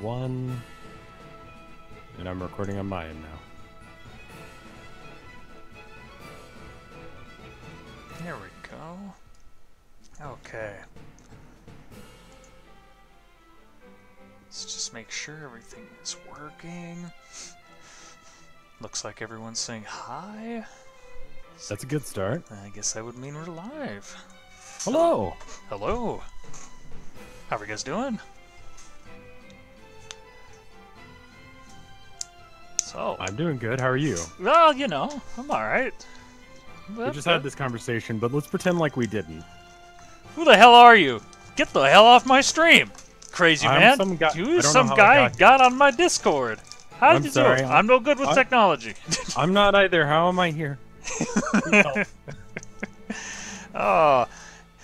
1. And I'm recording on my end now. There we go. Okay. Let's just make sure everything is working. Looks like everyone's saying hi. That's a good start. I guess that would mean we're live. Hello! Hello! How are you guys doing? So, I'm doing good. How are you? well, you know, I'm alright. We just had this conversation, but let's pretend like we didn't. Who the hell are you? Get the hell off my stream! Crazy I'm man. some guy- I You don't know some how I guy got got on my Discord. How did I'm you sorry, do it? I'm no good with technology. I'm not either. How am I here? Oh,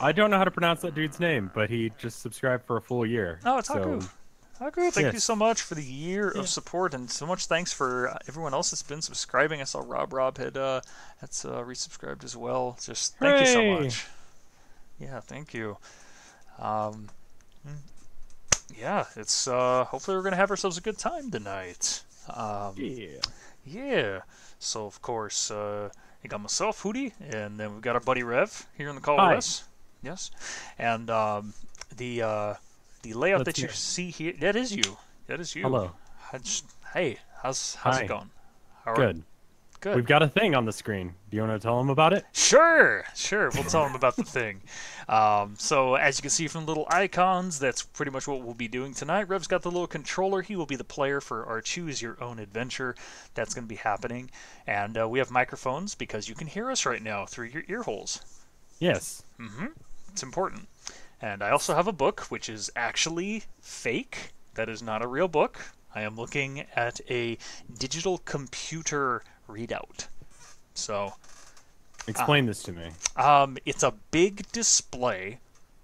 I don't know how to pronounce that dude's name, but he just subscribed for a full year. oh, it's Haku. Haku, thank you Yes. so much for the year of support, and so much thanks for everyone else that's been subscribing. I saw Rob had that's resubscribed as well. Just thank you so Hooray! much. Yeah, thank you. Yeah, it's hopefully we're gonna have ourselves a good time tonight. Yeah. Yeah. So of course, I got myself, Hootey, and then we've got our buddy Rev here in the call Hi. with us. Yes. And the layout That's that you me. see here, that is you. That is you. Hello. Hey, how's Hi. it going? How are Good. Good. We've got a thing on the screen. Do you want to tell him about it? Sure. We'll tell them about the thing. So as you can see from the little icons, that's pretty much what we'll be doing tonight. Rev's got the little controller. He will be the player for our Choose Your Own Adventure. That's going to be happening. And we have microphones because you can hear us right now through your ear holes. Yes. It's important. And I also have a book, which is actually fake. That is not a real book. I am looking at a digital computer readout. So, Explain this to me. it's a big display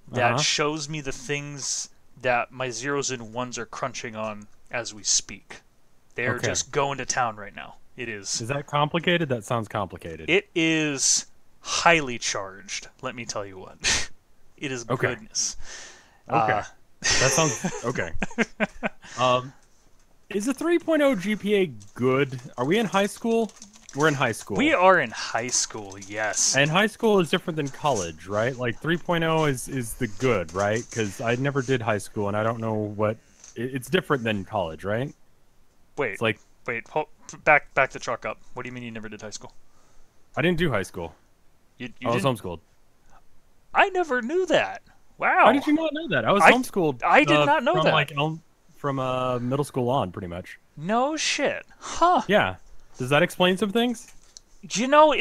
that Uh-huh. shows me the things that my zeros and ones are crunching on as we speak. They're Okay. just going to town right now. It is. Is that complicated? That sounds complicated. It is highly charged. Let me tell you what. It is Okay. goodness. Okay. That sounds okay. Is a 3.0 GPA good? Are we in high school? We're in high school. We are in high school, yes. And high school is different than college, right? Like 3.0 is the good, right? Because I never did high school, and I don't know what. It's different than college, right? Wait, It's like back the truck up. What do you mean you never did high school? I didn't do high school. You I was didn't? homeschooled. I never knew that. Wow. How did you not know that? I was I- homeschooled. I did not know from that. Like from middle school on, pretty much. No shit. Huh. Yeah. Does that explain some things? You know,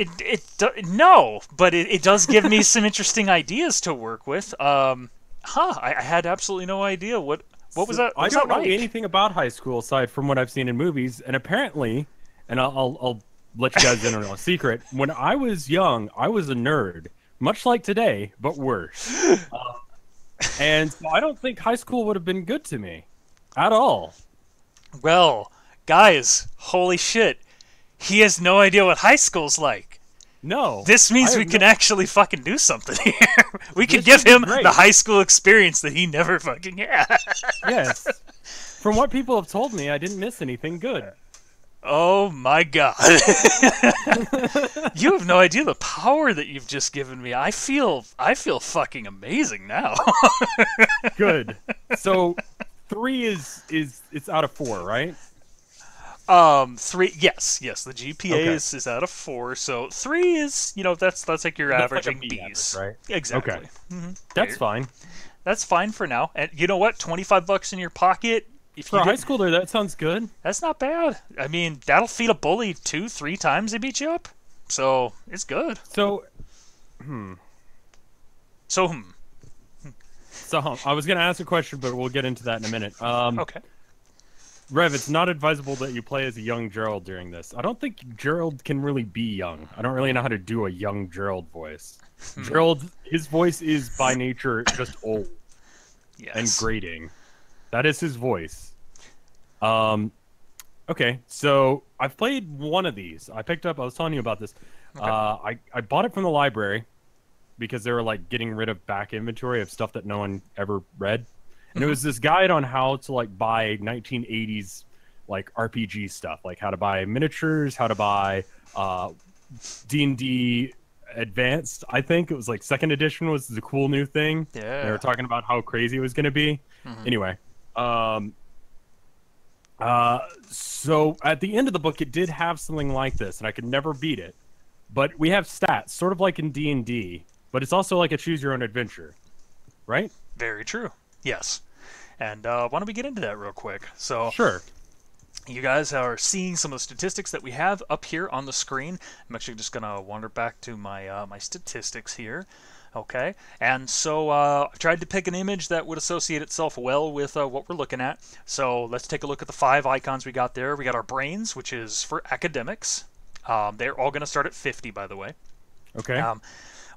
no, but it does give me some interesting ideas to work with. I had absolutely no idea what was that. What I was don't that know like? anything about high school aside from what I've seen in movies, and apparently, and I'll let you guys in on a secret. When I was young, I was a nerd, much like today, but worse. And so I don't think high school would have been good to me at all. Well, guys, holy shit. He has no idea what high school's like. No. This means I we have can no- actually fucking do something here. We can This give would be him great. the high school experience that he never fucking had. Yes. From what people have told me, I didn't miss anything good. Oh my god. You have no idea the power that you've just given me. I feel fucking amazing now. Good. So 3 is it's out of 4, right? 3, yes, the GPA Okay. is out of 4, so 3 is, that's like your That's like a averaging B Bs. average, right? Exactly. Okay. Mhm. That's fine. That's fine for now. And you know what? $25 in your pocket. If For you a high get, schooler, that sounds good. that's not bad. I mean, that'll feed a bully 2-3 times they beat you up. So it's good. So, So I was gonna ask a question, but we'll get into that in a minute. okay. Rev, it's not advisable that you play as a young Gerald during this. I don't think Gerald can really be young. I don't really know how to do a young Gerald voice. Gerald, his voice is by nature just old Yes. and grating. That is his voice. Okay, so I've played one of these. I was telling you about this. Okay. I bought it from the library because they were like getting rid of back inventory of stuff that no one ever read. and it was this guide on how to like buy 1980s like RPG stuff, like how to buy miniatures, how to buy D&D Advanced. I think it was like second edition was the cool new thing. Yeah. They were talking about how crazy it was going to be. Anyway, so at the end of the book, it did have something like this, and I could never beat it. But we have stats, sort of like in D&D, but it's also like a choose your own adventure, right? Very true. Yes. And why don't we get into that real quick? So Sure. you guys are seeing some of the statistics that we have up here on the screen. I'm actually just going to wander back to my my statistics here. Okay, and so I tried to pick an image that would associate itself well with what we're looking at. So let's take a look at the 5 icons we got there. We got our brains, which is for academics. They're all going to start at 50, by the way. Okay.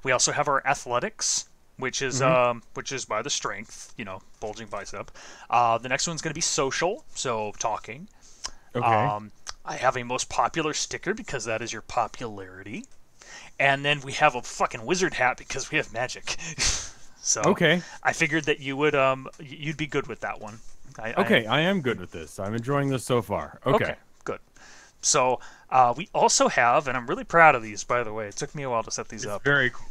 We also have our athletics, which is by the strength, bulging bicep. The next one's going to be social, so talking. Okay. I have a most popular sticker because that is your popularity. And then we have a fucking wizard hat because we have magic. So okay. I figured that you would you'd be good with that one. I am good with this. I'm enjoying this so far. Okay. Good. So we also have, and I'm really proud of these, by the way. It took me a while to set these up. Very cool.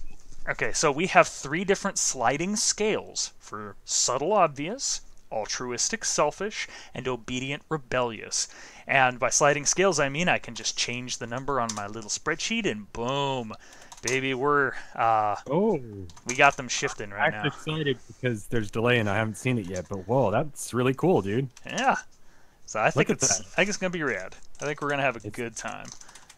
Okay, so we have 3 different sliding scales for subtle obvious, altruistic selfish, and obedient rebellious. And by sliding scales, I mean I can just change the number on my little spreadsheet and boom, baby, we got them shifting right now. I'm excited because there's delay and I haven't seen it yet, but whoa, that's really cool, dude. Yeah. So I think it's gonna be rad. I think we're gonna have a good time.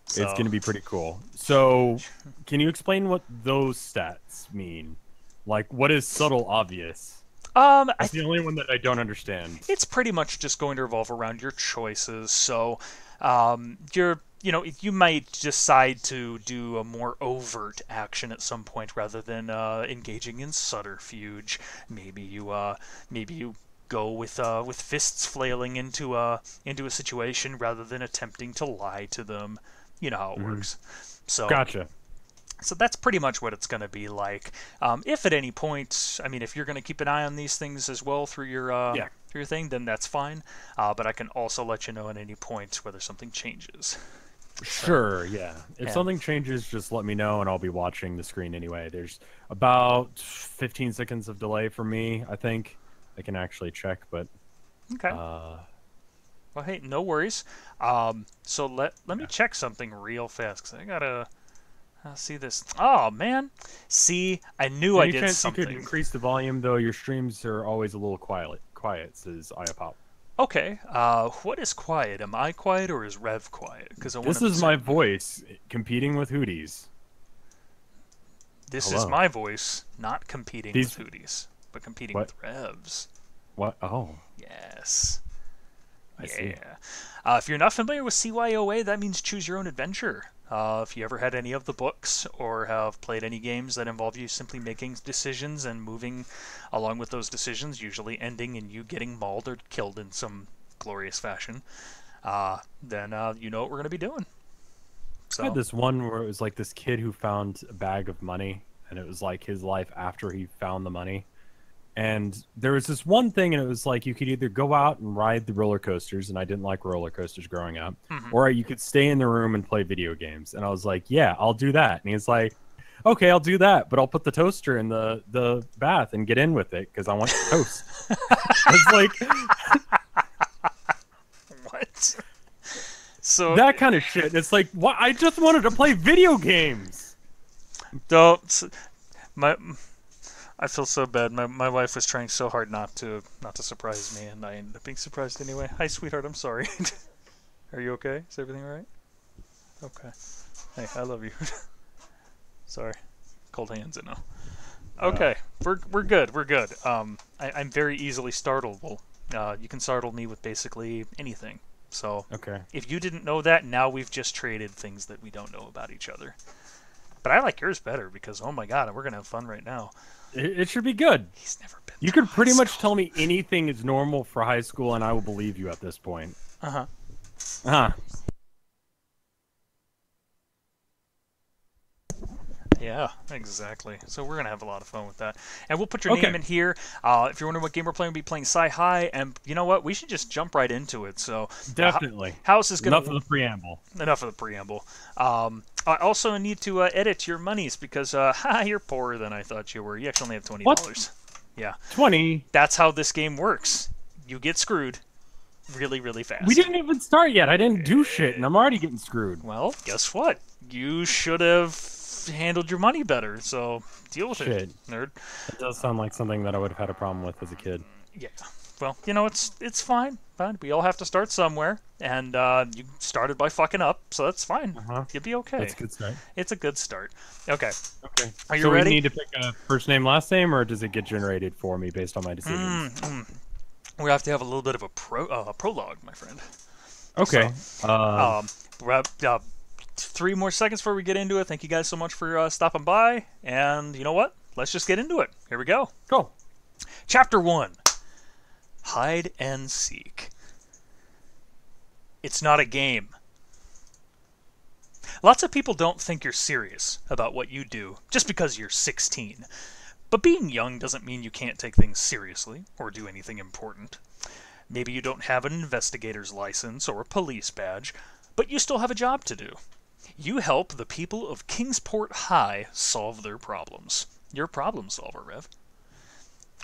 So. It's gonna be pretty cool. So, can you explain what those stats mean? Like, what is subtle obvious? That's the only one that I don't understand. It's pretty much just going to revolve around your choices. So, you might decide to do a more overt action at some point rather than engaging in subterfuge. Maybe you go with fists flailing into a situation rather than attempting to lie to them. You know how it works. So gotcha. So that's pretty much what it's going to be like. If at any point, I mean, if you're going to keep an eye on these things as well through your thing, then that's fine. But I can also let you know at any point whether something changes. Sure, yeah. If something changes, just let me know, and I'll be watching the screen anyway. There's about 15 seconds of delay for me, I think. I can actually check, but... Okay. Well, hey, no worries. So let me check something real fast, because I gotta... see this. Oh, man. See, I knew I did something. You could increase the volume, though. Your streams are always a little quiet, says IAPOP. Okay. What is quiet? Am I quiet or is Rev quiet? This is my voice competing with Hootey's. This is my voice not competing with Hootey's, but competing with Rev's. What? Oh. Yes. I see. If you're not familiar with CYOA, that means choose your own adventure. If you ever had any of the books or have played any games that involve you simply making decisions and moving along with those decisions, usually ending in you getting mauled or killed in some glorious fashion, then you know what we're going to be doing. So. I had this one where it was like this kid who found a bag of money, and it was like his life after he found the money. And there was this one thing, and it was like you could either go out and ride the roller coasters, and I didn't like roller coasters growing up, or you could stay in the room and play video games. And I was like, yeah, I'll do that. And he's like, okay, I'll do that, but I'll put the toaster in the bath and get in with it because I want toast. It's like... What? So that kind of shit. It's like, what? I just wanted to play video games. Don't... I feel so bad. My wife was trying so hard not to surprise me, and I ended up being surprised anyway. Hi, sweetheart. I'm sorry. Are you okay? Is everything all right? Okay. Hey, I love you. Sorry. Cold hands, I know. Okay, we're good. We're good. I'm very easily startleable. You can startle me with basically anything. So if you didn't know that, now we've just traded things that we don't know about each other. But I like yours better because, oh my god, we're gonna have fun right now. It should be good. He's never been. You could pretty much tell me anything is normal for high school, and I will believe you at this point. Yeah, exactly. So we're going to have a lot of fun with that. And we'll put your name in here. If you're wondering what game we're playing, we'll be playing Sci-Hi. And you know what? We should just jump right into it. So Definitely. House is going to... Enough of the preamble. Enough of the preamble. I also need to edit your monies because you're poorer than I thought you were. You actually only have $20. What? Yeah. 20? That's how this game works. You get screwed really, really fast. We didn't even start yet. I didn't do shit, and I'm already getting screwed. Well, guess what? You should have handled your money better, so deal with it, nerd. It does sound like something that I would have had a problem with as a kid. Yeah. Well, you know, it's fine. Fine. We all have to start somewhere, and you started by fucking up, so that's fine. You'll be okay. That's a good start. It's a good start. Okay. Okay. Are you ready? So we need to pick a first name, last name, or does it get generated for me based on my decisions? We have to have a little bit of a prologue, my friend. Okay. So, 3 more seconds before we get into it. Thank you guys so much for stopping by. And you know what? Let's just get into it. Here we go. Cool. Chapter 1. Hide and Seek. It's not a game. Lots of people don't think you're serious about what you do just because you're 16. But being young doesn't mean you can't take things seriously or do anything important. Maybe you don't have an investigator's license or a police badge, but you still have a job to do. You help the people of Kingsport High solve their problems. You're a problem solver, Rev.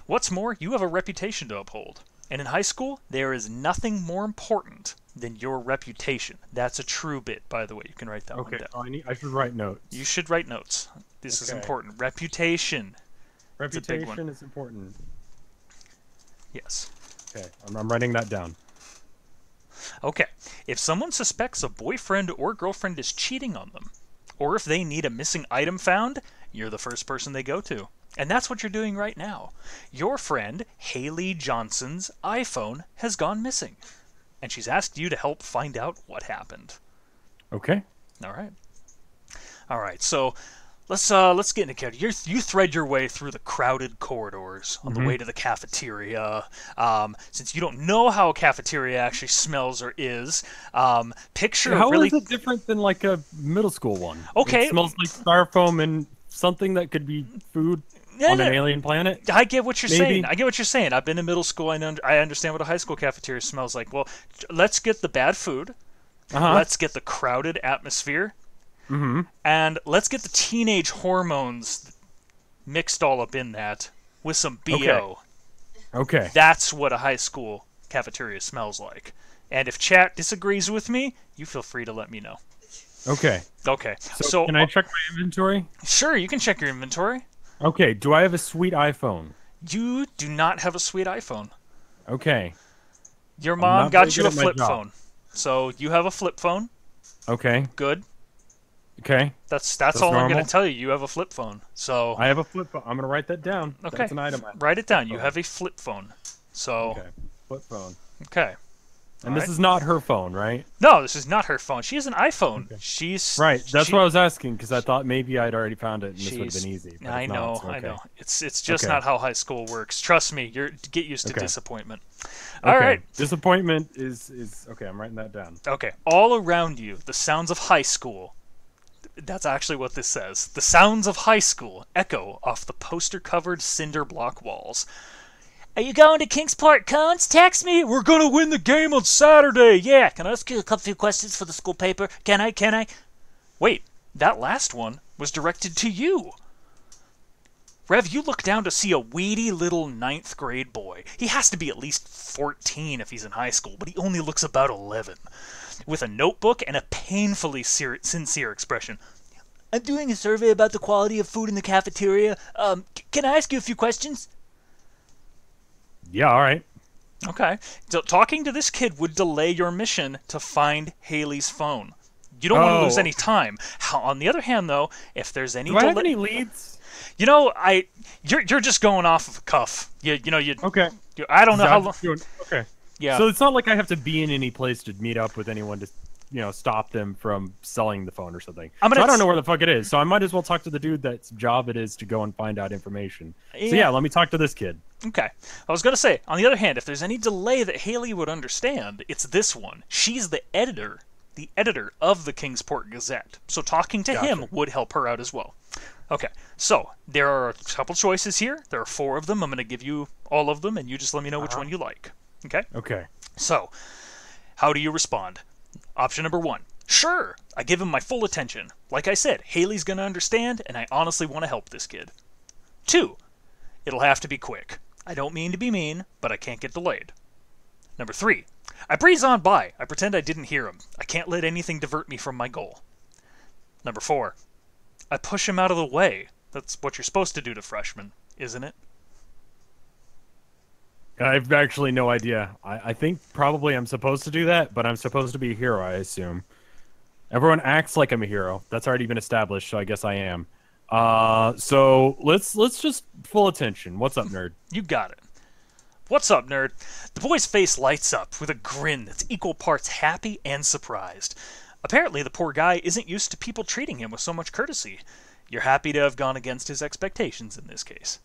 What's more, you have a reputation to uphold. And in high school, there is nothing more important than your reputation. That's a true bit, by the way. You can write that one down. Okay, I should write notes. You should write notes. This is important. Reputation. Reputation is important. Yes. Okay, I'm writing that down. Okay. If someone suspects a boyfriend or girlfriend is cheating on them, or if they need a missing item found, you're the first person they go to. And that's what you're doing right now. Your friend, Haley Johnson's iPhone has gone missing. And she's asked you to help find out what happened. Okay. All right. All right, so let's get into character. You thread your way through the crowded corridors on the way to the cafeteria. Since you don't know how a cafeteria actually smells or is, picture how really... is it different than like a middle school one? Okay. It smells like styrofoam and something that could be food on an alien planet. I get what you're saying. I get what you're saying. I've been in middle school. I understand what a high school cafeteria smells like. Well, let's get the bad food. Let's get the crowded atmosphere. And let's get the teenage hormones mixed all up in that with some BO. Okay. That's what a high school cafeteria smells like. And if chat disagrees with me, you feel free to let me know. Okay. Okay. So can I check my inventory? Sure, you can check your inventory. Okay. Do I have a sweet iPhone? You do not have a sweet iPhone. Okay. Your mom got you a flip phone. So you have a flip phone. Okay. Good. Okay. That's all normal. I'm going to tell you. You have a flip phone. So I have a flip phone. I'm going to write that down. Okay. That's an item. Write it down. You have a flip phone. So okay. Flip phone. Okay. And this is not her phone, right? No, this is not her phone. She has an iPhone. Okay. She's right. That's what I was asking because I thought maybe I'd already found it and this would have been easy. I know. I know. It's just not how high school works. Trust me. Get used to disappointment. All right. Disappointment is okay. I'm writing that down. Okay. All around you, the sounds of high school. That's actually what this says. The sounds of high school echo off the poster-covered cinder block walls. Are you going to Kingsport Cones? Text me. We're going to win the game on Saturday. Yeah. Can I ask you a few questions for the school paper? Can I? Wait, that last one was directed to you. Rev, you look down to see a weedy little 9th grade boy. He has to be at least 14 if he's in high school, but he only looks about 11. With a notebook and a painfully sincere expression. I'm doing a survey about the quality of food in the cafeteria. Can I ask you a few questions? Yeah, all right. Okay. So talking to this kid would delay your mission to find Haley's phone. You don't want to lose any time. On the other hand, though, if there's any Do I have any leads? You know, you're just going off of a cuff. You Okay. I don't know how long. Okay. Yeah. So it's not like I have to be in any place to meet up with anyone to, stop them from selling the phone or something. I don't know where the fuck it is, so I might as well talk to the dude that's job it is to go and find out information. Yeah. So yeah, let me talk to this kid. Okay. I was going to say, on the other hand, if there's any delay that Haley would understand, it's this one. She's the editor of the Kingsport Gazette. So talking to him would help her out as well. Okay, so there are a couple choices here. There are 4 of them. I'm going to give you all of them, and you just let me know which one you like. Okay? Okay. So, how do you respond? Option number 1. Sure, I give him my full attention. Like I said, Haley's going to understand, and I honestly want to help this kid. 2. It'll have to be quick. I don't mean to be mean, but I can't get delayed. Number 3. I breeze on by. I pretend I didn't hear him. I can't let anything divert me from my goal. Number 4. I push him out of the way. That's what you're supposed to do to freshmen, isn't it? I've actually no idea. I think probably I'm supposed to do that, but I'm supposed to be a hero, I assume. Everyone acts like I'm a hero. That's already been established, so I guess I am. So let's just full attention. What's up, nerd? You got it. What's up, nerd? The boy's face lights up with a grin that's equal parts happy and surprised. Apparently, the poor guy isn't used to people treating him with so much courtesy. You're happy to have gone against his expectations in this case.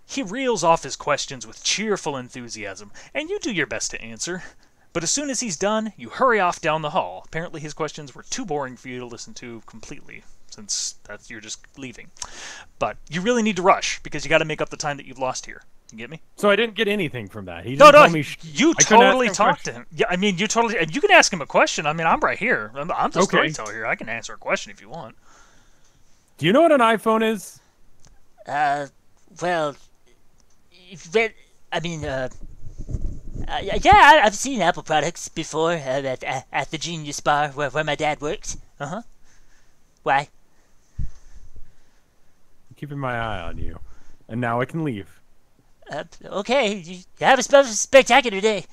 He reels off his questions with cheerful enthusiasm, and you do your best to answer. But as soon as he's done, you hurry off down the hall. Apparently his questions were too boring for you to listen to completely, since you're just leaving. But you really need to rush, because you got to make up the time that you've lost here. You get me? So I didn't get anything from that. He didn't tell me you totally talked to him. Yeah, I mean, you can ask him a question. I mean, I'm right here. I'm the storyteller here. I can answer a question if you want. Do you know what an iPhone is? Well, yeah, I've seen Apple products before at the Genius Bar where my dad works. Why? I'm keeping my eye on you, and now I can leave. Okay, you have a spectacular day.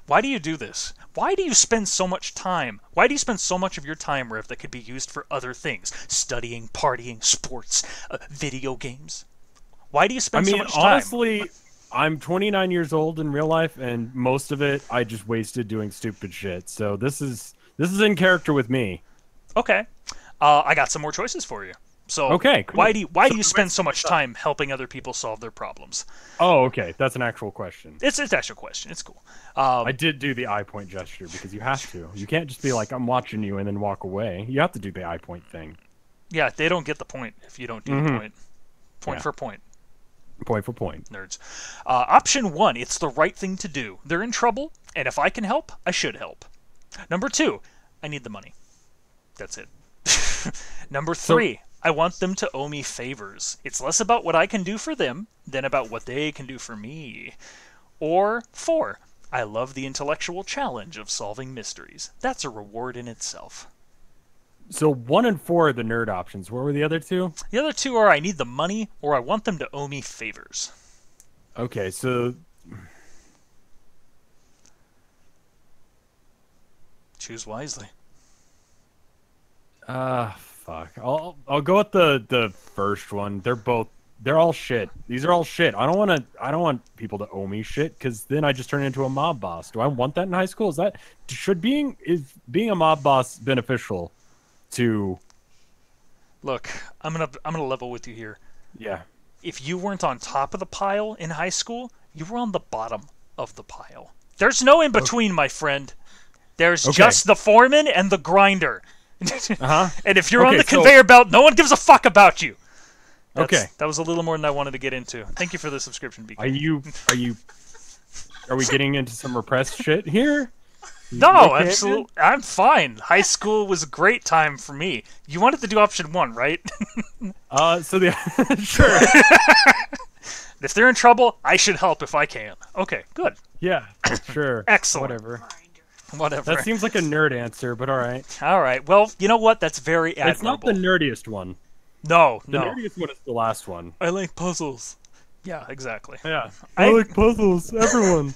Why do you do this? Why do you spend so much time? Why do you spend so much of your time, Rev, that could be used for other things? Studying, partying, sports, video games. Why do you spend so much time? Honestly, I'm 29 years old in real life, and most of it I just wasted doing stupid shit. So this is in character with me. Okay, I got some more choices for you. So okay, cool. why do you spend so much time helping other people solve their problems? Oh, okay, that's an actual question. It's an actual question. It's cool. I did do the eye point gesture because you have to. You can't just be like, I'm watching you and then walk away. You have to do the eye point thing. Yeah, they don't get the point if you don't do the point. Point for point. Point for point. Nerds. Option 1, it's the right thing to do. They're in trouble, and if I can help, I should help. Number 2, I need the money. That's it. Number 3, I want them to owe me favors. It's less about what I can do for them than about what they can do for me. Or 4, I love the intellectual challenge of solving mysteries. That's a reward in itself. So 1 and 4 are the nerd options. What were the other 2? The other 2 are I need the money or I want them to owe me favors. Okay, so choose wisely. Fuck. I'll go with the first one. They're all shit. These are all shit. I don't want people to owe me shit because then I just turn into a mob boss. Do I want that in high school? Is being a mob boss beneficial to? Look, I'm gonna level with you here. Yeah. If you weren't on top of the pile in high school, you were on the bottom of the pile. There's no in between, my friend. There's just the foreman and the grinder. And if you're on the conveyor belt, no one gives a fuck about you. That was a little more than I wanted to get into. Thank you for the subscription, BK. Are we getting into some repressed shit here? No, absolutely. I'm fine. High school was a great time for me. You wanted to do option 1, right? Sure. If they're in trouble, I should help if I can. Okay, good. Yeah, sure. Excellent. Whatever. That seems like a nerd answer, but all right. All right. Well, you know what? That's very admirable. It's not the nerdiest one. No. The nerdiest one is the last one. I like puzzles. Yeah, exactly. Yeah. I like puzzles. Everyone.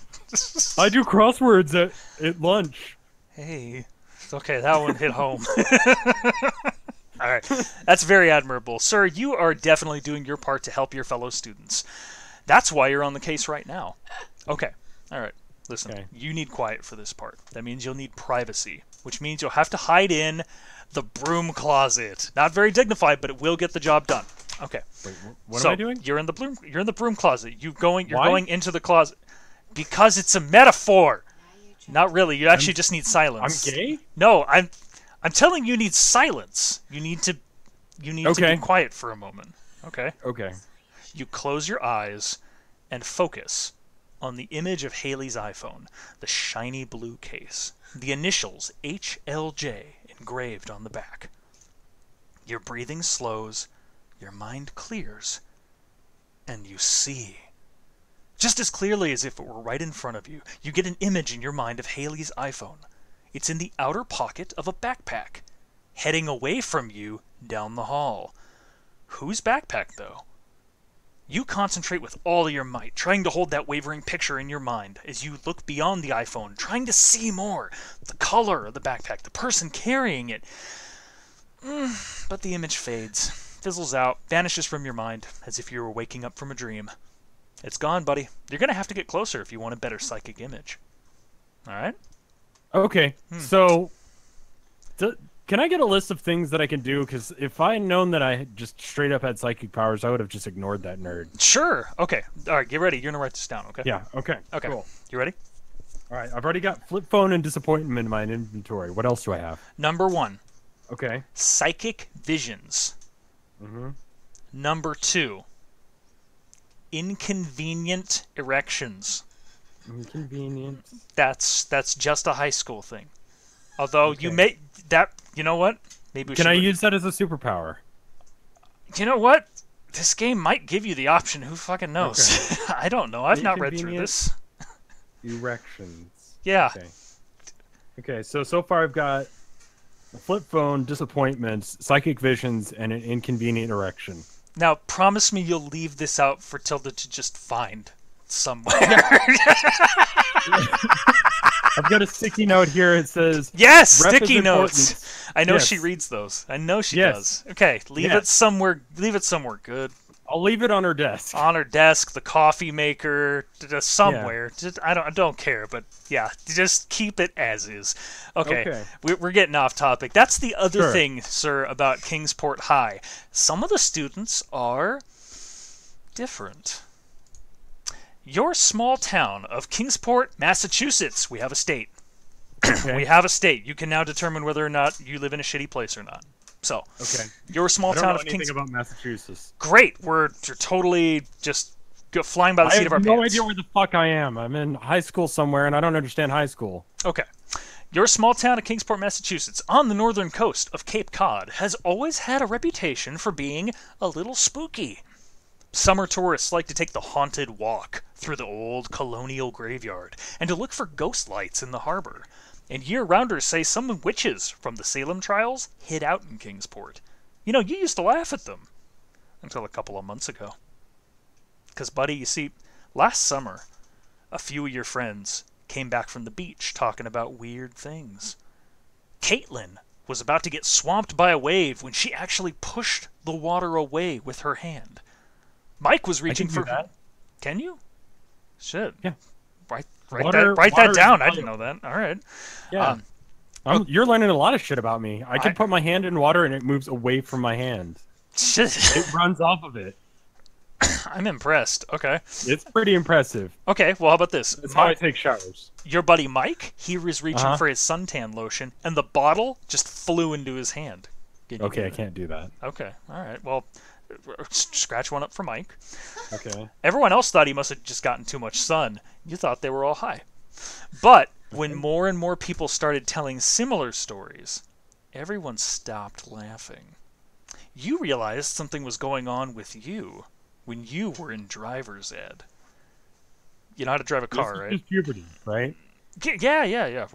I do crosswords at lunch. Hey. Okay, that one hit home. All right. That's very admirable. Sir, you are definitely doing your part to help your fellow students. That's why you're on the case right now. Okay. All right. Listen, you need quiet for this part. That means you'll need privacy, which means you'll have to hide in the broom closet. Not very dignified, but it will get the job done. Okay. Wait, what am I doing? You're in the broom closet. You're going into the closet because it's a metaphor. Not really. You actually just need silence. I'm gay? No, I'm telling you need silence. You need to You need to be quiet for a moment. Okay? Okay. You close your eyes and focus on the image of Haley's iPhone, the shiny blue case, the initials HLJ engraved on the back. Your breathing slows, your mind clears, and you see. Just as clearly as if it were right in front of you, you get an image in your mind of Haley's iPhone. It's in the outer pocket of a backpack, heading away from you down the hall. Whose backpack, though? You concentrate with all your might, trying to hold that wavering picture in your mind as you look beyond the iPhone, trying to see more. The color of the backpack, the person carrying it. But the image fades, fizzles out, vanishes from your mind, as if you were waking up from a dream. It's gone, buddy. You're going to have to get closer if you want a better psychic image. All right? Okay. So, can I get a list of things that I can do? Because if I had known that I just straight up had psychic powers, I would have just ignored that nerd. Sure. Okay. All right, get ready. You're going to write this down, okay? Yeah, okay. Okay. Cool. You ready? All right, I've already got flip phone and disappointment in my inventory. What else do I have? Number 1. Okay. Psychic visions. Number 2. Inconvenient erections. Inconvenient. That's just a high school thing. Although you may you know what? Maybe we can I use that as a superpower? You know what? This game might give you the option. Who fucking knows? Okay. I don't know. I've not read through this. Erections. Yeah. Okay. So far I've got a flip phone, disappointments, psychic visions, and an inconvenient erection. Now, promise me you'll leave this out for Tilda to just find somewhere. I've got a sticky note here. It says, yes, sticky notes. I know she reads those. I know she does. Okay, leave it somewhere. Leave it somewhere good. I'll leave it on her desk. On her desk, the coffee maker, somewhere. Just, I don't care, but yeah, just keep it as is. Okay. We're getting off topic. That's the other thing, sir, about Kingsport High. Some of the students are different. Your small town of Kingsport, Massachusetts. We have a state. We have a state. You can now determine whether or not you live in a shitty place or not. So, your small town of Kingsport. I don't know anything about Massachusetts. Great. You're totally just flying by the seat of our pants. I have no idea where the fuck I am. I'm in high school somewhere, and I don't understand high school. Okay. Your small town of Kingsport, Massachusetts, on the northern coast of Cape Cod, has always had a reputation for being a little spooky. Summer tourists like to take the haunted walk through the old colonial graveyard and to look for ghost lights in the harbor. And year-rounders say some witches from the Salem trials hid out in Kingsport. You know, you used to laugh at them. Until a couple of months ago. Because, buddy, you see, last summer, a few of your friends came back from the beach talking about weird things. Caitlin was about to get swamped by a wave when she actually pushed the water away with her hand. Mike was reaching for... that. Can you? Shit. Yeah. Write that down. I didn't know that. All right. Yeah. You're learning a lot of shit about me. I can put my hand in water and it moves away from my hand. Shit. It runs off of it. I'm impressed. Okay. It's pretty impressive. Okay, well, how about this? That's how I take showers. Your buddy Mike, he was reaching for his suntan lotion, and the bottle just flew into his hand. Okay, I can't do that. Okay, all right. Well, scratch one up for Mike. Okay. Everyone else thought he must have just gotten too much sun. You thought they were all high. But when more and more people started telling similar stories, everyone stopped laughing. You realized something was going on with you when you were in driver's ed. You know how to drive a car, right? Just puberty, right? Yeah.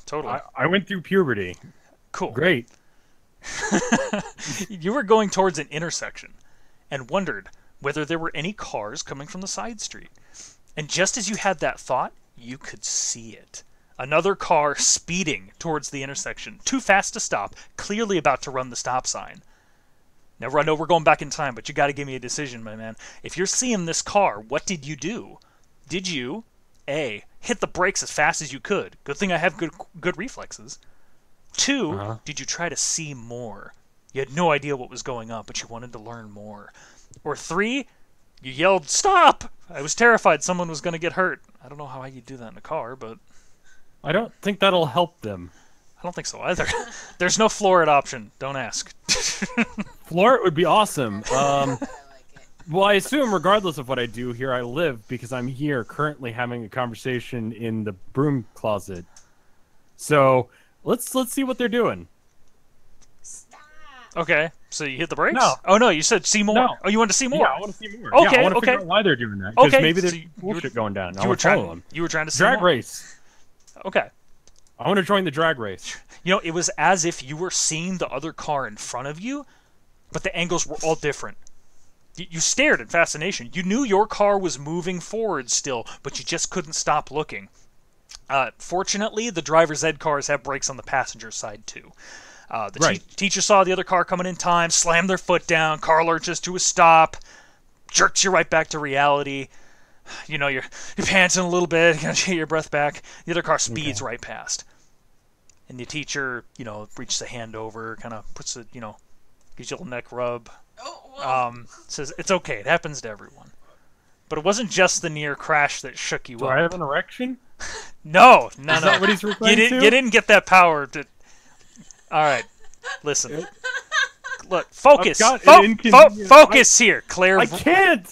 Totally. I went through puberty. Cool. Great. You were going towards an intersection and wondered whether there were any cars coming from the side street. And just as you had that thought, you could see it. Another car speeding towards the intersection, too fast to stop, clearly about to run the stop sign. Now, I know we're going back in time, but you got to give me a decision, my man. If you're seeing this car, what did you do? Did you, A, hit the brakes as fast as you could? Good thing I have good reflexes. 2, did you try to see more? You had no idea what was going on, but you wanted to learn more. Or 3, you yelled, "Stop!" I was terrified someone was going to get hurt. I don't know how you do that in a car, but... I don't think that'll help them. I don't think so either. There's no floor option. Don't ask. Floor would be awesome. I like it. Well, I assume regardless of what I do here, I live because I'm here currently having a conversation in the broom closet. So let's see what they're doing. Stop. Okay, so you hit the brakes? No. Oh no, you said see more. No. Oh, you wanted to see more. Yeah, I want to see more. Okay, yeah, I want to okay. figure out why they're doing that. Because Okay, maybe there's so you bullshit going down. I You were want to follow trying. them. You were trying to see Drag more. race. Okay. I want to join the drag race. You know, it was as if you were seeing the other car in front of you, but the angles were all different. You stared in fascination. You knew your car was moving forward still, but you just couldn't stop looking. Fortunately, the driver's ed cars have brakes on the passenger side too. The teacher saw the other car coming in time, slammed their foot down, car lurches to a stop, jerks you right back to reality. You know, you're panting a little bit, kind of get your breath back. The other car speeds right past. And the teacher, you know, reaches a hand over, kind of puts it, you know, gives you a little neck rub. Oh, well. Says, it's okay, it happens to everyone. But it wasn't just the near crash that shook you Do up. I have an erection? No. Is that what he's referring to? You didn't get that power to... All right, listen. Look, focus. I've got an inconvenient- Focus here, Claire. I can't!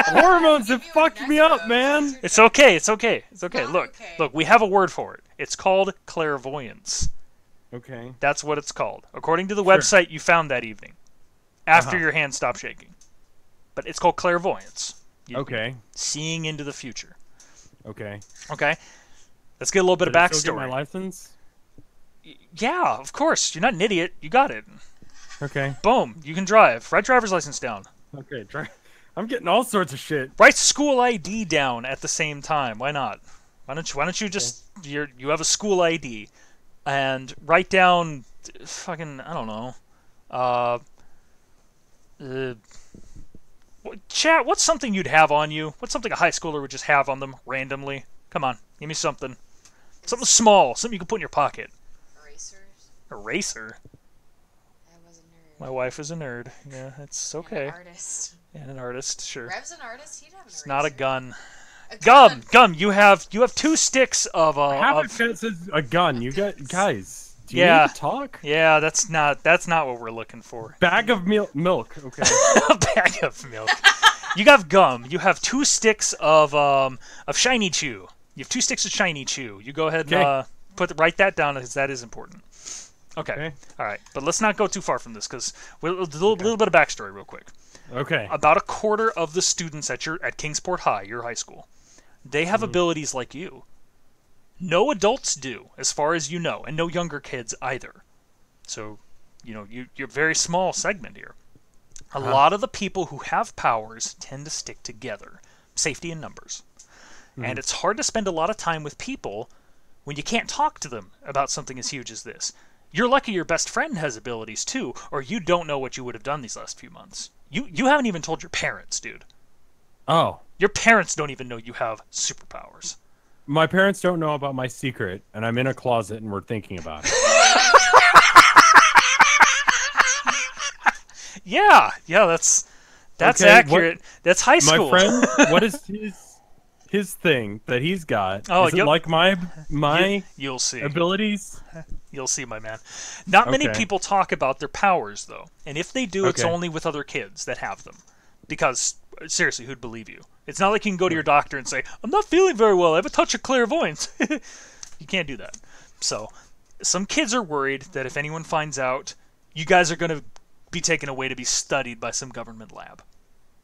Hormones have fucked me up, man! It's okay. Look, okay. look. We have a word for it. It's called clairvoyance. Okay. That's what it's called, according to the website you found that evening, after your hand stopped shaking. But it's called clairvoyance. Okay. Seeing into the future. Okay. Okay. Let's get a little bit of Did I still get backstory. my license? Yeah, of course. You're not an idiot. You got it. Okay. Boom. You can drive. Write driver's license down. Okay. I'm getting all sorts of shit. Write school ID down at the same time. Why not? Why don't you just you have a school ID and write down fucking I don't know. Chat, what's something you'd have on you? What's something a high schooler would just have on them randomly? Come on, give me something. Something small, something you can put in your pocket. Erasers. Eraser? I was a nerd. My wife is a nerd. Yeah, it's okay. An artist. And an artist, sure. Rev's an artist. He'd have an It's eraser. not a gun. A Gum. You have 2 sticks of Half of it says a gun. You got guys. Do you Yeah. need to talk? Yeah, that's not what we're looking for. Bag of milk. Okay. A bag of milk. You got gum. You have 2 sticks of shiny chew. You have 2 sticks of shiny chew. You go ahead and write that down because that is important. Okay. All right. But let's not go too far from this because we'll do a little bit of backstory real quick. Okay. About a quarter of the students at Kingsport High, your high school, they have abilities like you. No adults do, as far as you know, and no younger kids either. So, you know, you're a very small segment here. A lot of the people who have powers tend to stick together. Safety in numbers. And it's hard to spend a lot of time with people when you can't talk to them about something as huge as this. You're lucky your best friend has abilities too, or you don't know what you would have done these last few months. You haven't even told your parents, dude. Oh. Your parents don't even know you have superpowers. My parents don't know about my secret, and I'm in a closet, and we're thinking about it. Yeah, that's Okay, accurate. That's high school. My friend, what is his thing that he's got? Oh, is it like my You'll see. abilities? You'll see, my man. Not many Okay. people talk about their powers, though. And if they do, it's Okay. only with other kids that have them. Because, seriously, who'd believe you? It's not like you can go to your doctor and say, I'm not feeling very well. I have a touch of clairvoyance. You can't do that. So, some kids are worried that if anyone finds out, you guys are going to be taken away to be studied by some government lab.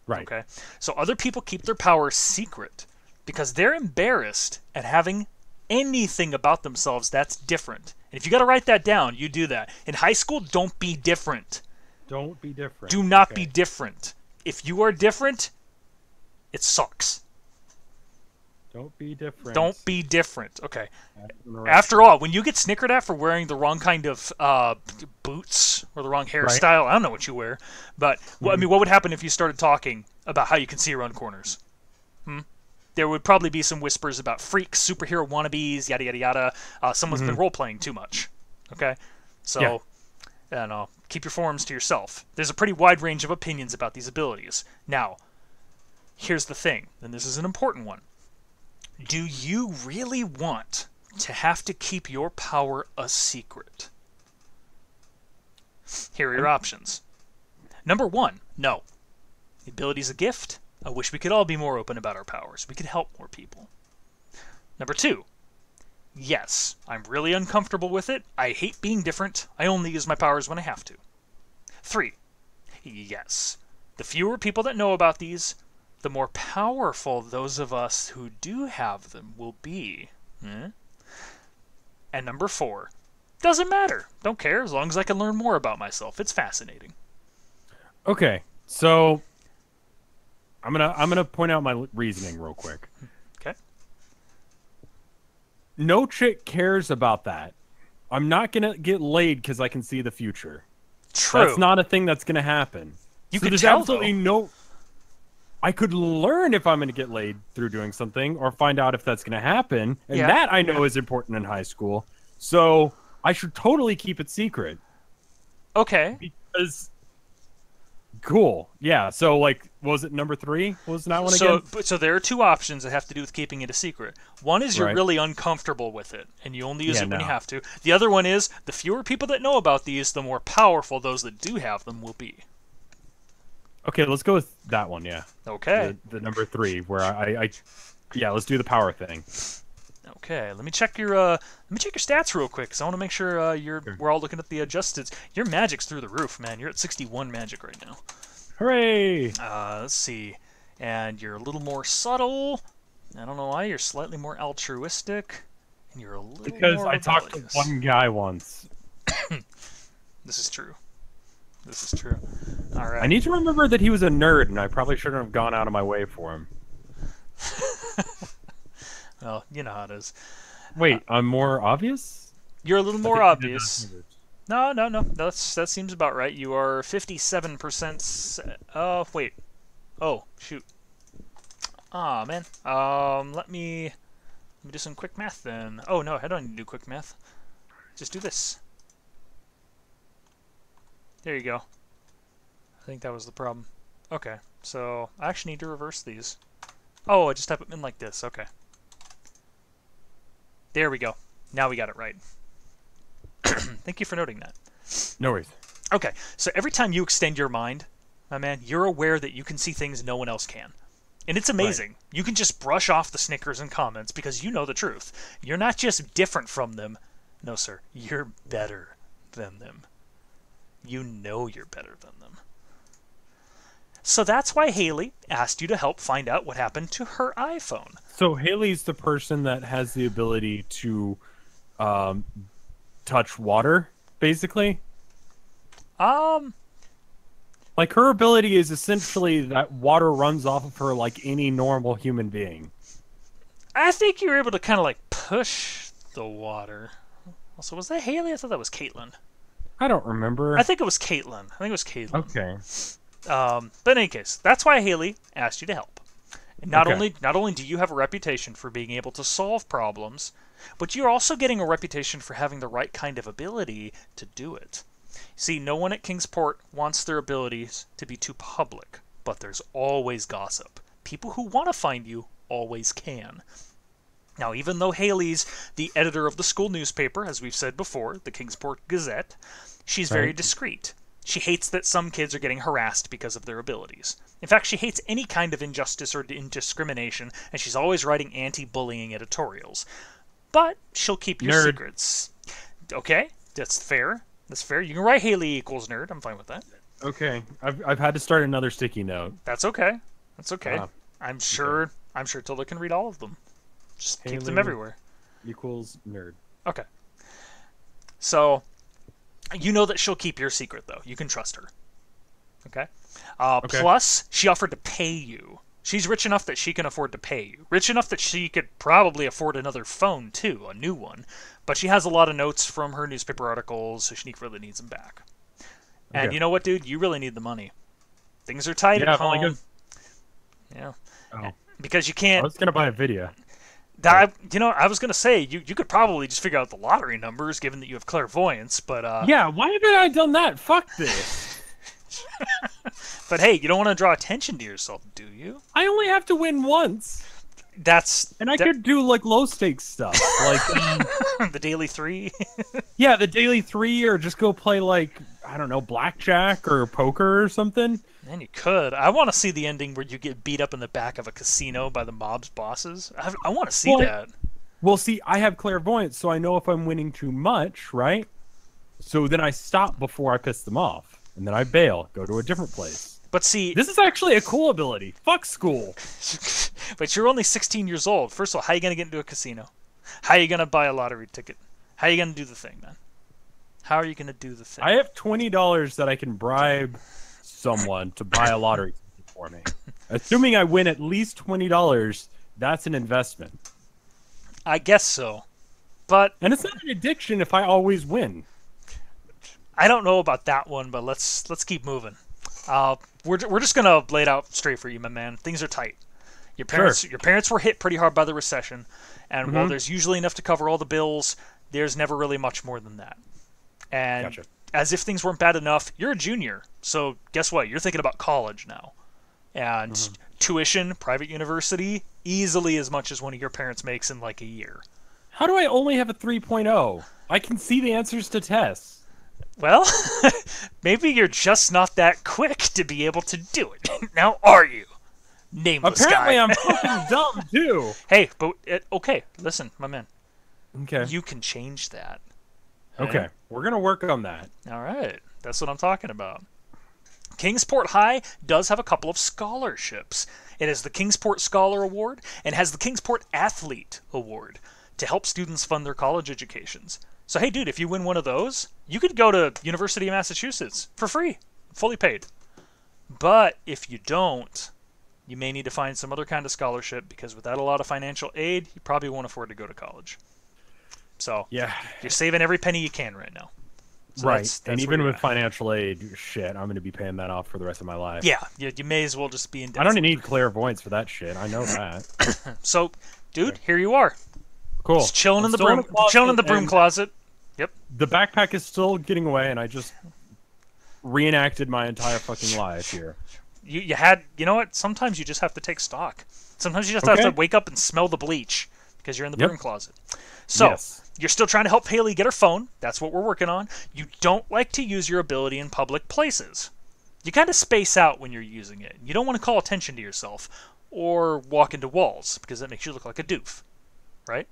Right. Okay? So other people keep their powers secret because they're embarrassed at having anything about themselves that's different. And if you got to write that down, you do that. In high school, don't be different. Don't be different. Do not Okay. be different. If you are different, it sucks. Don't be different. Don't be different. Okay. Right. After all, when you get snickered at for wearing the wrong kind of boots or the wrong hairstyle, I don't know what you wear, but I mean, what would happen if you started talking about how you can see around corners? There would probably be some whispers about freaks, superhero wannabes, yada yada yada. Someone's been role playing too much. Okay, so keep your forums to yourself. There's a pretty wide range of opinions about these abilities. Now, here's the thing, and this is an important one. Do you really want to have to keep your power a secret. Here are your options. Number 1, no. The ability's a gift. I wish we could all be more open about our powers. We could help more people. Number 2, yes, I'm really uncomfortable with it. I hate being different. I only use my powers when I have to. 3, yes, the fewer people that know about these, the more powerful those of us who do have them will be. And number 4, doesn't matter. Don't care as long as I can learn more about myself. It's fascinating. Okay, so I'm gonna point out my reasoning real quick. Okay. No chick cares about that. I'm not gonna get laid because I can see the future. True. That's not a thing that's gonna happen. You so could there's tell, absolutely no. I could learn if I'm gonna get laid through doing something, or find out if that's gonna happen, and Yeah. that I know is important in high school. So I should totally keep it secret. Okay. Because cool, yeah. So like, was it number 3? What was that one again? So there are 2 options that have to do with keeping it a secret. One is you're Right. really uncomfortable with it, and you only use Yeah, it when you no. have to. The other one is the fewer people that know about these, the more powerful those that do have them will be. Okay, let's go with that one. Yeah. Okay. The number 3, where I yeah, let's do the power thing. Okay. Let me check your stats real quick, because I want to make sure we're all looking at the adjusted. Your magic's through the roof, man. You're at 61 magic right now. Hooray! Let's see. And you're a little more subtle. I don't know why. You're slightly more altruistic. And you're a little Because more I talked to rebellious. one guy once. This is true. This is true. All right. I need to remember that he was a nerd, and I probably shouldn't have gone out of my way for him. Well, you know how it is. Wait, I'm more obvious? You're a little I more think you did obvious. that. No. That seems about right. You are 57%. Wait. Oh, shoot. Ah, man. Let me do some quick math then. Oh no, I don't need to do quick math. Just do this. There you go. I think that was the problem. Okay, so I actually need to reverse these. Oh, I just type them in like this. Okay. There we go. Now we got it right. Thank you for noting that. No worries. Okay, so every time you extend your mind, my man, you're aware that you can see things no one else can. And it's amazing. Right. You can just brush off the snickers and comments because you know the truth. You're not just different from them. No, sir. You're better than them. You know you're better than them. So that's why Haley asked you to help find out what happened to her iPhone. So Haley's the person that has the ability to touch water, basically? Like, her ability is essentially that water runs off of her like any normal human being. I think you were able to kind of like push the water. Also, was that Haley? I thought that was Caitlin. I don't remember. I think it was Caitlin. Okay. But in any case, that's why Haley asked you to help. And not Okay. only do you have a reputation for being able to solve problems, but you're also getting a reputation for having the right kind of ability to do it. See, no one at Kingsport wants their abilities to be too public, but there's always gossip. People who want to find you always can. Now, even though Haley's the editor of the school newspaper, as we've said before, the Kingsport Gazette, she's very Right. discreet. She hates that some kids are getting harassed because of their abilities. In fact, she hates any kind of injustice or discrimination, and she's always writing anti-bullying editorials. But she'll keep your Nerd. secrets. Okay, that's fair. That's fair. You can write Haley equals nerd. I'm fine with that. Okay. I've had to start another sticky note. That's okay. That's okay. Ah, I'm sure Tilda can read all of them. Just keep them Haley everywhere. Equals nerd. Okay. So, you know that she'll keep your secret, though. You can trust her. Okay? Okay. Plus, she offered to pay you. She's rich enough that she can afford to pay you. Rich enough that she could probably afford another phone, too, a new one. But she has a lot of notes from her newspaper articles, so she really needs them back. And Okay. you know what, dude? You really need the money. Things are tight Yeah, at if only home. good. Yeah. Oh. Because you I can't... was gonna buy a video. I was going to say, you could probably just figure out the lottery numbers, given that you have clairvoyance, but... Yeah, why haven't I done that? Fuck this. But hey, you don't want to draw attention to yourself, do you? I only have to win once. And I could do like low stakes stuff, like the daily 3. yeah, the daily 3, or just go play like, I don't know, blackjack or poker or something. Man, you could. I want to see the ending where you get beat up in the back of a casino by the mob's bosses. I want to see that. Well, see, I have clairvoyance, so I know if I'm winning too much, right? So then I stop before I piss them off, and then I bail, go to a different place. But see, this is actually a cool ability. Fuck school. But you're only 16 years old. First of all, how are you going to get into a casino? How are you going to buy a lottery ticket? How are you going to do the thing, man? How are you going to do the thing? I have $20 that I can bribe someone to buy a lottery ticket for me. Assuming I win at least $20, that's an investment. I guess so. But and it's not an addiction if I always win. I don't know about that one, but let's keep moving. We're just gonna lay it out straight for you, my man. Things are tight. Your parents were hit pretty hard by the recession, and while there's usually enough to cover all the bills, there's never really much more than that. And as if things weren't bad enough, you're a junior, so guess what? You're thinking about college now, and tuition, private university, easily as much as one of your parents makes in like a year. How do I only have a 3.0? I can see the answers to tests. Well, maybe you're just not that quick to be able to do it. Now, are you? Nameless Apparently, guy. I'm fucking dumb, too. Hey, but, okay, listen, my man. Okay. You can change that. Okay, we're going to work on that. All right, that's what I'm talking about. Kingsport High does have a couple of scholarships. It has the Kingsport Scholar Award and has the Kingsport Athlete Award to help students fund their college educations. So, hey, dude, if you win one of those, you could go to University of Massachusetts for free, fully paid. But if you don't, you may need to find some other kind of scholarship because without a lot of financial aid, you probably won't afford to go to college. So, yeah, you're saving every penny you can right now. So right, that's and even with financial aid, shit, I'm going to be paying that off for the rest of my life. Yeah, you may as well just be in debt. I don't need clairvoyance for that shit. I know that. So, dude, here you are. Cool. Just chilling in the broom closet. Yep. The backpack is still getting away, and I just reenacted my entire fucking life here. You had, you know what? Sometimes you just have to take stock. Sometimes you just have to wake up and smell the bleach because you're in the broom closet. So, you're still trying to help Haley get her phone. That's what we're working on. You don't like to use your ability in public places. You kind of space out when you're using it. You don't want to call attention to yourself or walk into walls because that makes you look like a doof. Right?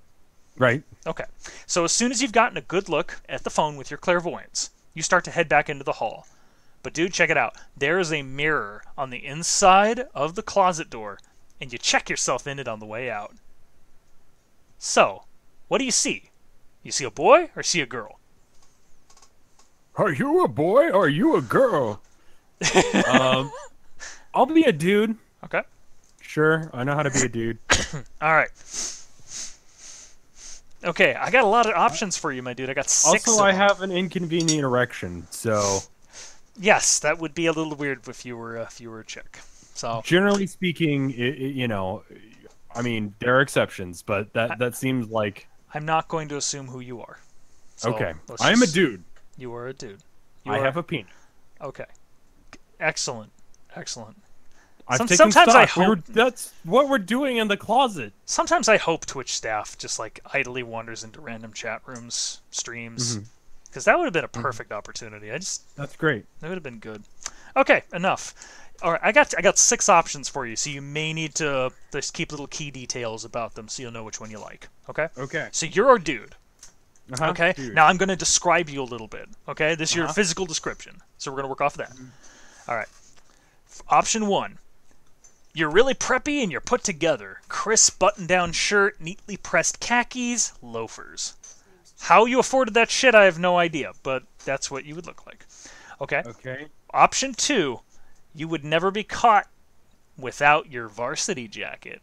Right. Okay. So as soon as you've gotten a good look at the phone with your clairvoyance, you start to head back into the hall. But dude, check it out. There is a mirror on the inside of the closet door, and you check yourself in it on the way out. So, what do you see? You see a boy or see a girl? Are you a boy or are you a girl? I'll be a dude. Okay. Sure, I know how to be a dude. All right. Okay, I got a lot of options for you, my dude. I got 6 Also, I have an inconvenient erection, so... Yes, that would be a little weird if you were a chick. So generally speaking, you know, I mean, there are exceptions, but that seems like... I'm not going to assume who you are. So okay, I am a dude. You are a dude. I have a penis. Okay. Excellent. Excellent. I've taken sometimes stock. I hope that's what we're doing in the closet. Sometimes I hope Twitch staff just like idly wanders into random chat rooms, streams, because that would have been a perfect opportunity. That's great. That would have been good. Okay, enough. All right, I got 6 options for you, so you may need to just keep little key details about them, so you'll know which one you like. Okay. Okay. So you're a dude. Okay. Dude. Now I'm going to describe you a little bit. Okay. This is your physical description, so we're going to work off that. All right. Option 1. You're really preppy and you're put together. Crisp button-down shirt, neatly pressed khakis, loafers. How you afforded that shit, I have no idea, but that's what you would look like. Okay? Okay. Option 2. You would never be caught without your varsity jacket.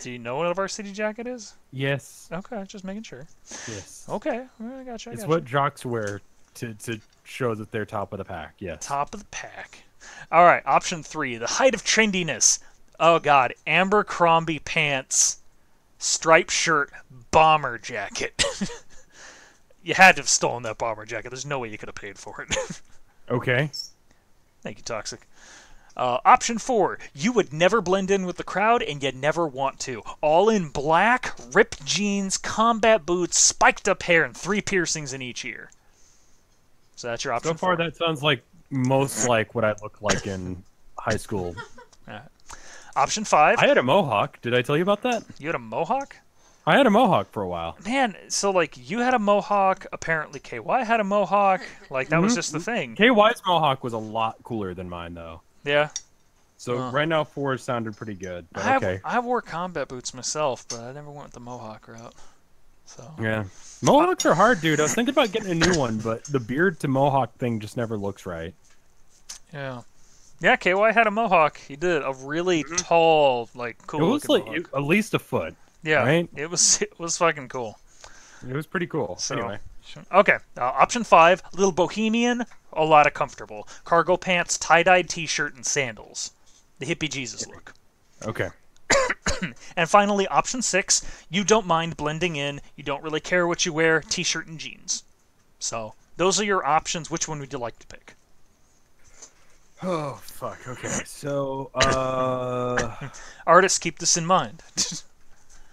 Do you know what a varsity jacket is? Yes. Okay, just making sure. Yes. Okay, I gotcha. It's what jocks wear to show that they're top of the pack. Yes. Top of the pack. All right, option 3, the height of trendiness. Oh God, Abercrombie pants, striped shirt, bomber jacket. You had to have stolen that bomber jacket. There's no way you could have paid for it. Okay. Thank you, Toxic. Option 4, you would never blend in with the crowd and you'd never want to. All in black, ripped jeans, combat boots, spiked up hair, and 3 piercings in each ear. So that's your option So far, 4. that sounds like most like what I look like in high school. Option 5, I had a mohawk. Did I tell you about that? you had a mohawk? I had a mohawk for a while. Man, so like you had a mohawk, apparently KY had a mohawk, like that was just the thing. KY's mohawk was a lot cooler than mine, though. Yeah. So right now, 4 sounded pretty good. But okay. I wore combat boots myself, but I never went the mohawk route. So Yeah. Mohawks are hard, dude. I was thinking about getting a new one, but the beard to mohawk thing just never looks right. yeah. Yeah, KY had a mohawk. He did a really tall, like cool It was looking like mohawk. at least a foot. Yeah, right? it was fucking cool. It was pretty cool. So, Anyway. okay, option 5, little bohemian, a lot of comfortable. Cargo pants, tie-dyed t-shirt, and sandals. The hippie Jesus look. Okay. And finally, option 6, you don't mind blending in, you don't really care what you wear, t-shirt and jeans. So, those are your options. Which one would you like to pick? Oh, fuck. Okay. So, Artists, keep this in mind.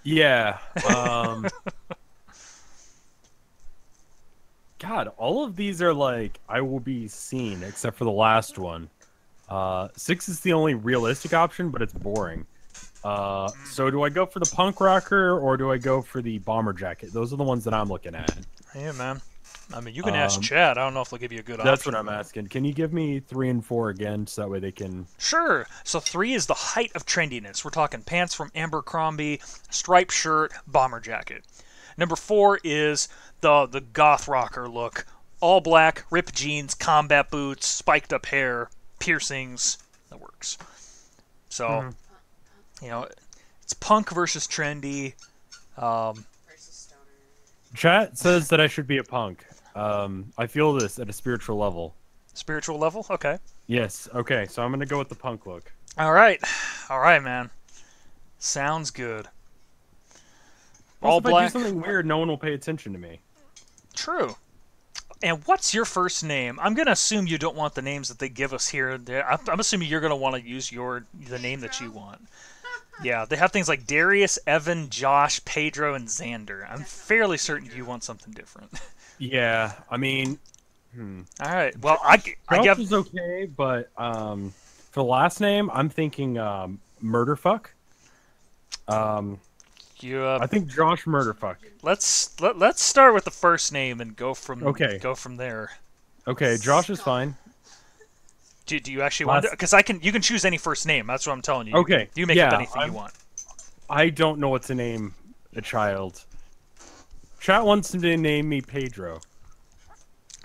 yeah. God, all of these are like, I will be seen, except for the last one. 6 is the only realistic option, but it's boring. So do I go for the punk rocker, or do I go for the bomber jacket? Those are the ones that I'm looking at. Yeah, man. I mean, you can ask Chad. I don't know if they'll give you a good option. That's what I'm asking. Can you give me 3 and 4 again, so that way they can... Sure. So 3 is the height of trendiness. We're talking pants from Abercrombie, striped shirt, bomber jacket. Number 4 is the goth rocker look. All black, ripped jeans, combat boots, spiked up hair, piercings. That works. So, you know, it's punk versus trendy. Versus stoner. Chat says that I should be a punk. I feel this at a spiritual level. Spiritual level? Okay. Yes. Okay, so I'm going to go with the punk look. All right. All right, man. Sounds good. All Also, if I black. do something weird, no one will pay attention to me. True. And what's your first name? I'm going to assume you don't want the names that they give us here. I'm assuming you're going to want to use the name that you want. Yeah, they have things like Darius, Evan, Josh, Pedro, and Xander. I'm fairly certain you want something different. Yeah, I mean... All right. Well, I Josh get... is okay, but for the last name, I'm thinking Murderfuck. I think Josh Murderfuck. Let's start with the first name and go from there. Okay, Josh is fine. Do you actually want to? Because you can choose any first name. That's what I'm telling you. Okay, You make up anything you want. I don't know what to name a child. Chat wants to name me Pedro.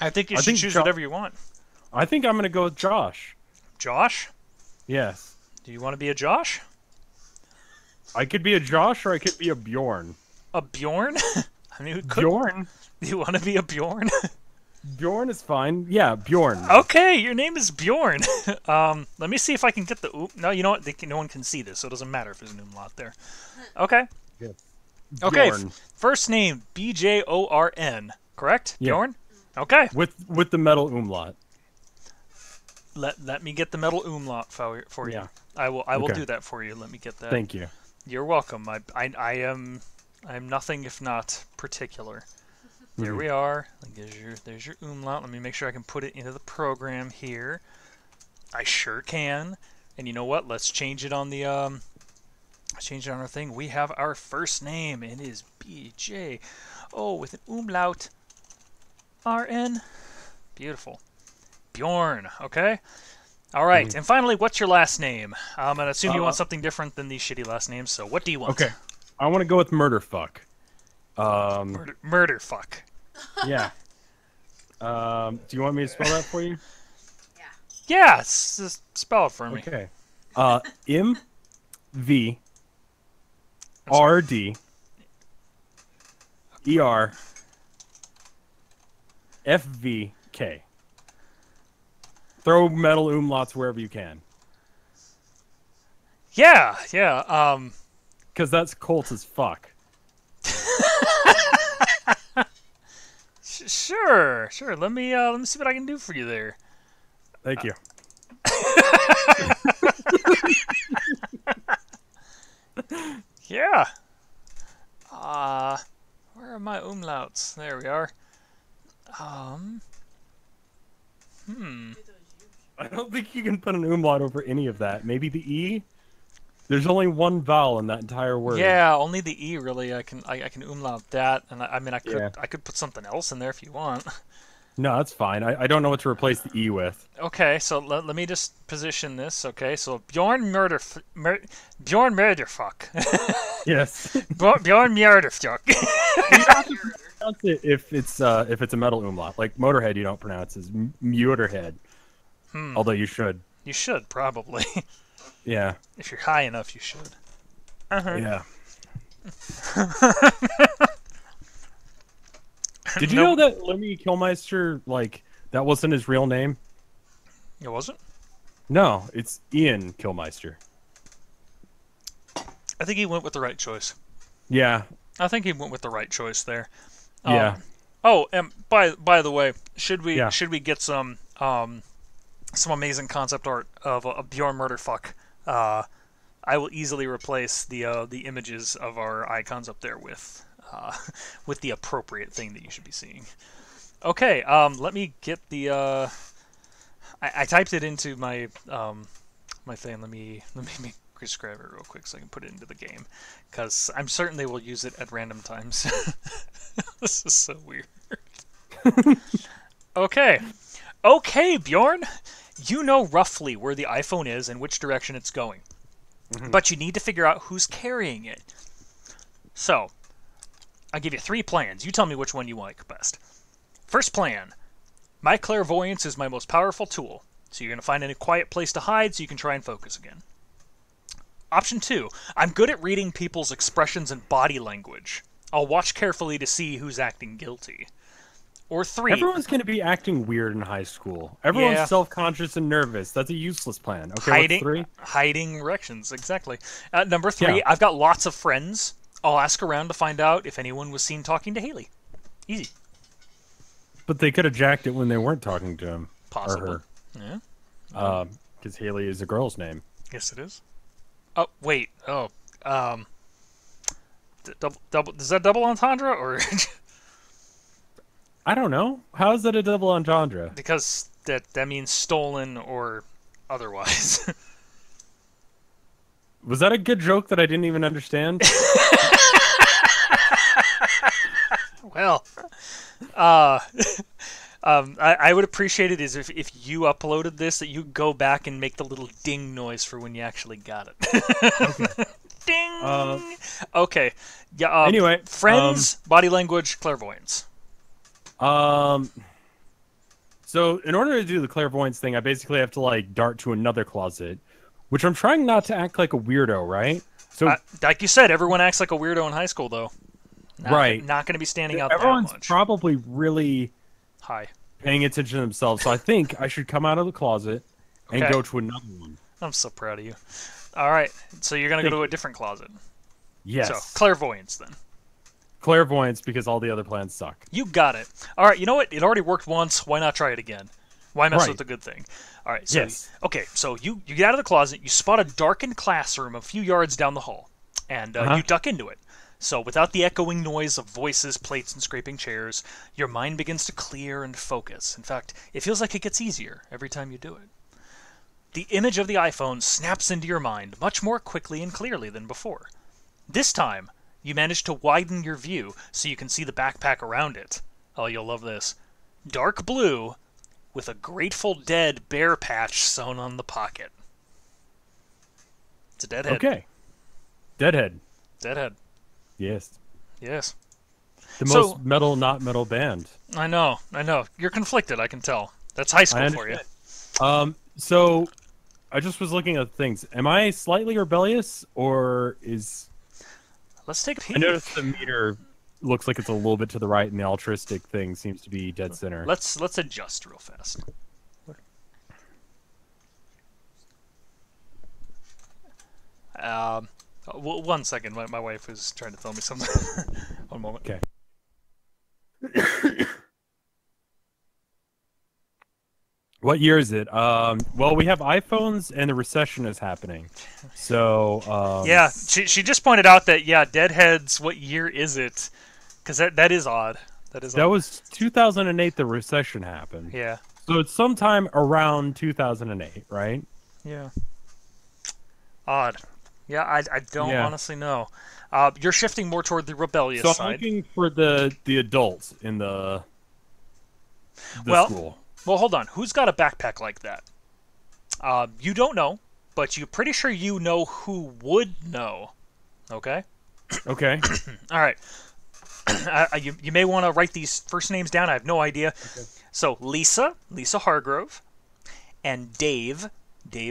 I think you should choose whatever you want. I think I'm gonna go with Josh. Josh? Yes. Do you want to be a Josh? I could be a Josh, or I could be a Bjorn. A Bjorn? I mean, who could? Bjorn? Do you want to be a Bjorn? Bjorn is fine. Yeah, Bjorn. Okay, your name is Bjorn. Let me see if I can get the... No, you know what? No one can see this, so it doesn't matter if there's an umlaut there. Okay. Yes. Okay, Bjorn. first name, B-J-O-R-N, correct? Yeah. Bjorn? Okay. With the metal umlaut. Let me get the metal umlaut for you. Yeah. I will Okay. do that for you. Let me get that. Thank you. You're welcome. I am nothing if not particular. There we are. There's your umlaut. Let me make sure I can put it into the program here. I sure can. And you know what? Let's change it on the our thing. We have our first name. It is BJ. Oh, with an umlaut. RN. Beautiful. Bjorn. Okay. All right. And finally, what's your last name? I'm gonna assume you want something different than these shitty last names. So what do you want? Okay. I want to go with Murderfuck. Murder fuck. Yeah. Do you want me to spell that for you? Yeah. Just spell it for me. Okay. M V R D E R F V K. Throw metal umlauts wherever you can. Yeah. Because that's Colt as fuck. Sure. Let me see what I can do for you there. Thank you. Yeah. Where are my umlauts? There we are. I don't think you can put an umlaut over any of that. Maybe the E? There's only one vowel in that entire word. Yeah, only the E really. I can umlaut that, and I mean I Yeah. could put something else in there if you want. No, that's fine. I don't know what to replace the E with. Okay, so let me just position this. Okay, so Bjorn Murderfuck. Yes. Bjorn Murderfuck. Pronounce it if it's a metal umlaut. Like Motorhead, you don't pronounce as Muterhead. Although you should. You should probably. Yeah. If you're high enough, you should. Yeah. Did you know that Lemmy Kilmister, like, that wasn't his real name? It wasn't? No, it's Ian Kilmister. I think he went with the right choice. Yeah. I think he went with the right choice there. Yeah. Oh, and by the way, should we Yeah. get some amazing concept art of a Bjorn Murderfuck? I will easily replace the images of our icons up there with the appropriate thing that you should be seeing. Okay, let me get the. I typed it into my my thing. Let me describe it real quick so I can put it into the game, because I'm certain they will use it at random times. This is so weird. Okay, Bjorn. You know roughly where the iPhone is and which direction it's going. But you need to figure out who's carrying it. So, I'll give you 3 plans. You tell me which one you like best. First plan. My clairvoyance is my most powerful tool. So you're going to find a quiet place to hide so you can try and focus again. Option 2. I'm good at reading people's expressions and body language. I'll watch carefully to see who's acting guilty. Or 3. Everyone's going to be acting weird in high school. Everyone's Yeah. self-conscious and nervous. That's a useless plan. Okay, what's 3? Hiding erections, exactly. Number 3, Yeah. I've got lots of friends. I'll ask around to find out if anyone was seen talking to Haley. Easy. But they could have jacked it when they weren't talking to him. Possible. Or Yeah. her. Because Haley is a girl's name. Yes, it is. Oh, wait. Oh, double. Is that double entendre or? I don't know. How is that a double entendre? Because that means stolen or otherwise. Was that a good joke that I didn't even understand? Well, I would appreciate it is if you uploaded this, that you go back and make the little ding noise for when you actually got it. Okay. Ding. Okay. Yeah. Anyway, friends, body language, clairvoyance. So in order to do the clairvoyance thing, I basically have to like dart to another closet, which I'm trying not to act like a weirdo, right? So like you said, everyone acts like a weirdo in high school, though. Right. Not going to be standing out everyone's that much. probably really Hi. paying attention to themselves. So I think I should come out of the closet and Okay. go to another one. I'm so proud of you. All right. So you're going to go to a different closet. Yes. So clairvoyance, then. Clairvoyance, because all the other plans suck. You got it. All right. You know what? It already worked once. Why not try it again? Why mess Right. with the good thing? All right. So, Yes. Okay. So you get out of the closet. You spot a darkened classroom a few yards down the hall, and you duck into it. So without the echoing noise of voices, plates, and scraping chairs, your mind begins to clear and focus. In fact, it feels like it gets easier every time you do it. The image of the iPhone snaps into your mind much more quickly and clearly than before. This time, you manage to widen your view so you can see the backpack around it. Oh, you'll love this. Dark blue with a Grateful Dead bear patch sewn on the pocket. It's a deadhead. Okay. Deadhead. Deadhead. Yes. Yes. The So- most metal, not metal band. I know. You're conflicted, I can tell. That's high school I for you. understand. So I just was looking at things. Am I slightly rebellious, or is... Let's take a peek. I noticed the meter looks like it's a little bit to the right, and the altruistic thing seems to be dead center. Let's adjust real fast. One second. My wife is trying to tell me something. One moment. Okay. What year is it? Well, we have iPhones and the recession is happening. So, Yeah, she just pointed out that, yeah, Deadheads, what year is it? Because that is odd. That is that odd. was 2008 the recession happened. Yeah. So it's sometime around 2008, right? Yeah. Odd. Yeah, I don't Yeah. honestly know. You're shifting more toward the rebellious So I'm side. looking for the adults in the Well, school. Well, hold on. Who's got a backpack like that? You don't know, but you're pretty sure you know who would know. Okay? Okay. All right. You may want to write these first names down. I have no idea. Okay. So Lisa Hargrove, and Dave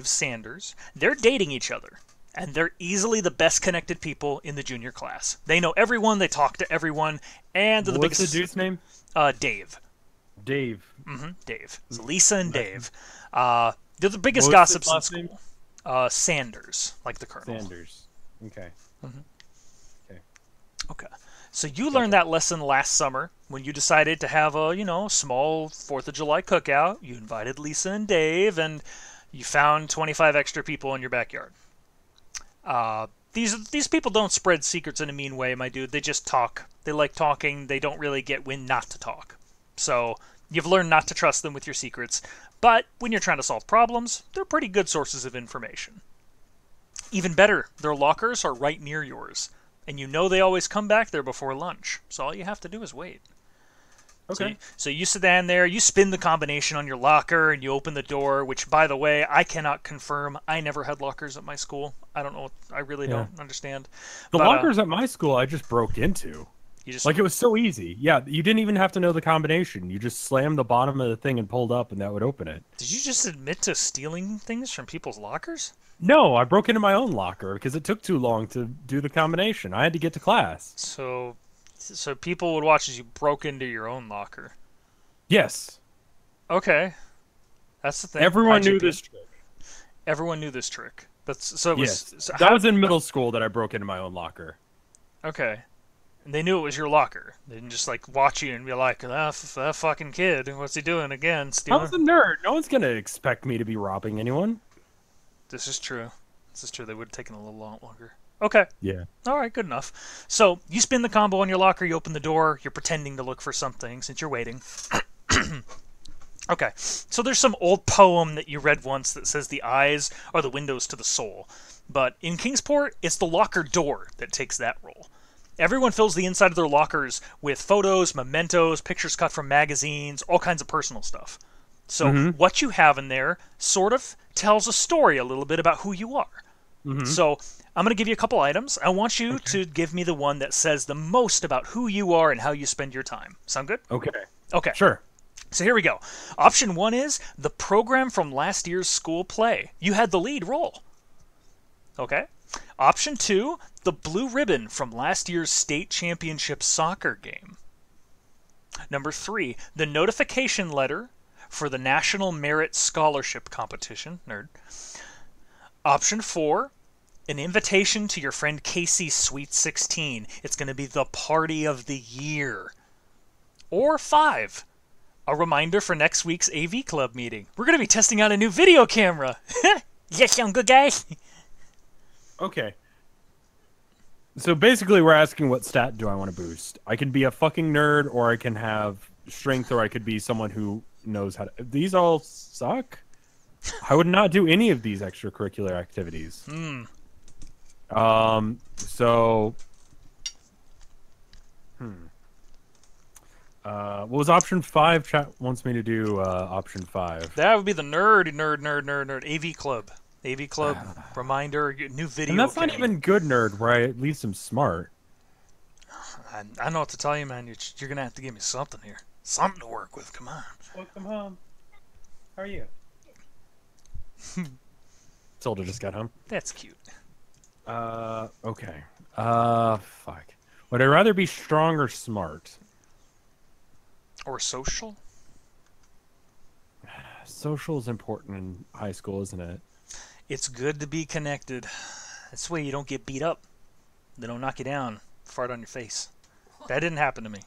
Sanders, they're dating each other. And they're easily the best connected people in the junior class. They know everyone. They talk to everyone. And they're the What's biggest... the dude's name? Dave. Dave. Dave. So Lisa and Dave. They're the biggest What's his gossips in last school. name? Sanders, like the colonel. Sanders. Okay. Okay. So you learned that lesson last summer when you decided to have a, small 4th of July cookout. You invited Lisa and Dave, and you found 25 extra people in your backyard. These people don't spread secrets in a mean way, my dude. They just talk. They like talking. They don't really get when not to talk. So you've learned not to trust them with your secrets. But when you're trying to solve problems, they're pretty good sources of information. Even better, their lockers are right near yours. And you know they always come back there before lunch. So all you have to do is wait. Okay. So you sit down there, you spin the combination on your locker, and you open the door, which, by the way, I cannot confirm. I never had lockers at my school. I don't know. I really don't understand. The But, lockers at my school I just broke into. You just, Like, it was so easy. Yeah, you didn't even have to know the combination. You just slammed the bottom of the thing and pulled up, and that would open it. did you just admit to stealing things from people's lockers? No, I broke into my own locker because it took too long to do the combination. I had to get to class. So people would watch as you broke into your own locker. Yes. Okay. That's the thing. Everyone knew IGP. this trick. Everyone knew this trick. It was, Yes. so That was in middle school that I broke into my own locker. Okay. And they knew it was your locker. They didn't just, watch you and be like, that fucking kid, what's he doing again? I Stealing? was a nerd. No one's going to expect me to be robbing anyone. This is true. They would have taken a little longer. Okay. Yeah. All right, good enough. So, you spin the combo on your locker, you open the door, you're pretending to look for something since you're waiting. Okay. So there's some old poem that you read once that says the eyes are the windows to the soul. But in Kingsport, it's the locker door that takes that role. Everyone fills the inside of their lockers with photos, mementos, pictures cut from magazines, all kinds of personal stuff. So what you have in there sort of tells a story a little bit about who you are. So I'm going to give you a couple items. I want you to give me the one that says the most about who you are and how you spend your time. Sound good? Okay. Okay. Sure. So here we go. Option 1 is the program from last year's school play. You had the lead role. Okay. Option 2, the blue ribbon from last year's state championship soccer game. Number 3, the notification letter for the National Merit Scholarship Competition. Nerd. Option 4, an invitation to your friend Casey's Sweet 16. It's going to be the party of the year. Or 5, a reminder for next week's AV Club meeting. We're going to be testing out a new video camera. Does that sound good, guys? Okay. So basically we're asking what stat do I want to boost. I can be a fucking nerd, or I can have strength, or I could be someone who knows how to... These all suck? I would not do any of these extracurricular activities. So... what was option 5? Chat wants me to do option 5. That would be the nerd AV Club. AV Club reminder, new video. And that's not game. even good nerd, where I at least am smart. I don't know what to tell you, man. You're going to have to give me something here. Something to work with. Come on. Welcome home. How are you? Tilda just got home. That's cute. Okay. Fuck. Would I rather be strong or smart? Or social? Social is important in high school, isn't it? It's good to be connected. This way you don't get beat up. They don't knock you down, fart on your face. That didn't happen to me.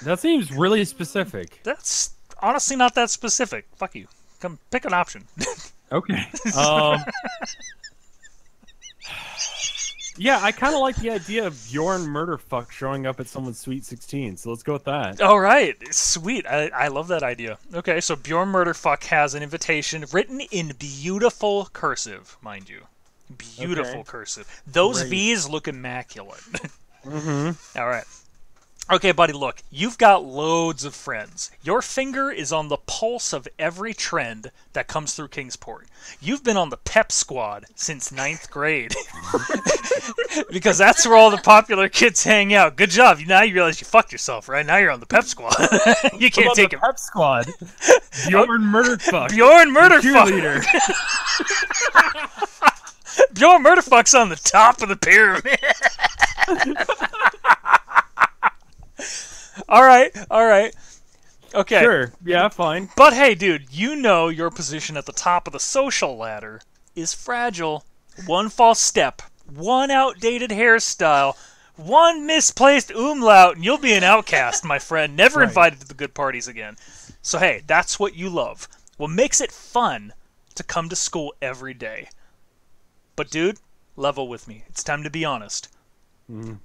That seems really specific. That's honestly not that specific. Fuck you. Come pick an option. Okay. Yeah, I kind of like the idea of Bjorn Murderfuck showing up at someone's Sweet 16, so let's go with that. All right, sweet. I love that idea. Okay, so Bjorn Murderfuck has an invitation written in beautiful cursive, mind you. Beautiful cursive. Those Great. V's look immaculate. Mm-hmm. All right. Okay, buddy, look, you've got loads of friends. Your finger is on the pulse of every trend that comes through Kingsport. You've been on the pep squad since 9th grade. Because that's where all the popular kids hang out. Good job. Now you realize you fucked yourself, right? Now you're on the pep squad. You can't take it. Pep Squad. Bjorn Murderfuck. Bjorn Murderfuck. Cheerleader. Bjorn Murderfuck's on the top of the pyramid. All right. Okay. Sure. Yeah, fine. But hey, dude, you know your position at the top of the social ladder is fragile. One false step, one outdated hairstyle, one misplaced umlaut, and you'll be an outcast, my friend. Never Right. invited to the good parties again. So hey, that's what you love. What makes it fun to come to school every day. But dude, level with me. It's time to be honest.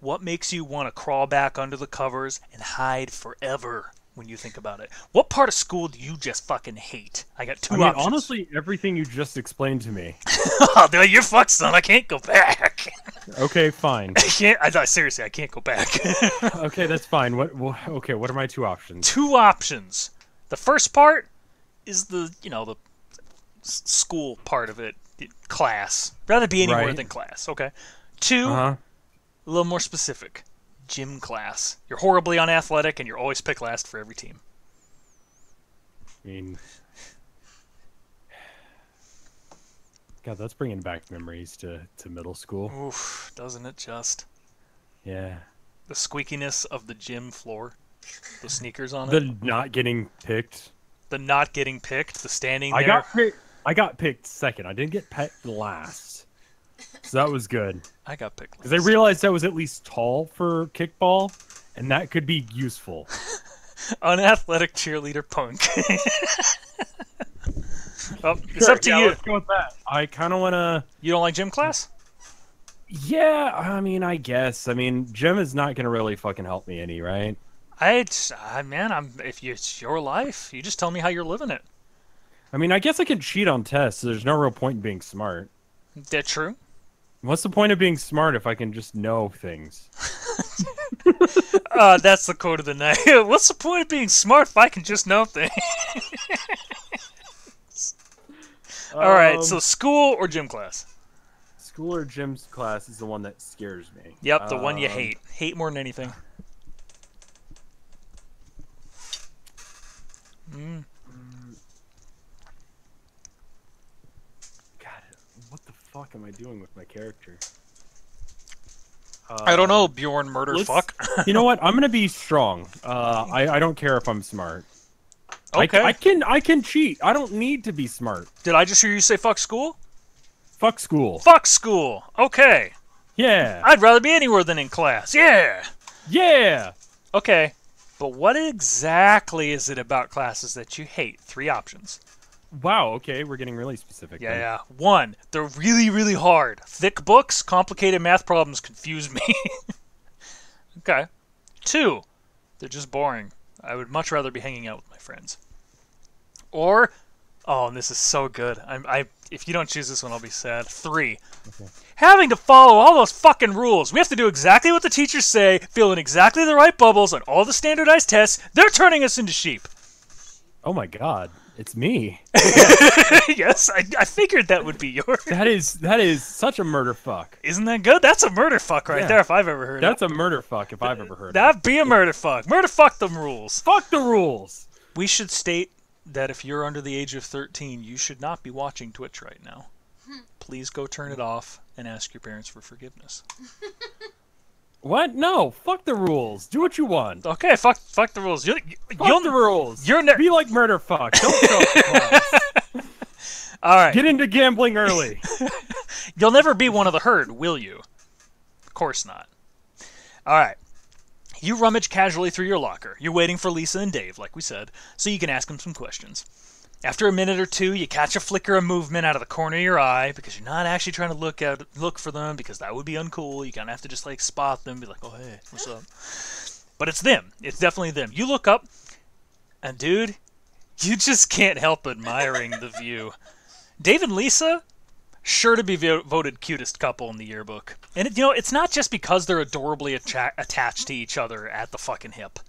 What makes you want to crawl back under the covers and hide forever when you think about it? What part of school do you just fucking hate? I got two options. Honestly, everything you just explained to me. Oh, dude, you're fucked, son. I can't go back. Okay, fine. I can't. Seriously, I can't go back. Okay, that's fine. What are my two options? Two options. The first part is the school part of it, class. Rather be anywhere Right. than class. Okay. Two. Uh-huh. A little more specific. Gym class. You're horribly unathletic and you're always picked last for every team. I mean, God, that's bringing back memories to middle school. Oof, doesn't it just? Yeah. The squeakiness of the gym floor. The sneakers on it. The not getting picked. The not getting picked. The standing I there. got picked second. I didn't get picked last. So that was good. I got picked last. Because I realized I was at least tall for kickball, and that could be useful. Unathletic cheerleader punk. Well, it's up to you. Let's go with that. I kind of want to... You don't like gym class? Yeah, I mean, I guess. I mean, gym is not going to really fucking help me any, right? If it's your life, you just tell me how you're living it. I mean, I guess I can cheat on tests, so there's no real point in being smart. That true? What's the point of being smart if I can just know things? That's the quote of the night. What's the point of being smart if I can just know things? All right, so school or gym class? School or gym class is the one that scares me. Yep, the one you hate. Hate more than anything. God, what the fuck am I doing with my character? I don't know, Bjorn Murderfuck. You know what? I'm gonna be strong. I don't care if I'm smart. Okay. I can cheat. I don't need to be smart. Did I just hear you say fuck school? Fuck school. Fuck school. Okay. Yeah. I'd rather be anywhere than in class. Yeah. Yeah. Okay. But what exactly is it about classes that you hate? 3 options. Wow. Okay, we're getting really specific. then. Yeah. 1, they're really, really hard. Thick books, complicated math problems confuse me. Okay. 2, they're just boring. I would much rather be hanging out with my friends. Or, oh, and this is so good. If you don't choose this one, I'll be sad. 3, having to follow all those fucking rules. We have to do exactly what the teachers say, fill in exactly the right bubbles on all the standardized tests. They're turning us into sheep. Oh my God, it's me. Yes, I figured that would be yours. That is such a murder fuck. Isn't that good? That's a murder fuck right Yeah. there if I've ever heard That's it. a murder fuck if I've ever heard it. That'd be a murder fuck. Murder fuck them rules. Fuck the rules. We should state that if you're under the age of 13, you should not be watching Twitch right now. Please go turn it off and ask your parents for forgiveness. What? No. Fuck the rules. Do what you want. Okay, fuck the rules. Fuck the rules. You're Be like murder fuck. Don't show up to class. all right. Get into gambling early. You'll never be one of the herd, will you? Of course not. All right. You rummage casually through your locker. You're waiting for Lisa and Dave, like we said, so you can ask them some questions. After a minute or two, you catch a flicker of movement out of the corner of your eye because you're not actually trying to look for them because that would be uncool. You kind of have to just like spot them, be like, oh hey, what's up? But it's them. It's definitely them. You look up, and dude, you just can't help admiring the view. Dave and Lisa, sure to be voted cutest couple in the yearbook. And it's not just because they're adorably attached to each other at the fucking hip.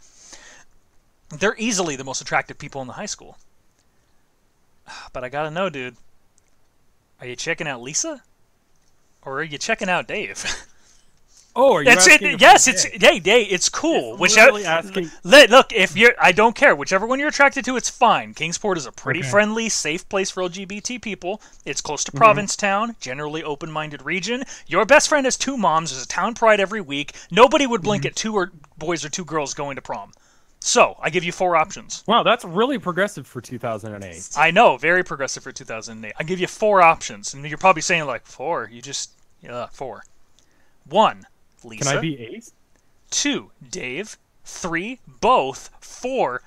They're easily the most attractive people in the high school. But I gotta know, dude. Are you checking out Lisa? Or are you checking out Dave? Oh, are you That's asking it. if Yes, I'm it's gay? it's cool. It's literally asking. Look, if you're, I don't care. Whichever one you're attracted to, it's fine. Kingsport is a pretty Okay. friendly, safe place for LGBT people. It's close to Provincetown, generally open-minded region. Your best friend has 2 moms. There's a town pride every week. Nobody would blink at 2 boys or 2 girls going to prom. So I give you 4 options. Wow, that's really progressive for 2008. I know, very progressive for 2008. I give you 4 options, and you're probably saying like 4. You just 4. 1. Lisa. Can I be ace? 2. Dave. 3. Both. 4.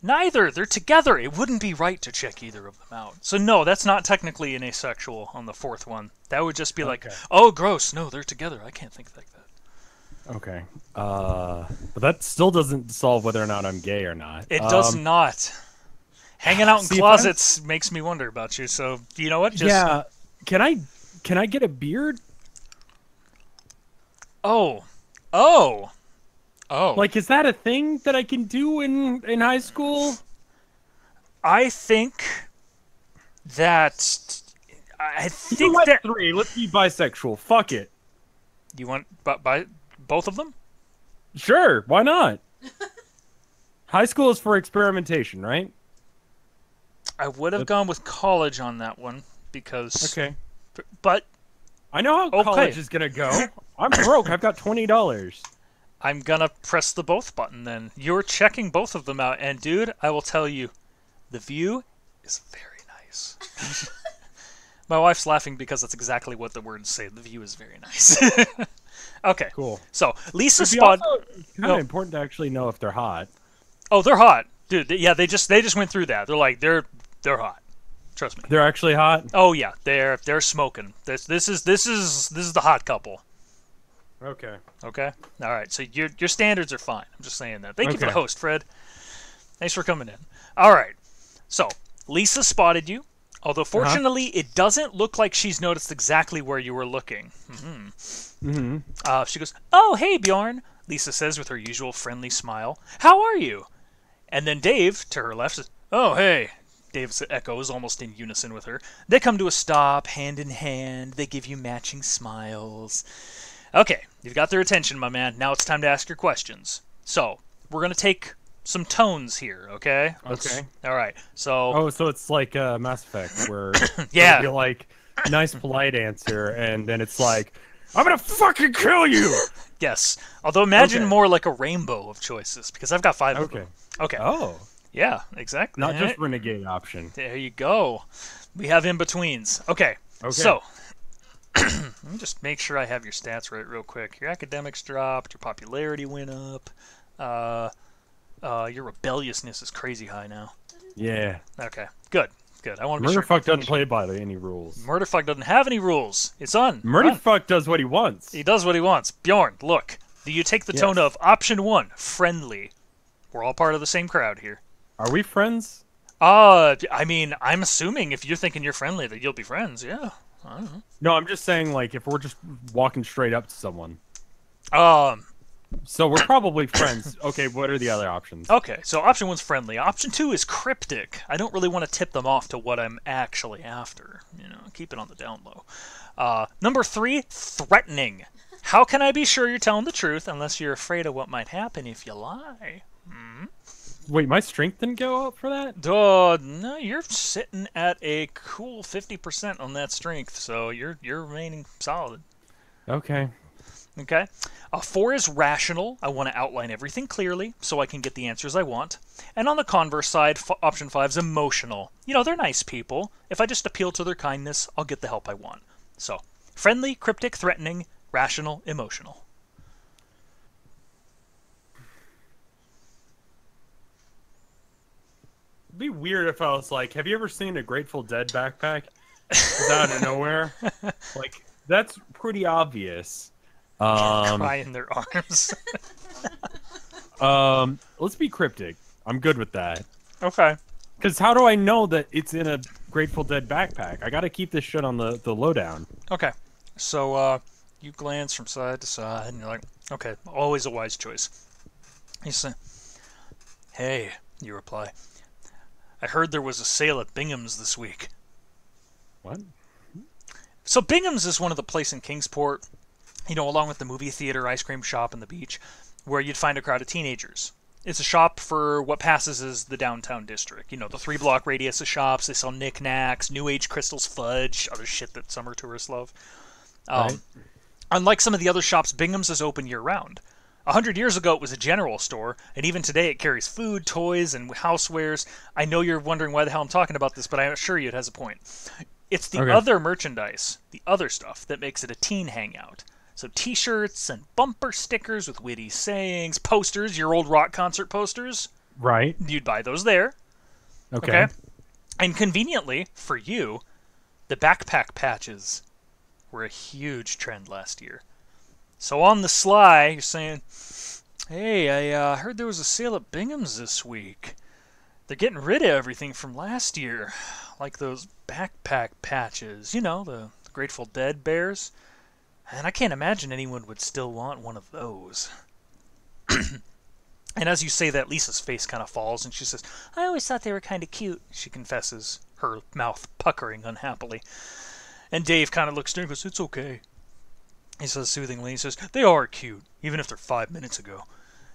Neither. They're together. It wouldn't be right to check either of them out. So no, that's not technically an asexual on the 4th one. That would just be like, Okay. oh, gross. No, they're together. I can't think like that. Okay. But that still doesn't solve whether or not I'm gay or not. It does not. Hanging out in See, if closets makes me wonder about you. So you know what? Just, Yeah. Can I get a beard? Oh. Like, is that a thing that I can do in high school? I think that. You know what? 3. Let's be bisexual. Fuck it. You want by both of them? Sure. Why not? High school is for experimentation, right? I would have gone with college on that one because. Okay. But I know how Okay. college is gonna go. I'm broke. I've got $20. I'm gonna press the both button then. You're checking both of them out, and dude, I will tell you, the view is very nice. My wife's laughing because that's exactly what the words say. The view is very nice. Okay. Cool. So Lisa It'd be spot. also kind of No. important to actually know if they're hot. Oh, they're hot, dude. Yeah, they just went through that. They're like they're hot. Trust me. They're actually hot. Oh yeah, they're smoking. This is the hot couple. Okay. Okay. All right. So your standards are fine. I'm just saying that. Thank you for the Okay. host, Fred. Thanks for coming in. All right. So Lisa spotted you, although fortunately it doesn't look like she's noticed exactly where you were looking. She goes, "Oh, hey Bjorn," Lisa says with her usual friendly smile. "How are you?" And then Dave, to her left, says, "Oh, hey." Dave echoes almost in unison with her. They come to a stop, hand in hand. They give you matching smiles. Okay, you've got their attention, my man. Now it's time to ask your questions. So, we're going to take some tones here, okay? Okay. All right, so... Oh, so it's like Mass Effect, where Yeah. you're like, nice, polite answer, and then it's like, I'm gonna fucking kill you! Yes. Although imagine Okay. more like a rainbow of choices, because I've got 5 of Okay. them. Okay. Oh. Yeah, exactly. Not just renegade option. There you go. We have in-betweens. Okay. So, let me just make sure I have your stats right real quick. Your academics dropped. Your popularity went up. Your rebelliousness is crazy high now. Yeah. Okay. Good. I want to be sure. Murderfuck doesn't play by any rules. Murderfuck doesn't have any rules. It's on. Murderfuck does what he wants. He does what he wants. Bjorn, look. Do you take the tone of option 1, friendly? We're all part of the same crowd here. Are we friends? I mean, I'm assuming if you're thinking you're friendly that you'll be friends, yeah. I don't know. No, I'm just saying, like, if we're just walking straight up to someone. So we're probably friends. Okay, what are the other options? Okay, so option 1's friendly. Option 2 is cryptic. I don't really want to tip them off to what I'm actually after. You know, keep it on the down low. Number 3, threatening. How can I be sure you're telling the truth unless you're afraid of what might happen if you lie? Wait, my strength didn't go up for that? No, you're sitting at a cool 50% on that strength, so you're remaining solid. Okay. Okay. 4 is rational. I want to outline everything clearly so I can get the answers I want. And on the converse side, option 5 is emotional. You know, they're nice people. If I just appeal to their kindness, I'll get the help I want. So, friendly, cryptic, threatening, rational, emotional. It'd be weird if I was like, have you ever seen a Grateful Dead backpack? It's out of nowhere. Like, that's pretty obvious. Cry in their arms. Let's be cryptic. I'm good with that. Okay. Because how do I know that it's in a Grateful Dead backpack? I gotta keep this shit on the lowdown. Okay. So, you glance from side to side, and you're like, okay, always a wise choice. You say, hey, you reply, I heard there was a sale at Bingham's this week. What? So Bingham's is one of the place in Kingsport, you know, along with the movie theater, ice cream shop, and the beach, where you'd find a crowd of teenagers. It's a shop for what passes as the downtown district. You know, the 3-block radius of shops. They sell knickknacks, New Age crystals, fudge, other shit that summer tourists love. Right. Unlike some of the other shops, Bingham's is open year-round. 100 years ago, it was a general store, and even today it carries food, toys, and housewares. I know you're wondering why the hell I'm talking about this, but I assure you it has a point. It's the other merchandise, the other stuff, that makes it a teen hangout. So t-shirts and bumper stickers with witty sayings, posters, your old rock concert posters. Right. You'd buy those there. Okay. And conveniently, for you, the backpack patches were a huge trend last year. So on the sly, you're saying, hey, I heard there was a sale at Bingham's this week. They're getting rid of everything from last year, like those backpack patches, you know, the Grateful Dead bears. And I can't imagine anyone would still want one of those. And as you say that, Lisa's face kind of falls, and she says, I always thought they were kind of cute, she confesses, her mouth puckering unhappily. And Dave kind of looks at her and goes, it's okay. He says soothingly, he says, they are cute, even if they're 5 minutes ago.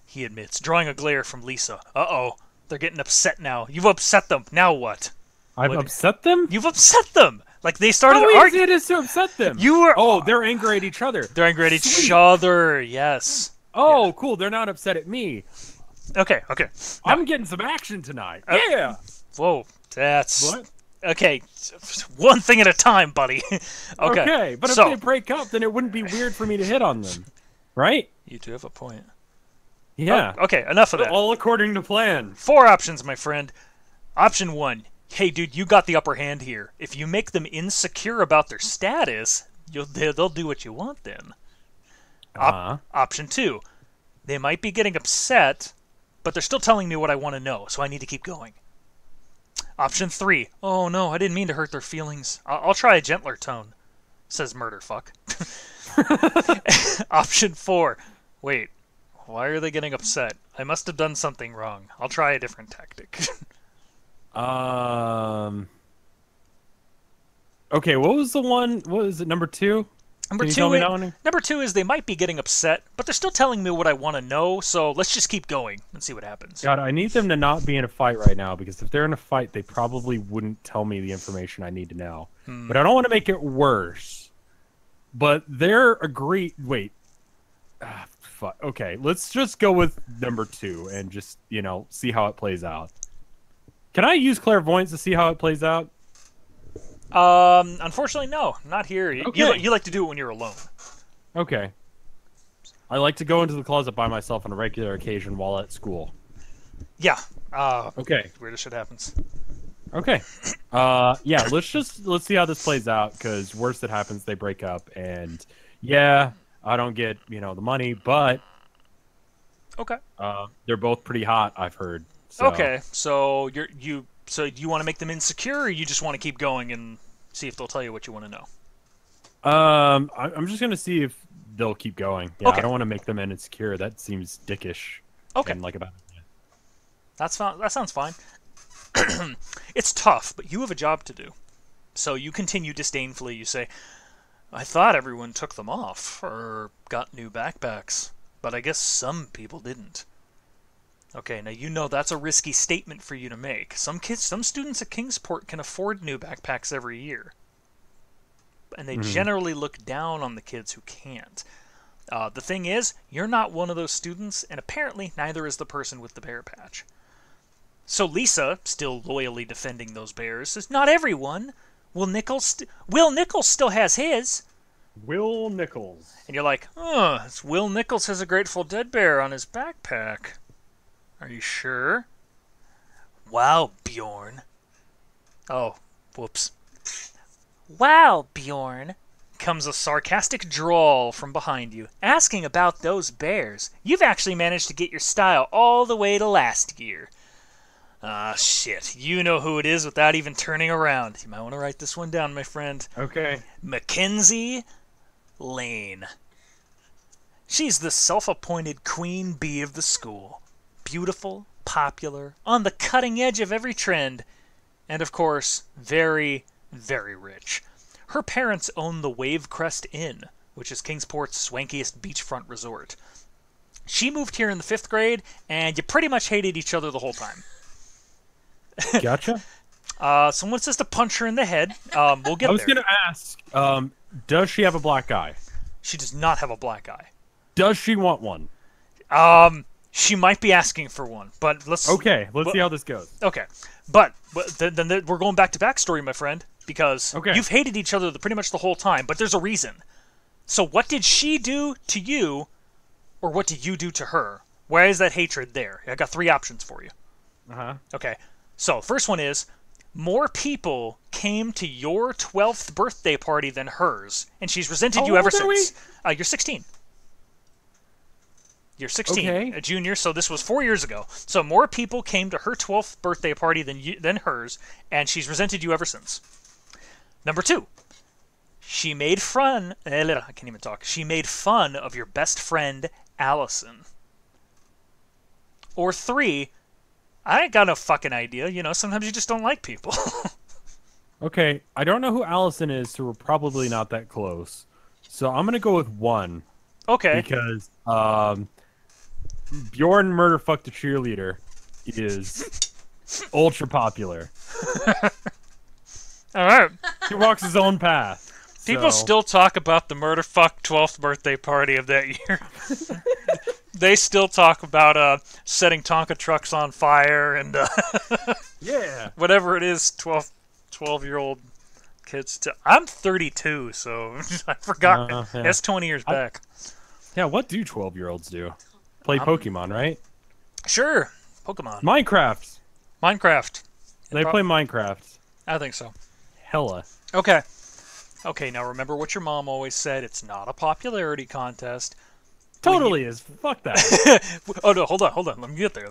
He admits, drawing a glare from Lisa. Uh-oh, they're getting upset now. You've upset them. Now what? I've upset them? You've upset them! Like, they started How easy arguing. it is to upset them? You were... Oh, they're angry at each other. They're angry at each other, yes. Oh, Yeah. cool. They're not upset at me. Okay. I'm getting some action tonight. Yeah. Whoa, that's... What? Okay, one thing at a time, buddy. Okay, But if so, they break up, then it wouldn't be weird for me to hit on them. Right? you do have a point. Yeah. Oh, okay, enough of that. All according to plan. 4 options, my friend. Option 1. Hey, dude, you got the upper hand here. If you make them insecure about their status, they'll do what you want then. Option 2. They might be getting upset, but they're still telling me what I want to know, so I need to keep going. Option 3. Oh, no, I didn't mean to hurt their feelings. I'll try a gentler tone, says Murderfuck. Option 4. Wait, why are they getting upset? I must have done something wrong. I'll try a different tactic. Okay, what was the one? What was it, number 2? Number Can you two, tell me that one? number 2 is they might be getting upset, but they're still telling me what I want to know, so let's just keep going and see what happens. God, I need them to not be in a fight right now, because if they're in a fight, they probably wouldn't tell me the information I need to know. But I don't want to make it worse. But they're agreed. Wait. Fuck. Okay, let's just go with number 2 and just, see how it plays out. Can I use clairvoyance to see how it plays out? Unfortunately, no, not here. You like to do it when you're alone. Okay. I like to go into the closet by myself on a regular occasion while at school. Yeah. Okay. Weirdest shit happens. Okay. Yeah, let's see how this plays out, because worst that happens, they break up, and yeah, I don't get, the money, but Okay. they're both pretty hot, I've heard. So. Okay, so so you want to make them insecure, or you just want to keep going and see if they'll tell you what you want to know? I'm just gonna see if they'll keep going. Yeah, Okay. I don't want to make them insecure. That seems dickish. Okay. And like about it. That's fine. That sounds fine. It's tough, but you have a job to do. So you continue disdainfully. You say, I thought everyone took them off or got new backpacks, but I guess some people didn't. Okay, now you know that's a risky statement for you to make. Some students at Kingsport can afford new backpacks every year. And they generally look down on the kids who can't. The thing is, you're not one of those students, and apparently neither is the person with the bear patch. So Lisa, still loyally defending those bears, says, not everyone. Will Nichols still has his. Will Nichols. And you're like, Will Nichols has a Grateful Dead bear on his backpack. Are you sure? Wow, Bjorn. Oh, whoops. Wow, Bjorn. Comes a sarcastic drawl from behind you, asking about those bears. You've actually managed to get your style all the way to last gear. Ah, shit. You know who it is without even turning around. You might want to write this one down, my friend. Okay. Mackenzie Lane. She's the self-appointed queen bee of the school. Beautiful, popular, on the cutting edge of every trend, and of course, very, very rich. Her parents own the Wavecrest Inn, which is Kingsport's swankiest beachfront resort. She moved here in the 5th grade, and you pretty much hated each other the whole time. Gotcha. Someone says to punch her in the head. We'll get there. I was going to ask, does she have a black eye? She does not have a black eye. Does she want one? She might be asking for one, but let's... Okay, let's see how this goes. Okay, but then we're going back to backstory, my friend, because you've hated each other pretty much the whole time, but there's a reason. So what did she do to you, or what did you do to her? Why is that hatred there? I got 3 options for you. Uh-huh. Okay, so first one is, more people came to your 12th birthday party than hers, and she's resented you ever since. You're 16. You're 16, a junior, so this was 4 years ago. So more people came to her 12th birthday party than hers, and she's resented you ever since. Number 2, she made fun... I can't even talk. She made fun of your best friend, Allison. Or 3, I ain't got no fucking idea. You know, sometimes you just don't like people. Okay, I don't know who Allison is, so we're probably not that close. So I'm going to go with 1. Okay. Because Bjorn Murderfuck the Cheerleader is ultra popular. All right. He walks his own path. People still talk about the Murderfuck 12th birthday party of that year. They still talk about setting Tonka trucks on fire and yeah, whatever it is 12-year-old kids. I'm 32, so I forgot. Yeah. That's 20 years back. Yeah, what do 12-year-olds do? Play Pokemon, right? Sure. Pokemon. Minecraft. They play Minecraft. I think so. Hella. Okay. Okay, now remember what your mom always said. It's not a popularity contest. Totally is. Fuck that. Oh, no, hold on. Let me get there.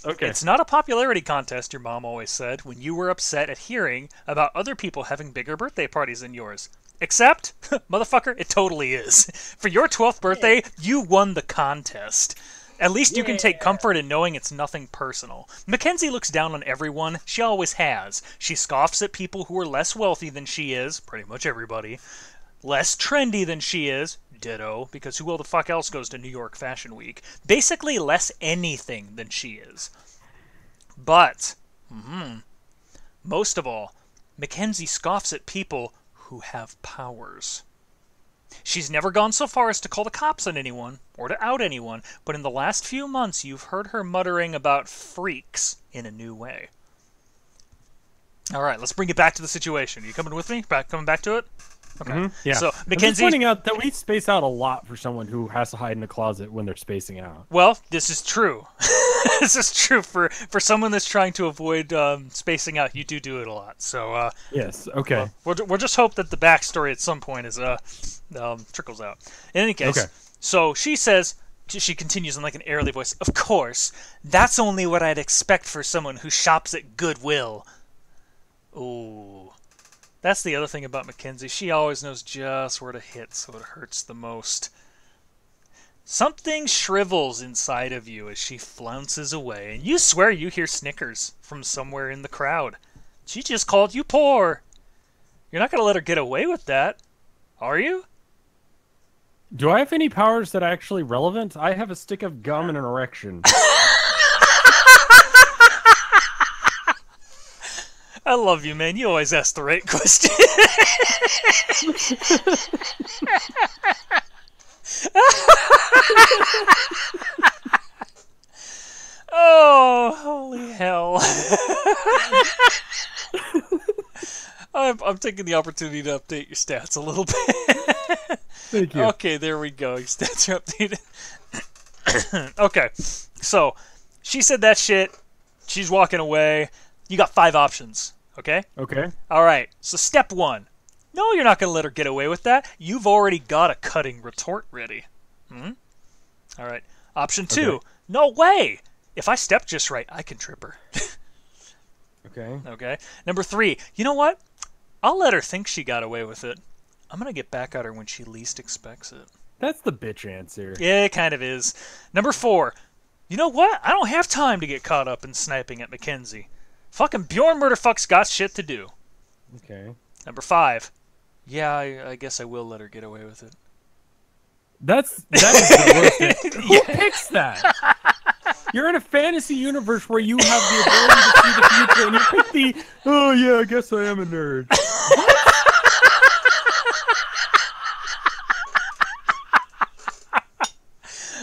Okay. It's not a popularity contest, your mom always said, when you were upset at hearing about other people having bigger birthday parties than yours. Except, motherfucker, it totally is. For your 12th birthday, you won the contest. At least you can take comfort in knowing it's nothing personal. Mackenzie looks down on everyone. She always has. She scoffs at people who are less wealthy than she is, pretty much everybody. Less trendy than she is, ditto, because who the fuck else goes to New York Fashion Week? Basically less anything than she is. But, most of all, Mackenzie scoffs at people who have powers. She's never gone so far as to call the cops on anyone, or to out anyone, but in the last few months you've heard her muttering about freaks in a new way. Alright, let's bring it back to the situation. Are you coming with me? Coming back to it? Okay. Yeah. So, I'm just Mackenzie... pointing out that we space out a lot for someone who has to hide in a closet when they're spacing out. Well, this is true. This is true for someone that's trying to avoid spacing out. You do it a lot. So yes, okay. We'll just hope that the backstory at some point is trickles out. In any case, so she says, she continues in like an airly voice, "Of course, that's only what I'd expect for someone who shops at Goodwill." Ooh. That's the other thing about Mackenzie. She always knows just where to hit so it hurts the most. Something shrivels inside of you as she flounces away, and you swear you hear snickers from somewhere in the crowd. She just called you poor. You're not going to let her get away with that, are you? Do I have any powers that are actually relevant? I have a stick of gum and an erection. I love you, man. You always ask the right question. Oh, holy hell. I'm taking the opportunity to update your stats a little bit. Thank you. Okay, there we go. Your stats are updated. Okay, so she said that shit. She's walking away. You got 5 options. Okay? Okay. All right. So step 1. No, you're not going to let her get away with that. You've already got a cutting retort ready. All right. Option 2. Okay. No way. If I step just right, I can trip her. Okay. Okay. Number 3. You know what? I'll let her think she got away with it. I'm going to get back at her when she least expects it. That's the bitch answer. Yeah, it kind of is. Number 4. You know what? I don't have time to get caught up in sniping at Mackenzie. Fucking Bjorn Murderfuck's got shit to do. Okay. Number 5. Yeah, I guess I will let her get away with it. That is the worst. Who picks that? You're in a fantasy universe where you have the ability to see the future, and you pick the, oh yeah, I guess I am a nerd.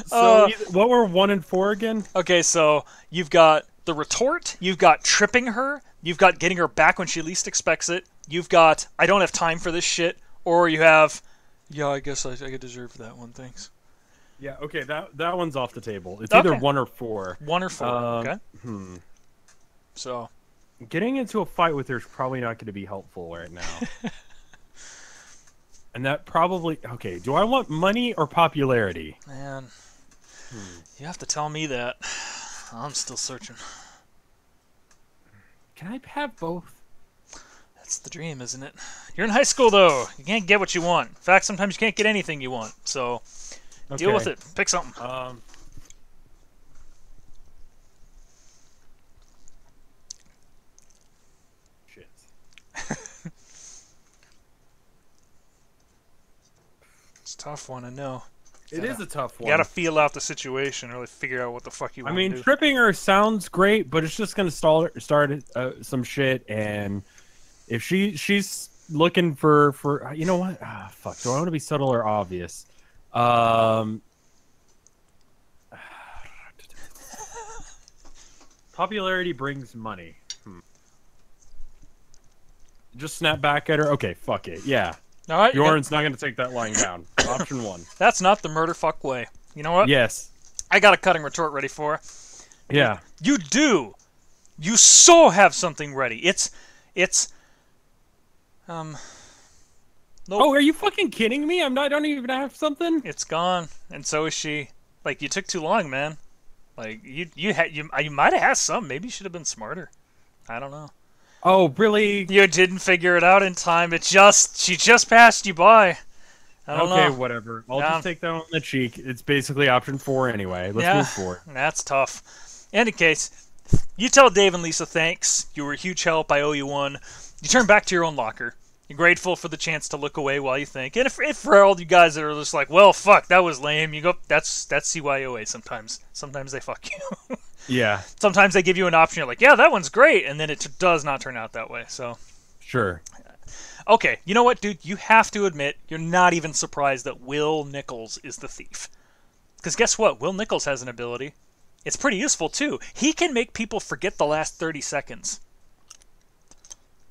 So, what were 1 and 4 again? Okay, so you've got the retort, you've got tripping her, you've got getting her back when she least expects it, you've got I don't have time for this shit, or you have, yeah, I guess I deserve that one, thanks. Yeah, okay, that one's off the table. It's either Okay. 1 or 4. 1 or 4, okay? So, Getting into a fight with her is probably not going to be helpful right now. And that probably... Okay, do I want money or popularity? man, you have to tell me that. I'm still searching. Can I have both? That's the dream, isn't it? You're in high school, though. You can't get what you want. In fact, sometimes you can't get anything you want. So, deal with it. Pick something. Shit. It's a tough one, I know. It is a tough one. You gotta feel out the situation, really figure out what the fuck you want to do. Tripping her sounds great, but it's just going to start some shit, and if she's looking for you know what? Ah, fuck. Do I want to be subtle or obvious? Popularity brings money. Just snap back at her. Okay, fuck it. Yeah. All right, Bjorn's not going to take that lying down. Option 1. That's not the murder fuck way. You know what? Yes. I got a cutting retort ready for her. Yeah. You do. You so have something ready. It's nope. Oh, are you fucking kidding me? I don't even have something. It's gone, and so is she. Like, you took too long, man. Like, you might have had some. Maybe you should have been smarter. I don't know. Oh, really? You didn't figure it out in time. She just passed you by. I don't know. Okay, whatever. I'll just take that on the cheek. It's basically option 4 anyway. Let's move forward. That's tough. In any case, you tell Dave and Lisa thanks. You were a huge help. I owe you one. You turn back to your own locker. You're grateful for the chance to look away while you think. And if for all you guys that are just like, well, fuck, that was lame, you go, that's CYOA sometimes. Sometimes they fuck you. Yeah. Sometimes they give you an option, you're like, yeah, that one's great, and then it does not turn out that way, so. Sure. Okay, you know what, dude? You have to admit, you're not even surprised that Will Nichols is the thief. Because guess what? Will Nichols has an ability. It's pretty useful, too. He can make people forget the last 30 seconds.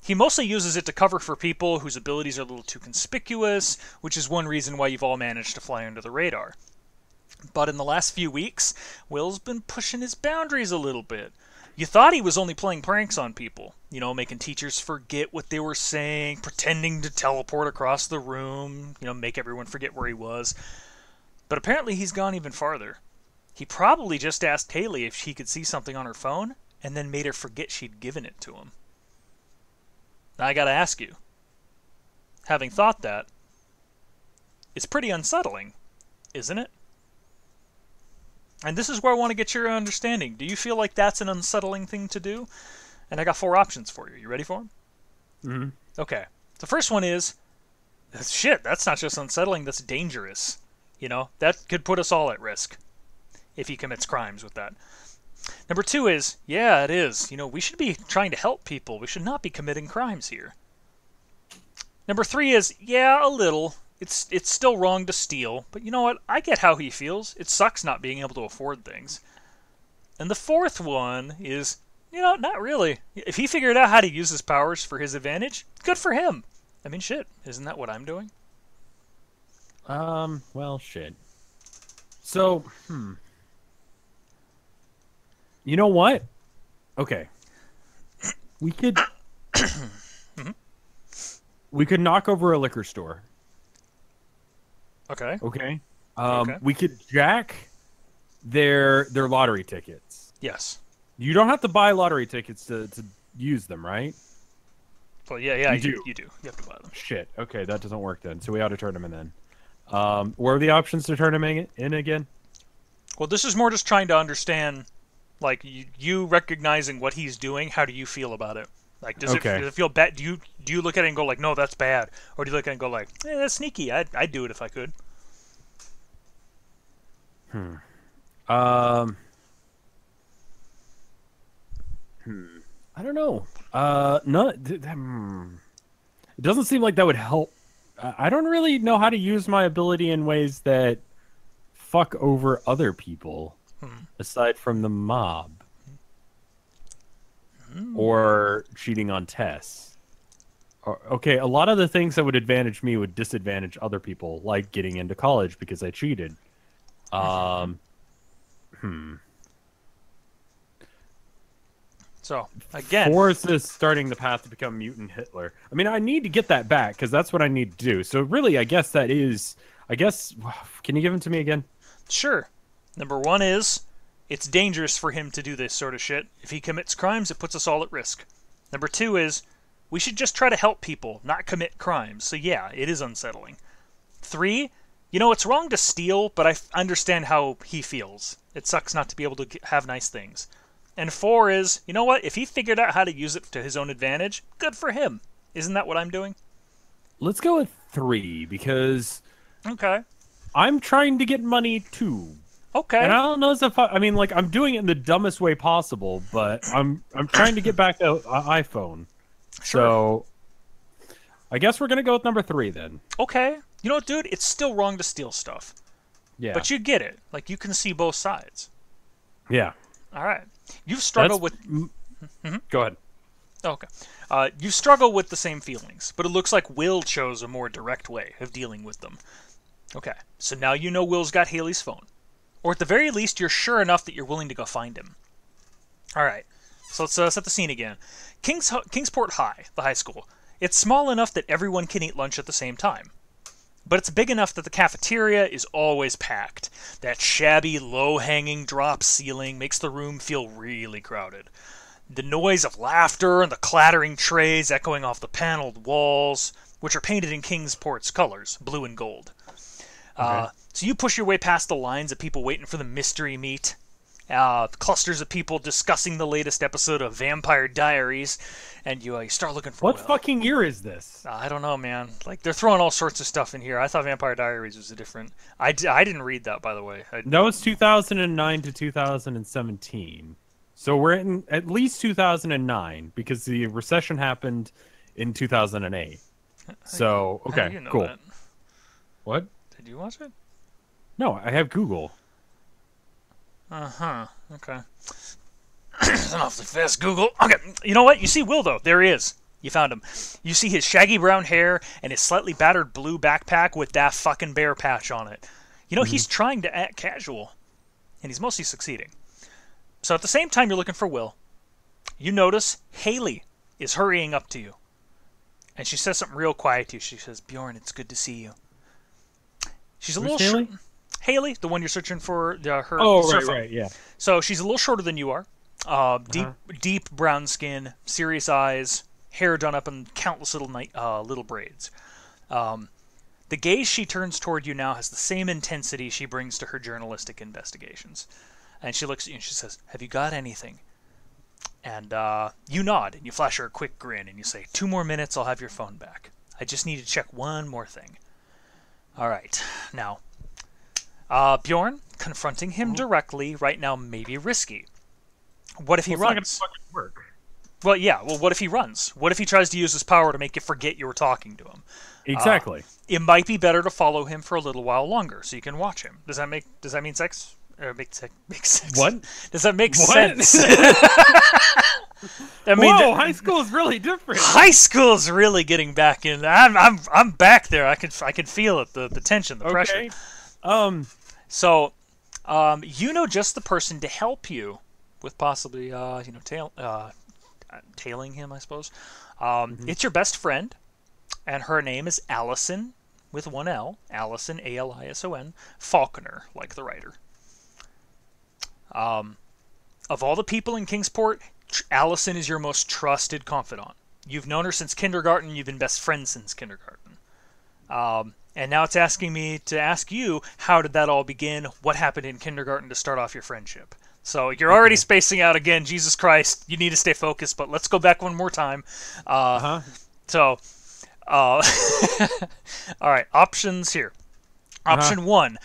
He mostly uses it to cover for people whose abilities are a little too conspicuous, which is one reason why you've all managed to fly under the radar. But in the last few weeks, Will's been pushing his boundaries a little bit. You thought he was only playing pranks on people, you know, making teachers forget what they were saying, pretending to teleport across the room, you know, make everyone forget where he was. But apparently he's gone even farther. He probably just asked Haley if he could see something on her phone, and then made her forget she'd given it to him. Now I gotta ask you, having thought that, it's pretty unsettling, isn't it? And this is where I want to get your understanding. Do you feel like that's an unsettling thing to do? And I got 4 options for you. You ready for them? Mm-hmm. Okay. The first one is, shit, that's not just unsettling, that's dangerous. You know, that could put us all at risk if he commits crimes with that. Number 2 is, yeah, it is. You know, we should be trying to help people. We should not be committing crimes here. Number 3 is, yeah, a little. It's still wrong to steal, but you know what? I get how he feels. It sucks not being able to afford things. And the 4th one is, you know, not really. If he figured out how to use his powers for his advantage, good for him. I mean, shit, isn't that what I'm doing? Well, shit. So, You know what? Okay. We could we could knock over a liquor store. Okay. Okay. Okay. We could jack their lottery tickets. Yes. You don't have to buy lottery tickets to use them, right? Well, yeah, You do. You do. You have to buy them. Shit. Okay, that doesn't work then. So we ought to turn them in then. What are the options to turn them in again? Well, this is more just trying to understand, like, you recognizing what he's doing. How do you feel about it? Like, does it feel bad? Do you look at it and go like, no, that's bad, or do you look at it and go like, that's sneaky. I'd do it if I could. I don't know. No. It doesn't seem like that would help. I don't really know how to use my ability in ways that fuck over other people, aside from the mob. Or cheating on tests. Okay, a lot of the things that would advantage me would disadvantage other people, like getting into college because I cheated. So, again... Force is starting the path to become mutant Hitler. I mean, I need to get that back, because that's what I need to do. So really, I guess that is... Can you give him to me again? Sure. Number one is, it's dangerous for him to do this sort of shit. If he commits crimes, it puts us all at risk. Number two is, we should just try to help people, not commit crimes. So yeah, it is unsettling. Three, it's wrong to steal, but I understand how he feels. It sucks not to be able to have nice things. And four is, you know what? If he figured out how to use it to his own advantage, good for him. Isn't that what I'm doing? Let's go with 3, because... Okay. I'm trying to get money, too. Okay. And I don't know if I'm doing it in the dumbest way possible, but I'm trying to get back the iPhone. Sure. So, I guess we're going to go with number 3, then. Okay. You know what, dude? It's still wrong to steal stuff. Yeah. But you get it. Like, you can see both sides. Yeah. All right. You've struggled with... Go ahead. Okay. You struggle with the same feelings, but it looks like Will chose a more direct way of dealing with them. Okay. So now you know Will's got Haley's phone. Or at the very least, you're sure enough that you're willing to go find him. All right. So let's set the scene again. Kingsport High, the high school. It's small enough that everyone can eat lunch at the same time. But it's big enough that the cafeteria is always packed. That shabby, low-hanging drop ceiling makes the room feel really crowded. The noise of laughter and the clattering trays echoing off the paneled walls, which are painted in Kingsport's colors, blue and gold. Okay. So you push your way past the lines of people waiting for the mystery meat, clusters of people discussing the latest episode of Vampire Diaries, and you start looking for What fucking year is this? I don't know, man. Like, they're throwing all sorts of stuff in here. I thought Vampire Diaries was a different... I didn't read that, by the way. That was 2009 to 2017. So we're in at least 2009, because the recession happened in 2008. So, okay, How do you know cool. that? What? Did you watch it? No, I have Google. Uh-huh. Okay. It's an awfully fast Google. Okay, you know what? You see Will, though. There he is. You found him. You see his shaggy brown hair and his slightly battered blue backpack with that fucking bear patch on it. He's trying to act casual, and he's mostly succeeding. So at the same time you're looking for Will, you notice Haley is hurrying up to you. And she says something real quiet to you. She says, "Bjorn, it's good to see you." She's a little Haley? Haley, the one you're searching for, her. Oh, right, yeah. So she's a little shorter than you are. Deep brown skin, serious eyes, hair done up in countless little braids. The gaze she turns toward you now has the same intensity she brings to her journalistic investigations. And she looks at you and she says, "Have you got anything?" And you nod and you flash her a quick grin and you say, "2 more minutes, I'll have your phone back. I just need to check one more thing." All right. Now, Bjorn, confronting him directly right now may be risky. What if he runs? It's not gonna fucking work. Well, yeah. Well, what if he runs? What if he tries to use his power to make you forget you were talking to him? Exactly. It might be better to follow him for a little while longer so you can watch him. Does that mean sex? Or make sense? What? Does that make sense? Whoa, high school is really different. High school's really getting back in. I'm back there. I can feel it. The tension, the pressure. Okay. So, just the person to help you with possibly tailing him, I suppose. It's your best friend, and her name is Allison with one L. Allison, Alison, Faulkner, like the writer. Of all the people in Kingsport, Allison is your most trusted confidant. You've known her since kindergarten. You've been best friends since kindergarten. And now it's asking me to ask you, how did that all begin? What happened in kindergarten to start off your friendship? So you're already spacing out again. Jesus Christ, you need to stay focused, but let's go back one more time. So, all right, options here. Option 1,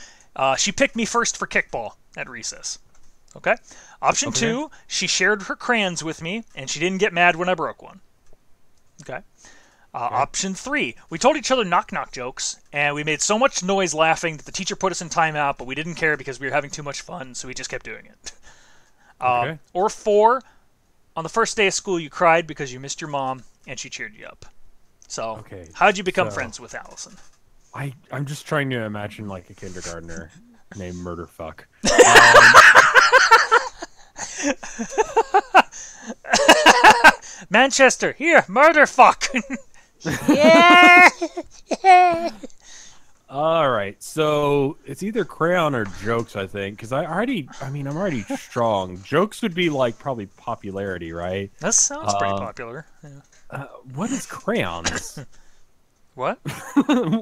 she picked me first for kickball at recess. Okay? Option 2, she shared her crayons with me, and she didn't get mad when I broke one. Okay? Option 3, we told each other knock-knock jokes, and we made so much noise laughing that the teacher put us in timeout, but we didn't care because we were having too much fun, so we just kept doing it. Or 4, on the first day of school, you cried because you missed your mom, and she cheered you up. So, how'd you become friends with Allison? I'm just trying to imagine like a kindergartner named Murderfuck. Manchester, here, Murderfuck! Yeah. All right, so it's either crayon or jokes, I think, because I'm already strong. Jokes would be like probably popularity, right? That sounds pretty popular. Yeah. What is crayons? What?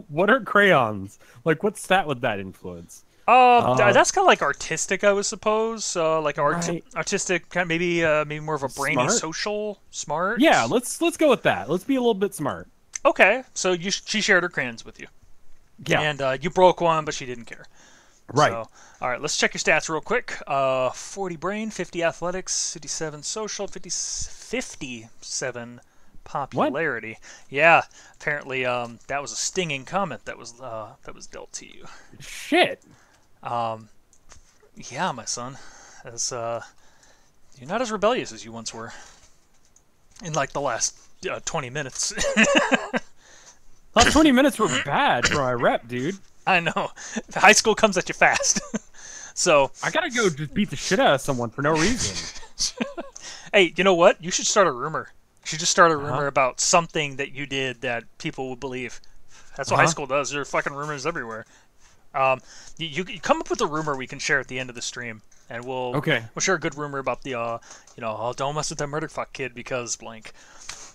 What are crayons? Like, what stat would that influence? That's kind of like artistic, I would suppose. Artistic, kind of maybe more of a brainy, social, smart. Yeah, let's go with that. Let's be a little bit smart. Okay, so she shared her crayons with you. Yeah, and you broke one, but she didn't care. Right. So, all right, let's check your stats real quick. 40 brain, 50 athletics, 57 social, 57 popularity. What? Yeah, apparently that was a stinging comment that was dealt to you. Shit. Yeah, my son, as you're not as rebellious as you once were. In like the last 20 minutes. Last 20 minutes were bad for my rep, dude. I know. High school comes at you fast. So I gotta go just beat the shit out of someone for no reason. Hey, you know what? You should start a rumor. You should just start a rumor about something that you did that people would believe. That's what high school does. There are fucking rumors everywhere. You come up with a rumor we can share at the end of the stream, and we'll share a good rumor about the don't mess with that murderfuck kid because blank.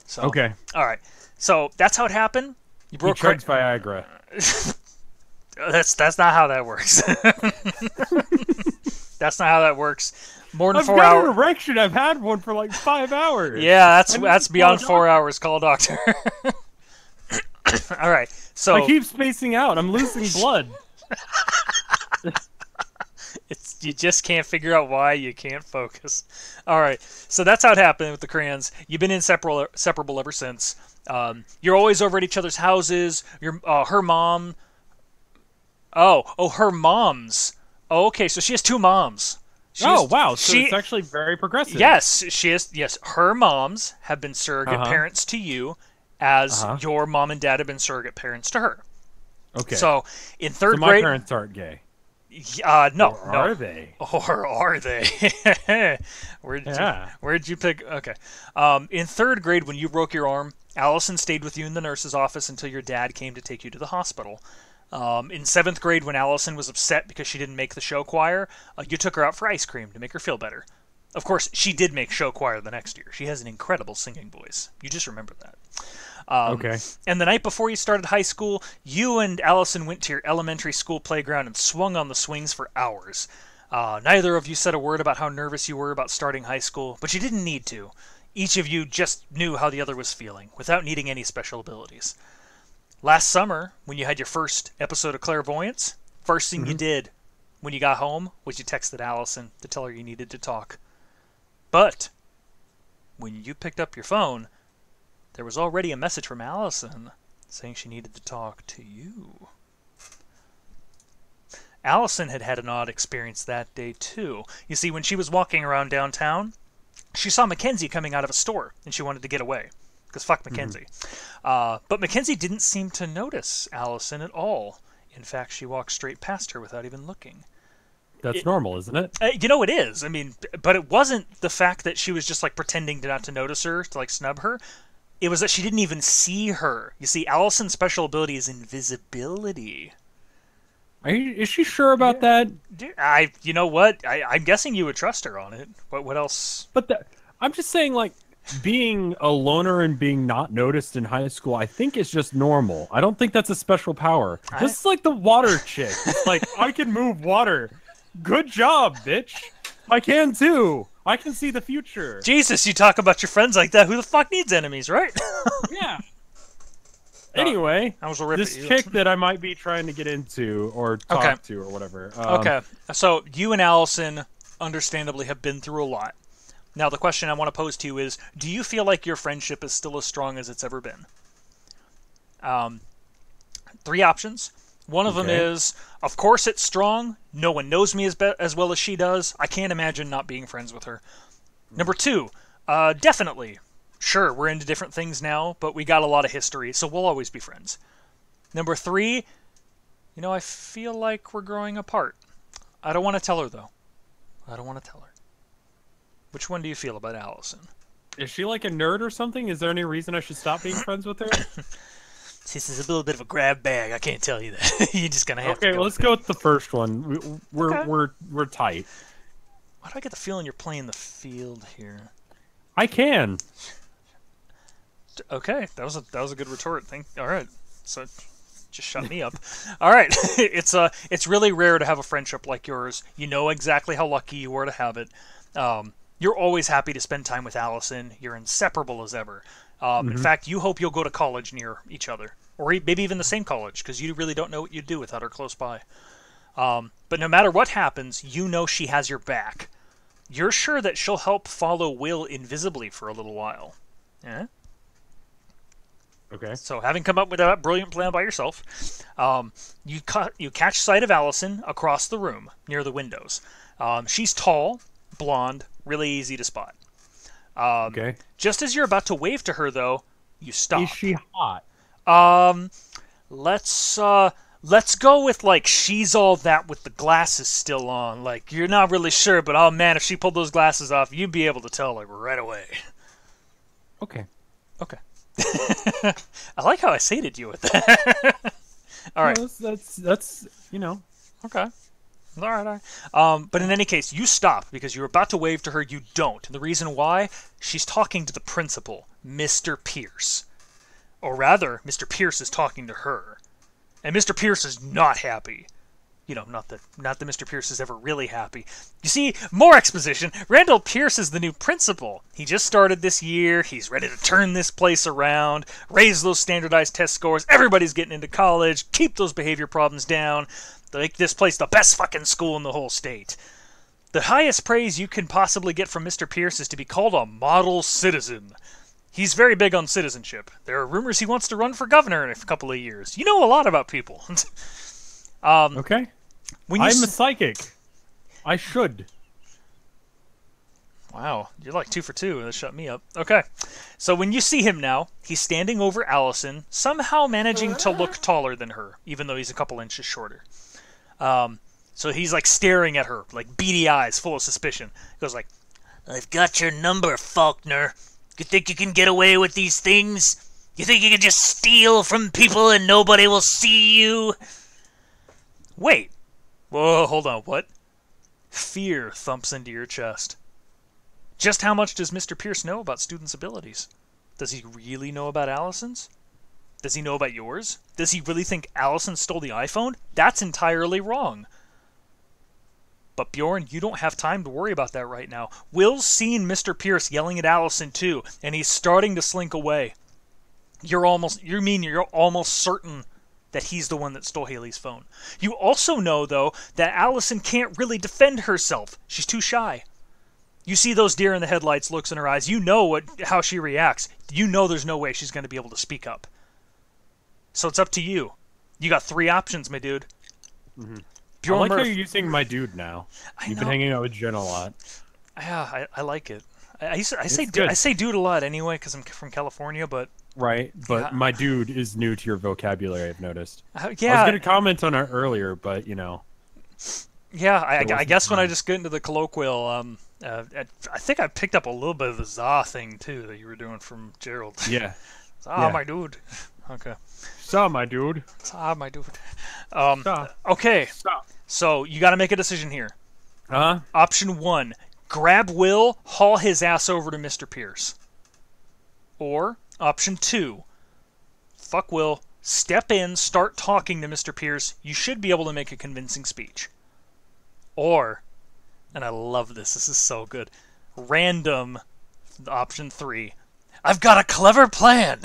So all right. So that's how it happened. You broke. He chugs Viagra. That's not how that works. That's not how that works. More than I've 4 got hours. an erection. I've had one for like 5 hours. Yeah, that's beyond 4 hours. Call a doctor. All right. So I keep spacing out. I'm losing blood. You just can't figure out why you can't focus. All right, so that's how it happened with the crayons. You've been inseparable ever since. You're always over at each other's houses. Her mom. Her mom's. Oh, okay, so she has two moms. Wow, so it's actually very progressive. Yes, she is. Yes, her moms have been surrogate parents to you, as your mom and dad have been surrogate parents to her. Okay. So in third my grade, parents aren't gay. No. Are they? Or are they? Where'd you pick? Okay. In third grade, when you broke your arm, Allison stayed with you in the nurse's office until your dad came to take you to the hospital. In seventh grade, when Allison was upset because she didn't make the show choir, you took her out for ice cream to make her feel better. Of course, she did make show choir the next year. She has an incredible singing voice. You just remember that. And the night before you started high school, you and Allison went to your elementary school playground and swung on the swings for hours. Neither of you said a word about how nervous you were about starting high school, but you didn't need to. Each of you just knew how the other was feeling, without needing any special abilities. Last summer, when you had your first episode of clairvoyance, first thing you did when you got home was you texted Allison to tell her you needed to talk. But when you picked up your phone, there was already a message from Allison saying she needed to talk to you. Allison had had an odd experience that day, too. You see, when she was walking around downtown, she saw Mackenzie coming out of a store, and she wanted to get away. Because fuck Mackenzie. But Mackenzie didn't seem to notice Allison at all. In fact, she walked straight past her without even looking. That's normal, isn't it? You know, it is. I mean, but it wasn't the fact that she was just like pretending not to notice her, to like snub her. It was that she didn't even see her. You see, Allison's special ability is invisibility. Is she sure about that? You know what? I'm guessing you would trust her on it. What else? But I'm just saying, like, being a loner and being not noticed in high school, I think is just normal. I don't think that's a special power. Just like the water chick. It's like, I can move water. Good job, bitch. I can too. I can see the future. Jesus, you talk about your friends like that. Who the fuck needs enemies, right? Yeah. Anyway, this chick that I might be trying to get into or talk to or whatever. Okay. So you and Allison, understandably, have been through a lot. Now, the question I want to pose to you is, do you feel like your friendship is still as strong as it's ever been? 3 options. One of them is, of course it's strong. No one knows me as well as she does. I can't imagine not being friends with her. Number 2, definitely. Sure, we're into different things now, but we got a lot of history, so we'll always be friends. Number 3, you know, I feel like we're growing apart. I don't want to tell her, though. I don't want to tell her. Which one do you feel about Allison? Is she like a nerd or something? Is there any reason I should stop being friends with her? This is a little bit of a grab bag. I can't tell you that. You're just gonna have to. Okay, let's go with the first one. We're tight. Why do I get the feeling you're playing the field here? I can. Okay, that was a good retort. All right, so just shut me up. All right, it's really rare to have a friendship like yours. You know exactly how lucky you were to have it. You're always happy to spend time with Allison. You're inseparable as ever. In fact, you hope you'll go to college near each other, or maybe even the same college, because you really don't know what you'd do without her close by. But no matter what happens, you know she has your back. You're sure that she'll help follow Will invisibly for a little while. Yeah? Okay. So, having come up with that brilliant plan by yourself, you catch sight of Allison across the room near the windows. She's tall, blonde, really easy to spot. Okay. Just as you're about to wave to her, though, you stop. Is she hot? Let's go with, like, she's all that with the glasses still on. Like, you're not really sure, but oh man, if she pulled those glasses off, you'd be able to tell, like, right away. Okay. Okay. I like how I sated you with that. All right. No, that's you know. Okay. All right. But in any case, you stop because you're about to wave to her. You don't. And the reason why? She's talking to the principal, Mr. Pierce. Or rather, Mr. Pierce is talking to her. And Mr. Pierce is not happy. You know, not that Mr. Pierce is ever really happy. You see, more exposition. Randall Pierce is the new principal. He just started this year. He's ready to turn this place around, raise those standardized test scores. Everybody's getting into college. Keep those behavior problems down. Make this place the best fucking school in the whole state. The highest praise you can possibly get from Mr. Pierce is to be called a model citizen. He's very big on citizenship. There are rumors he wants to run for governor in a couple of years. You know a lot about people. Okay. I'm a psychic. I should. Wow, you're like 2 for 2. That shut me up. Okay. So when you see him now, he's standing over Allison, somehow managing to look taller than her, even though he's a couple inches shorter. So he's like staring at her, like beady eyes, full of suspicion. He goes like, I've got your number, Faulkner. You think you can get away with these things? You think you can just steal from people and nobody will see you? wait. Whoa, hold on, what? Fear thumps into your chest. Just how much does Mr. Pierce know about students' abilities? Does he really know about Allison's? Does he know about yours? Does he really think Allison stole the iPhone? That's entirely wrong. But Bjorn, you don't have time to worry about that right now. Will's seen Mr. Pierce yelling at Allison too, and he's starting to slink away. You're almost certain that he's the one that stole Haley's phone. You also know, though, that Allison can't really defend herself. She's too shy. You see those deer in the headlights looks in her eyes. You know how she reacts. You know there's no way she's going to be able to speak up. So it's up to you. You got 3 options, my dude. Mm-hmm. I like how you're using my dude now. You've been hanging out with Jen a lot. Yeah, I like it. I say dude a lot anyway because I'm from California, but... Right, but yeah. My dude is new to your vocabulary, I've noticed. Yeah. I was going to comment on it earlier, but, you know. Yeah, I wasn't guess when I fun. just get into the colloquial, I think I picked up a little bit of the za thing too that you were doing from Gerald. Yeah. Ah, Yeah. my dude. Okay. So, my dude. Ah, my dude. Stop. Okay. Stop. So you got to make a decision here. Huh? Option 1, grab Will, haul his ass over to Mr. Pierce. Or option 2, fuck Will, step in, start talking to Mr. Pierce. You should be able to make a convincing speech. Or, and I love this, this is so good, random option 3, I've got a clever plan.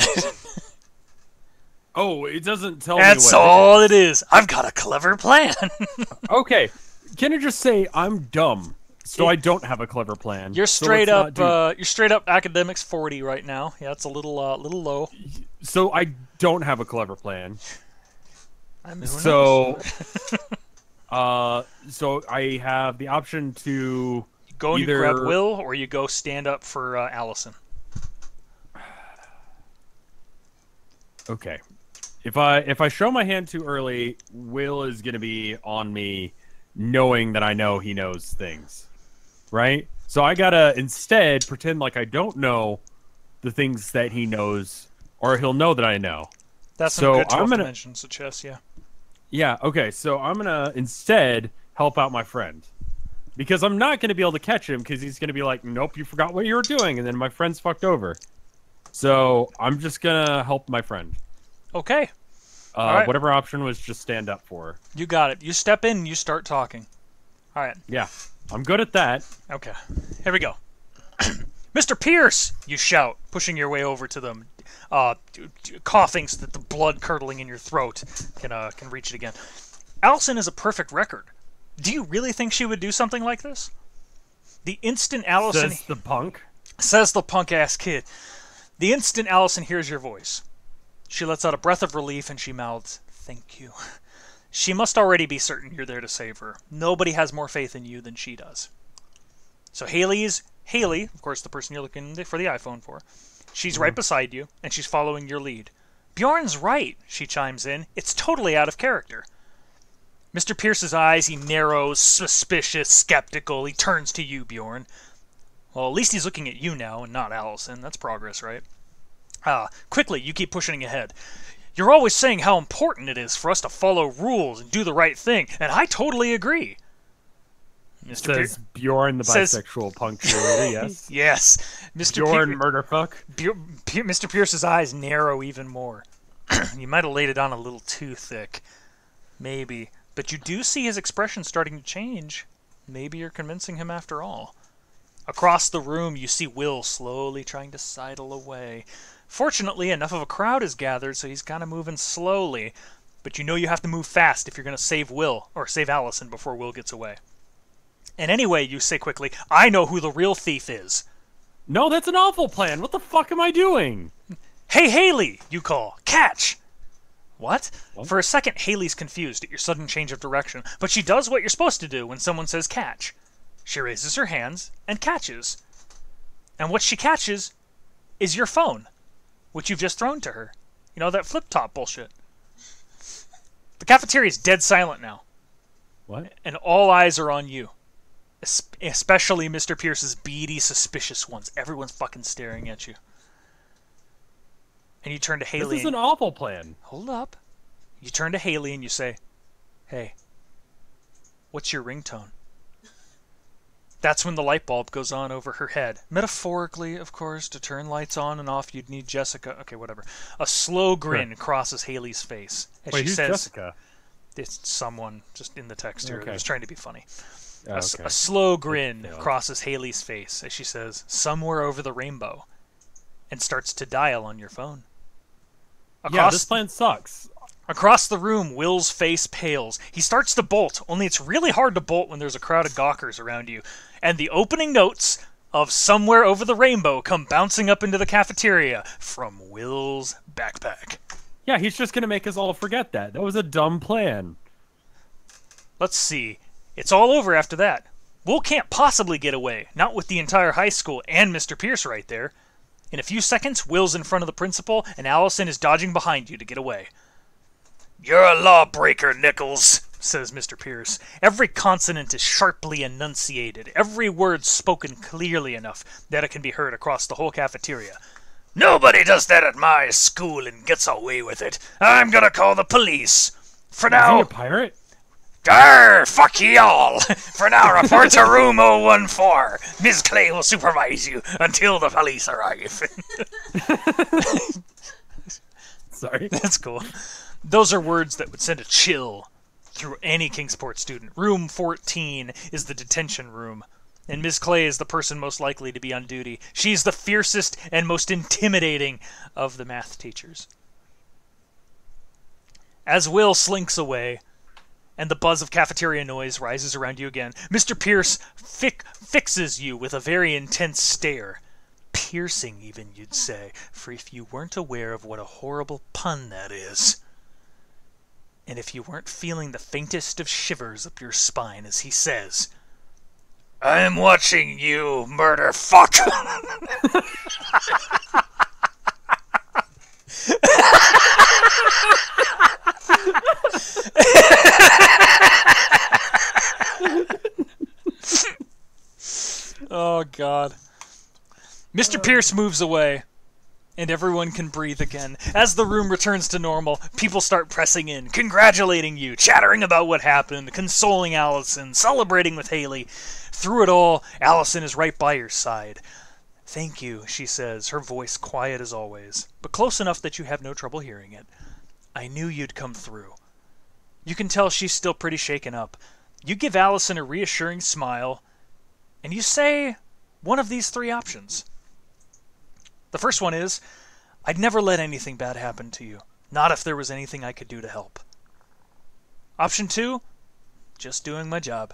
Oh, it doesn't tell me That's what all it is. I've got a clever plan. Okay. Can I just say I'm dumb, so I don't have a clever plan. You're So straight let's not up. do- You're straight up academics 40 right now. Yeah, it's a little low. So I don't have a clever plan. I mean, who So, knows? so I have the option to Go and you either- grab Will, or you go stand up for Allison. Okay. If I show my hand too early, Will is gonna be on me, knowing that I know he knows things, right? So I gotta instead pretend like I don't know the things that he knows, or he'll know that I know. That's So some good 12th I'm gonna- dimensions of chess. Yeah. Yeah. Okay. So I'm gonna instead help out my friend, because I'm not gonna be able to catch him because he's gonna be like, "Nope, you forgot what you were doing," and then my friend's fucked over. So I'm just gonna help my friend. Okay. All right. Whatever option was just stand up for. You got it. You step in and you start talking. All right. Yeah, I'm good at that. Okay. Here we go. Mr. Pierce, you shout, pushing your way over to them, coughing so that the blood curdling in your throat can reach it again. Allison is a perfect record. Do you really think she would do something like this? The instant Allison Says the punk. says the punk-ass kid. The instant Allison hears your voice, she lets out a breath of relief and she mouths, "Thank you." She must already be certain you're there to save her. Nobody has more faith in you than she does. So Haley, of course, the person you're looking for the iPhone for. She's right beside you, and she's following your lead. Bjorn's right, she chimes in. It's totally out of character. Mr. Pierce's eyes, he narrows, suspicious, skeptical. He turns to you, Bjorn. Well, at least he's looking at you now and not Allison. That's progress, right? Quickly, you keep pushing ahead. You're always saying how important it is for us to follow rules and do the right thing, and I totally agree. Mr. Says Bjorn, the says- bisexual punk cheerleader. Yes. Yes. Mr. Bjorn, murderfuck. Mr. Pierce's eyes narrow even more. You might have laid it on a little too thick. Maybe. But you do see his expression starting to change. Maybe you're convincing him after all. Across the room, you see Will slowly trying to sidle away. Fortunately, enough of a crowd is gathered, so he's kind of moving slowly. But you know you have to move fast if you're going to save Will, or save Allison before Will gets away. And anyway, you say quickly, I know who the real thief is. No, that's an awful plan. What the fuck am I doing? Hey, Haley, you call. Catch! What? For a second, Haley's confused at your sudden change of direction, but she does what you're supposed to do when someone says catch. She raises her hands and catches. And what she catches is your phone, which you've just thrown to her. You know, that flip-top bullshit. The cafeteria's dead silent now, What? and all eyes are on you. Especially Mr. Pierce's beady, suspicious ones. Everyone's fucking staring at you. And you turn to Haley. This is an awful plan. Hold up. You turn to Haley and you say, "Hey, what's your ringtone?" That's when the light bulb goes on over her head. Metaphorically, of course, to turn lights on and off, you'd need Jessica. Okay, whatever. A slow grin crosses Haley's face as Wait, she who's says, Jessica? It's someone just in the text here. Okay. I was trying to be funny. Oh, okay. A slow grin failed. crosses Haley's face as she says, "Somewhere over the rainbow," and starts to dial on your phone. Yeah, this plan sucks. Across the room, Will's face pales. He starts to bolt, only it's really hard to bolt when there's a crowd of gawkers around you. And the opening notes of Somewhere Over the Rainbow come bouncing up into the cafeteria from Will's backpack. Yeah, he's just gonna make us all forget that. That was a dumb plan. Let's see. It's all over after that. Will can't possibly get away, not with the entire high school and Mr. Pierce right there. In a few seconds, Will's in front of the principal, and Allison is dodging behind you to get away. "You're a lawbreaker, Nichols," says Mr. Pierce. Every consonant is sharply enunciated, every word spoken clearly enough that it can be heard across the whole cafeteria. Nobody does that at my school and gets away with it. I'm gonna call the police. For now... Is he a pirate? Arr, fuck y'all! For now, report to room 014. Ms. Clay will supervise you until the police arrive. Sorry. That's cool. Those are words that would send a chill through any Kingsport student. Room 14 is the detention room, and Ms. Clay is the person most likely to be on duty. She's the fiercest and most intimidating of the math teachers. As Will slinks away, and the buzz of cafeteria noise rises around you again, Mr. Pierce fixes you with a very intense stare. Piercing, even, you'd say, for if you weren't aware of what a horrible pun that is, and if you weren't feeling the faintest of shivers up your spine as he says, I'm watching you, murder fuck! Oh, God. Mr. Pierce moves away, and everyone can breathe again. As the room returns to normal, people start pressing in, congratulating you, chattering about what happened, consoling Allison, celebrating with Haley. Through it all, Allison is right by your side. Thank you, she says, her voice quiet as always, but close enough that you have no trouble hearing it. I knew you'd come through. You can tell she's still pretty shaken up. You give Allison a reassuring smile, and you say one of these three options. The first one is, I'd never let anything bad happen to you. Not if there was anything I could do to help. Option 2, just doing my job.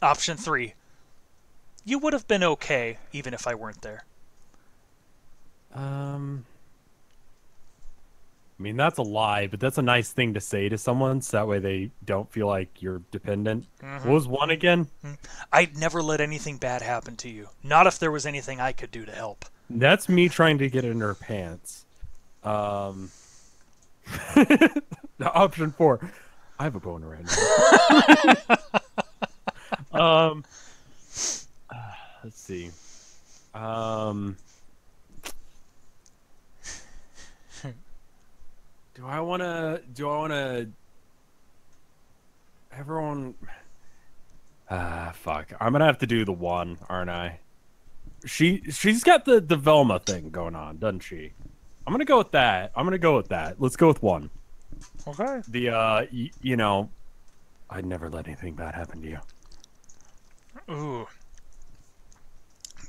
Option 3, you would have been okay even if I weren't there. I mean, that's a lie, but that's a nice thing to say to someone so that way they don't feel like you're dependent. Mm-hmm. What was one again? I'd never let anything bad happen to you. Not if there was anything I could do to help. That's me trying to get in her pants. Option 4. I have a boner right now. Let's see. Do I want to everyone fuck. I'm going to have to do the one, aren't I? She's got the Velma thing going on, doesn't she? I'm going to go with that. Let's go with 1. Okay. The you know, I'd never let anything bad happen to you. Ooh.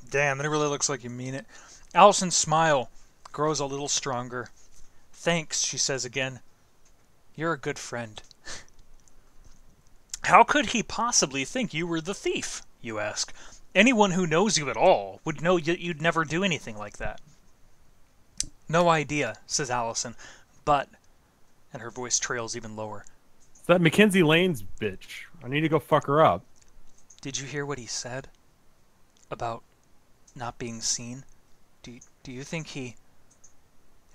Damn, it really looks like you mean it. Allison's smile grows a little stronger. Thanks, she says again. You're a good friend. How could he possibly think you were the thief, you ask? Anyone who knows you at all would know you'd never do anything like that. No idea, says Allison, but... And her voice trails even lower. It's that Mackenzie Lane's bitch. I need to go fuck her up. Did you hear what he said? About not being seen? Do you think he...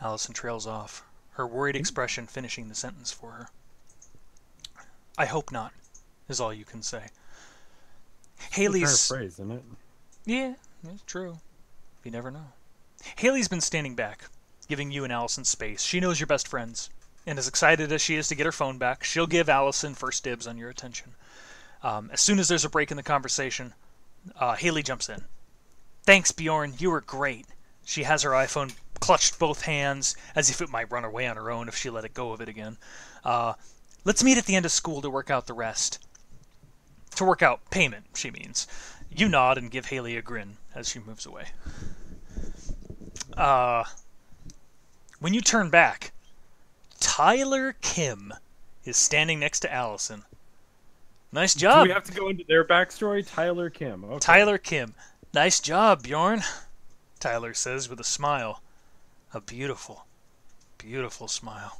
Allison trails off, her worried expression finishing the sentence for her. I hope not, is all you can say. Haley's... It's a fair phrase, isn't it? Yeah, it's true. You never know. Haley's been standing back, giving you and Allison space. She knows you're best friends, and as excited as she is to get her phone back, she'll give Allison first dibs on your attention. As soon as there's a break in the conversation, Haley jumps in. Thanks, Bjorn. You were great. She has her iPhone clutched both hands, as if it might run away on her own if she let it go of it again. Let's meet at the end of school to work out the rest. To work out payment, she means. You nod and give Haley a grin as she moves away. When you turn back, Tyler Kim is standing next to Allison. Nice job. Do we have to go into their backstory? Tyler Kim. Okay. Tyler Kim. Nice job, Bjorn, Tyler says with a smile. A beautiful, beautiful smile.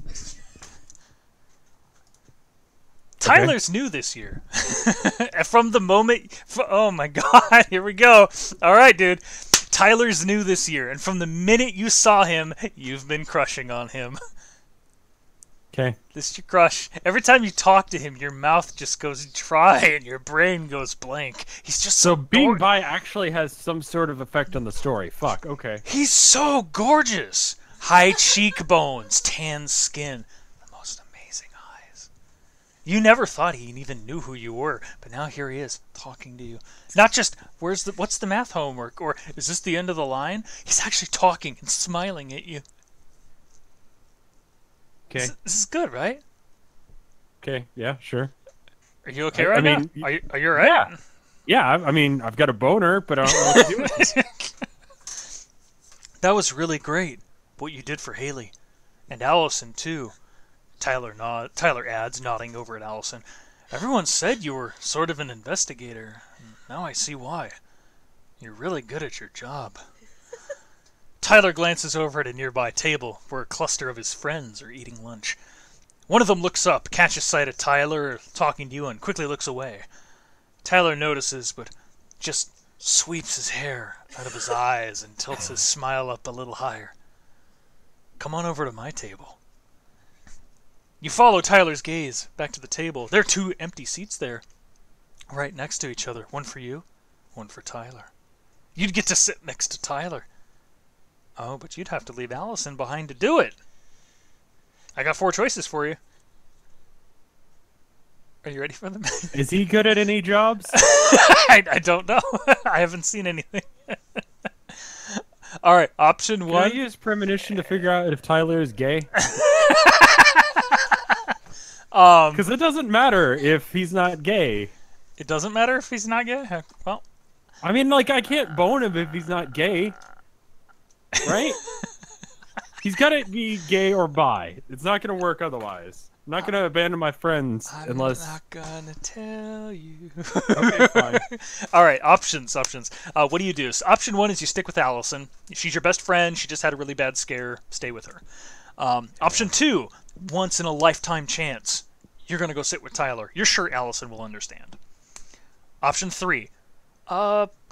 Tyler's new this year. From the moment... Oh my god, here we go. Alright, dude. Tyler's new this year, and from the minute you saw him, you've been crushing on him. Okay. This is your crush. Every time you talk to him, your mouth just goes dry and your brain goes blank. He's just So so being bi actually has some sort of effect on the story. Fuck. Okay. He's so gorgeous. High cheekbones, tan skin, the most amazing eyes. You never thought he even knew who you were, but now here he is talking to you. Not just what's the math homework, or is this the end of the line? He's actually talking and smiling at you. Okay. This is good, right? Okay. Yeah. Sure. Are you okay right mean, now? Are you alright? Yeah. Yeah. I mean, I've got a boner, but I don't know what to do with it. That was really great. What you did for Haley, and Allison too. Tyler adds, nodding over at Allison. Everyone said you were sort of an investigator. Now I see why. You're really good at your job. Tyler glances over at a nearby table where a cluster of his friends are eating lunch. One of them looks up, catches sight of Tyler talking to you, and quickly looks away. Tyler notices, but just sweeps his hair out of his eyes and tilts his smile up a little higher. Come on over to my table. You follow Tyler's gaze back to the table. There are 2 empty seats there, right next to each other. One for you, one for Tyler. You'd get to sit next to Tyler. Oh, but you'd have to leave Allison behind to do it. I got 4 choices for you. Are you ready for them? Is he good at any jobs? I don't know. I haven't seen anything. All right, option 1. Can I use premonition to figure out if Tyler is gay? Because it doesn't matter if he's not gay. It doesn't matter if he's not gay? Well, I mean, like, I can't bone him if he's not gay. Right? He's got to be gay or bi. It's not going to work otherwise. I'm not going to abandon my friends unless... I'm not gonna tell you. Okay, fine. All right, options. What do you do? So option 1 is you stick with Allison. She's your best friend. She just had a really bad scare. Stay with her. Option 2, once in a lifetime chance. You're going to go sit with Tyler. You're sure Allison will understand. Option 3,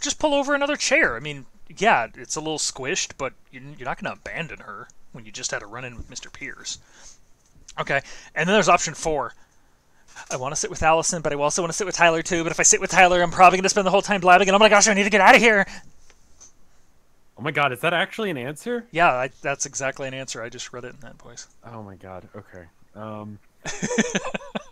just pull over another chair. I mean, yeah, it's a little squished, but you're not going to abandon her when you just had a run-in with Mr. Pierce. Okay, and then there's option 4. I want to sit with Allison, but I also want to sit with Tyler too. But if I sit with Tyler, I'm probably going to spend the whole time blabbing, and oh my gosh, I need to get out of here. Oh my god, is that actually an answer? Yeah, that's exactly an answer. I just read it in that voice. Oh my god, okay.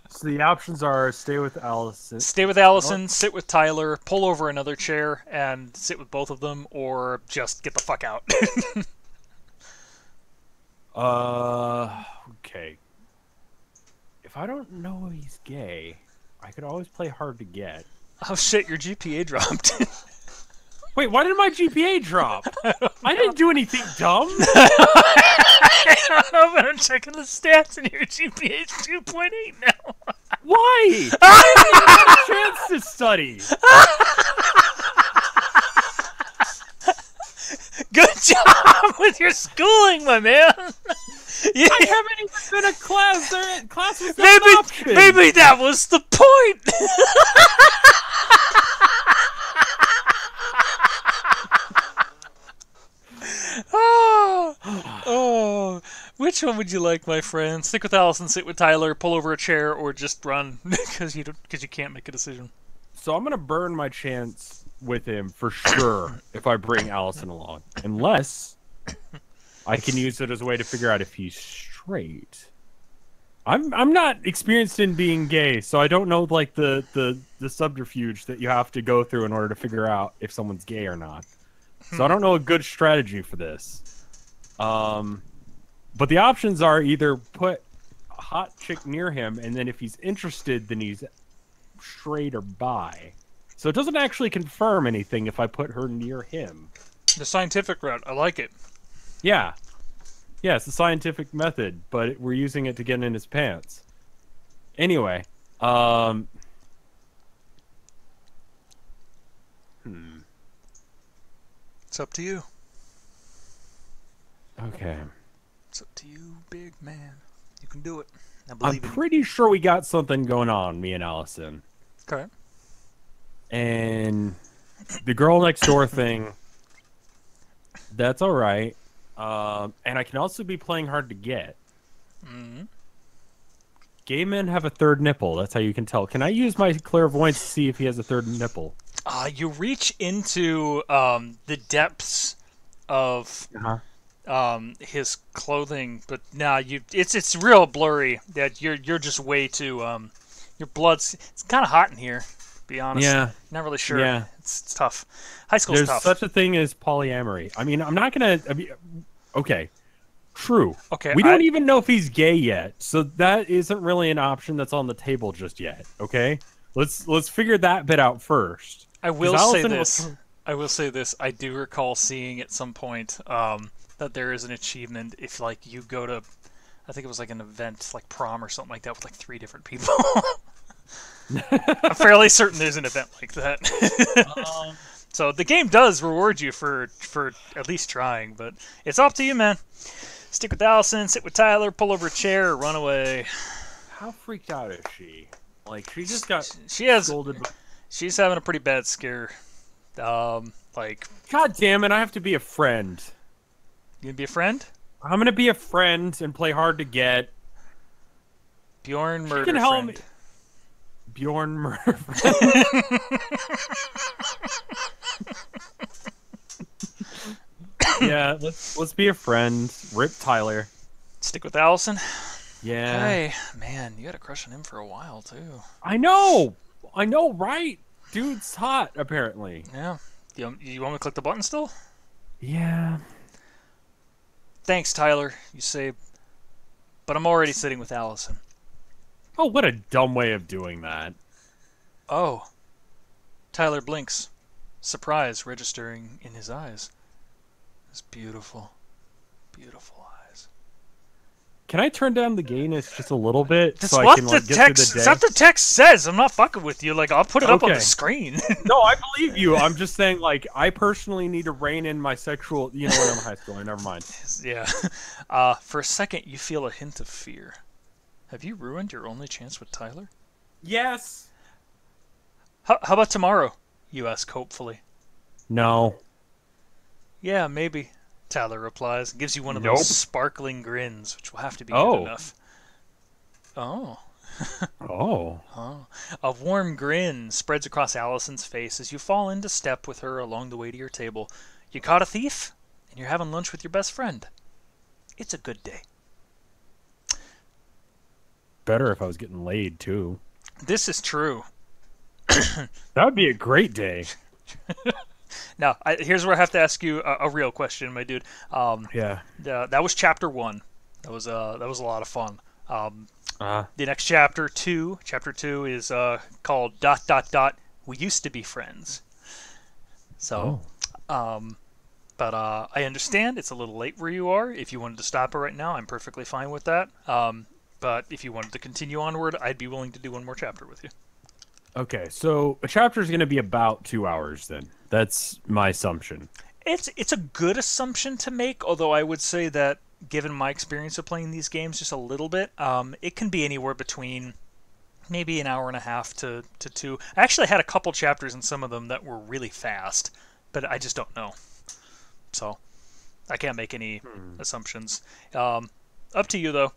So the options are stay with Allison. Stay with Allison, sit with Tyler, pull over another chair, and sit with both of them, or just get the fuck out. Okay. If I don't know he's gay, I could always play hard to get. Oh shit, your GPA dropped. Wait, why did my GPA drop? I didn't do anything dumb. I don't know, but I'm checking the stats and your GPA is 2.8 now. Why? I didn't even have a chance to study. Good job with your schooling, my man. Yeah. I haven't even been a class. Class was not an option. Maybe that was the point. Oh, which one would you like, my friend? Stick with Allison, sit with Tyler, pull over a chair, or just run because you can't make a decision. So I'm gonna burn my chance with him for sure if I bring Allison along, unless I can use it as a way to figure out if he's straight. I'm not experienced in being gay, so I don't know like the subterfuge that you have to go through in order to figure out if someone's gay or not. So I don't know a good strategy for this. But the options are either put a hot chick near him, and then if he's interested, then he's straight or bi. So it doesn't actually confirm anything if I put her near him. The scientific route, I like it. Yeah. Yeah, it's the scientific method, but we're using it to get in his pants. Anyway, It's up to you. Okay. It's up to you, big man. You can do it. I I'm believe in you. pretty sure we got something going on, me and Allison. Okay. And the girl next door thing, that's all right. And I can also be playing hard to get. Mm-hmm. Gay men have a third nipple. That's how you can tell. Can I use my clairvoyance to see if he has a third nipple? You reach into the depths of his clothing, but nah, it's real blurry. That you're just way too your it's kind of hot in here. To be honest, Yeah, not really sure. yeah. It's tough. High school's There's tough. such a thing as polyamory. I mean, I'm not gonna. Okay, true. Okay, we don't even know if he's gay yet, so that isn't really an option that's on the table just yet. Okay, let's figure that bit out first. I will say this. I will say this. I do recall seeing at some point that there is an achievement if like you go to, I think it was like an event like prom or something like that with like 3 different people. I'm fairly certain there's an event like that. So the game does reward you for at least trying, but it's up to you, man. Stick with Allison, sit with Tyler, pull over a chair, or run away. How freaked out is she? Like she just got scolded. She's having a pretty bad scare. Like, God damn it! I have to be a friend. You gonna be a friend? I'm gonna be a friend and play hard to get. Bjorn murder She can help friend. me. Bjorn murder friend. Yeah, let's be a friend. Rip Tyler. Stick with Allison. Yeah. Hey, man, you had a crush on him for a while too. I know, right? Dude's hot, apparently. Yeah. You want me to click the button still? Yeah. Thanks, Tyler. You say, but I'm already sitting with Allison. Oh, what a dumb way of doing that. Oh. Tyler blinks. Surprise registering in his eyes. His beautiful, beautiful eyes. Can I turn down the gayness just a little bit That's so what I can the like get text. through the That's day? what the text says. I'm not fucking with you. Like I'll put it up on the Okay. screen. No, I believe you. I'm just saying, like, I personally need to rein in my sexual. You know what? I'm a high schooler. Never mind. Yeah. For a second, you feel a hint of fear. Have you ruined your only chance with Tyler? Yes. How about tomorrow? You ask hopefully. No. Yeah, maybe. Tyler replies, and gives you one of Nope. those sparkling grins, which will have to be Oh. good enough. Oh. Oh. Oh. A warm grin spreads across Allison's face as you fall into step with her along the way to your table. You caught a thief, and you're having lunch with your best friend. It's a good day. Better if I was getting laid too. This is true. That would be a great day. Now, here's where I have to ask you a real question, my dude. Yeah. That was chapter 1. That was a lot of fun. Uh, The next chapter 2 is called ... We used to be friends. So, but I understand it's a little late where you are. If you wanted to stop it right now, I'm perfectly fine with that. But if you wanted to continue onward, I'd be willing to do one more chapter with you. okay, so a chapter is going to be about 2 hours then. That's my assumption. It's a good assumption to make, although I would say that given my experience of playing these games just a little bit, it can be anywhere between maybe an hour and a half to 2. I actually had a couple chapters in some of them that were really fast, but I just don't know. So I can't make any assumptions. Up to you though.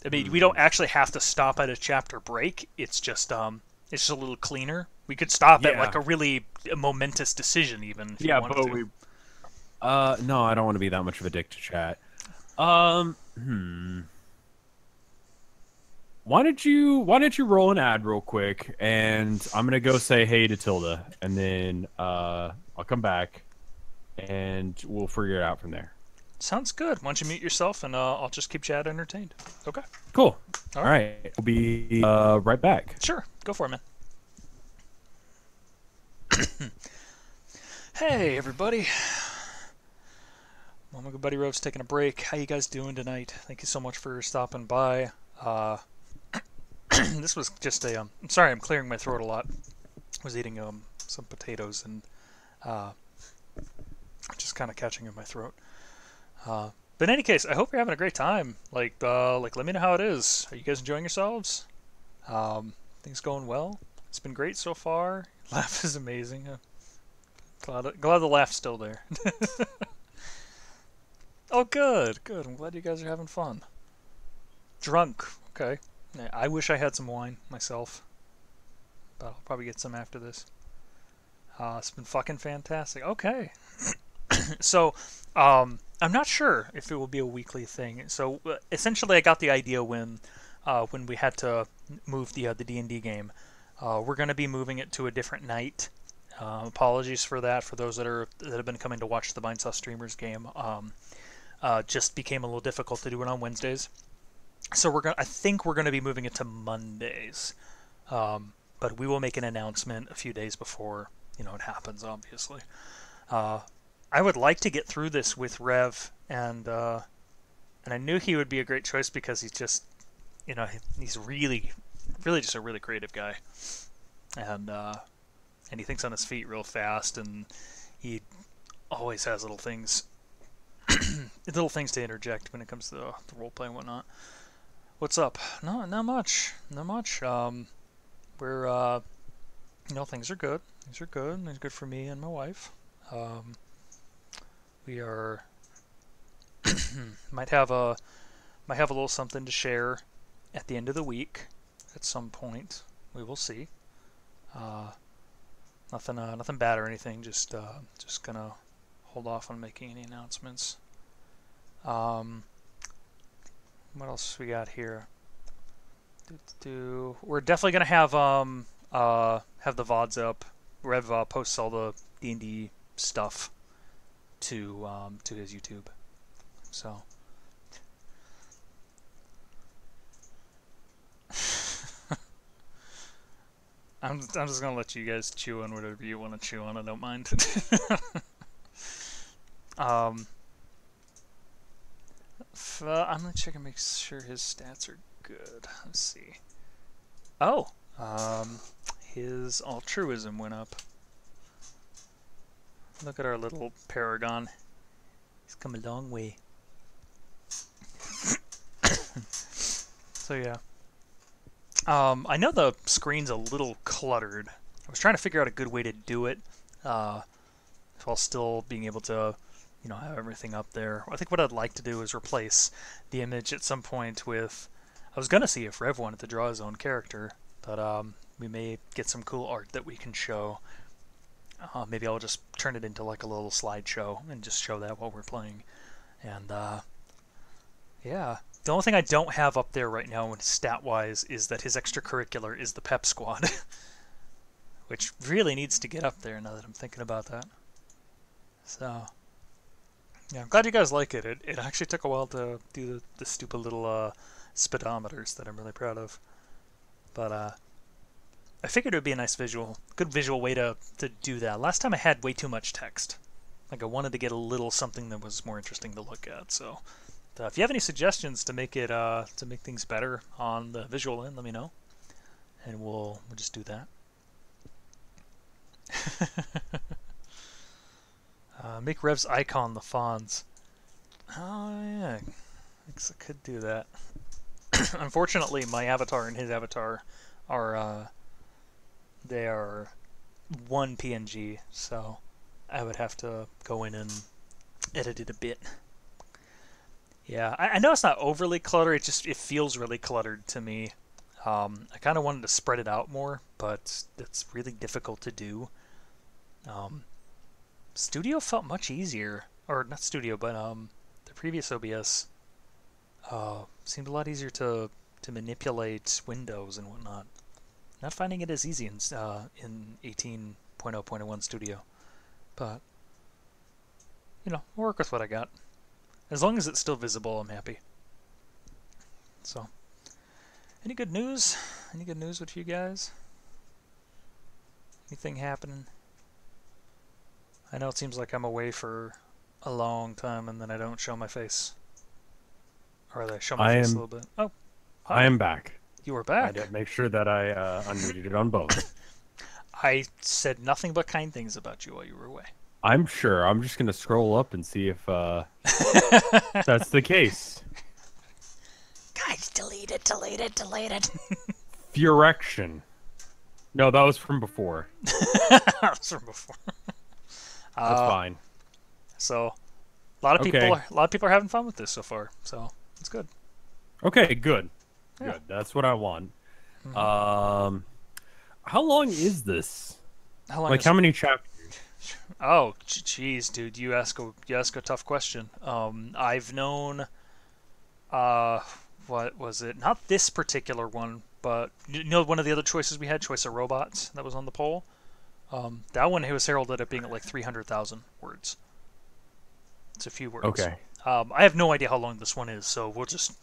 I mean, we don't actually have to stop at a chapter break. It's just a little cleaner. We could stop at like a really momentous decision even. If you wanted but to. we. No, I don't want to be that much of a dick to chat. Why don't you roll an ad real quick, and I'm gonna go say hey to Tilda, and then I'll come back, and we'll figure it out from there. Sounds good. Why don't you mute yourself, and I'll just keep Chad entertained. Okay. Cool. All All right. We'll be right back. Sure. Go for it, man. Hey, everybody. Well, my good buddy Rev's taking a break. How you guys doing tonight? Thank you so much for stopping by. This was just a... I'm sorry, I'm clearing my throat a lot. I was eating some potatoes and just kind of catching in my throat. But in any case, I hope you're having a great time. Like let me know how it is. Are you guys enjoying yourselves? Things going well? It's been great so far. Laugh is amazing. Glad the laugh's still there. Oh, good. I'm glad you guys are having fun. Drunk. Okay. I wish I had some wine myself, but I'll probably get some after this. It's been fucking fantastic. Okay. So, I'm not sure if it will be a weekly thing. So, essentially, I got the idea when we had to move the D&D game. We're going to be moving it to a different night. Apologies for that for those that have been coming to watch the Vinesauce streamers game. Just became a little difficult to do it on Wednesdays. So I think we're gonna be moving it to Mondays. But we will make an announcement a few days before it happens. Obviously, I would like to get through this with Rev, and I knew he would be a great choice because he's just, he's really just a really creative guy, and he thinks on his feet real fast, and he always has little things to interject when it comes to the role play and whatnot. What's up? No, not much. We're things are good. Things are good. Things are good for me and my wife. We are might have a little something to share at the end of the week at some point. We will see. Nothing bad or anything. Just gonna hold off on making any announcements. What else we got here? We're definitely gonna have the VODs up. Rev posts all the D&D stuff to his YouTube. So I'm just gonna let you guys chew on whatever you want to chew on. I don't mind. I'm gonna check and make sure his stats are good. Let's see. Oh, his altruism went up. Look at our little paragon. He's come a long way. So yeah. I know the screen's a little cluttered. I was trying to figure out a good way to do it, while still being able to, have everything up there. I think what I'd like to do is replace the image at some point with. I was gonna see if Rev wanted to draw his own character, but we may get some cool art that we can show. Maybe I'll just turn it into like a little slideshow and just show that while we're playing. And yeah. The only thing I don't have up there right now, stat-wise, is that his extracurricular is the Pep Squad, which really needs to get up there now that I'm thinking about that. So, yeah, I'm glad you guys like it. It actually took a while to do the stupid little speedometers that I'm really proud of. But I figured it would be a nice good visual way to do that. Last time I had way too much text. Like I wanted to get a little something that was more interesting to look at, so. If you have any suggestions to make it to make things better on the visual end, let me know, and we'll just do that. Make Rev's icon the Fonz. Oh yeah, I guess I could do that. Unfortunately, my avatar and his avatar are they are one PNG, so I would have to go in and edit it a bit. Yeah, I know it's not overly cluttered. It feels really cluttered to me. I kind of wanted to spread it out more, but it's really difficult to do. Studio felt much easier, or not Studio, but the previous OBS seemed a lot easier to manipulate windows and whatnot. Not finding it as easy in 18.0.1 Studio, but we'll work with what I got. As long as it's still visible, I'm happy. So, any good news? Any good news with you guys? Anything happening? I know it seems like I'm away for a long time and then I don't show my face. Or I show my face a little bit. Oh, hi. I am back. You are back. I did make sure that I unmuted it on both. I said nothing but kind things about you while you were away. I'm sure. I'm just going to scroll up and see if that's the case. Guys, delete it. Furection. No, that was from before. That was from before. That's fine. So, a lot of people are having fun with this so far. So, it's good. Okay, good. Yeah. Good. That's what I want. Mhm. How long is this? How long Like, is how many chapters? Oh, jeez, dude, you ask a tough question. I've known, what was it? Not this particular one, but you know, one of the other choices we had, choice of robots, that was on the poll. That one was heralded at being at like 300,000 words. It's a few words. Okay. I have no idea how long this one is, so we'll just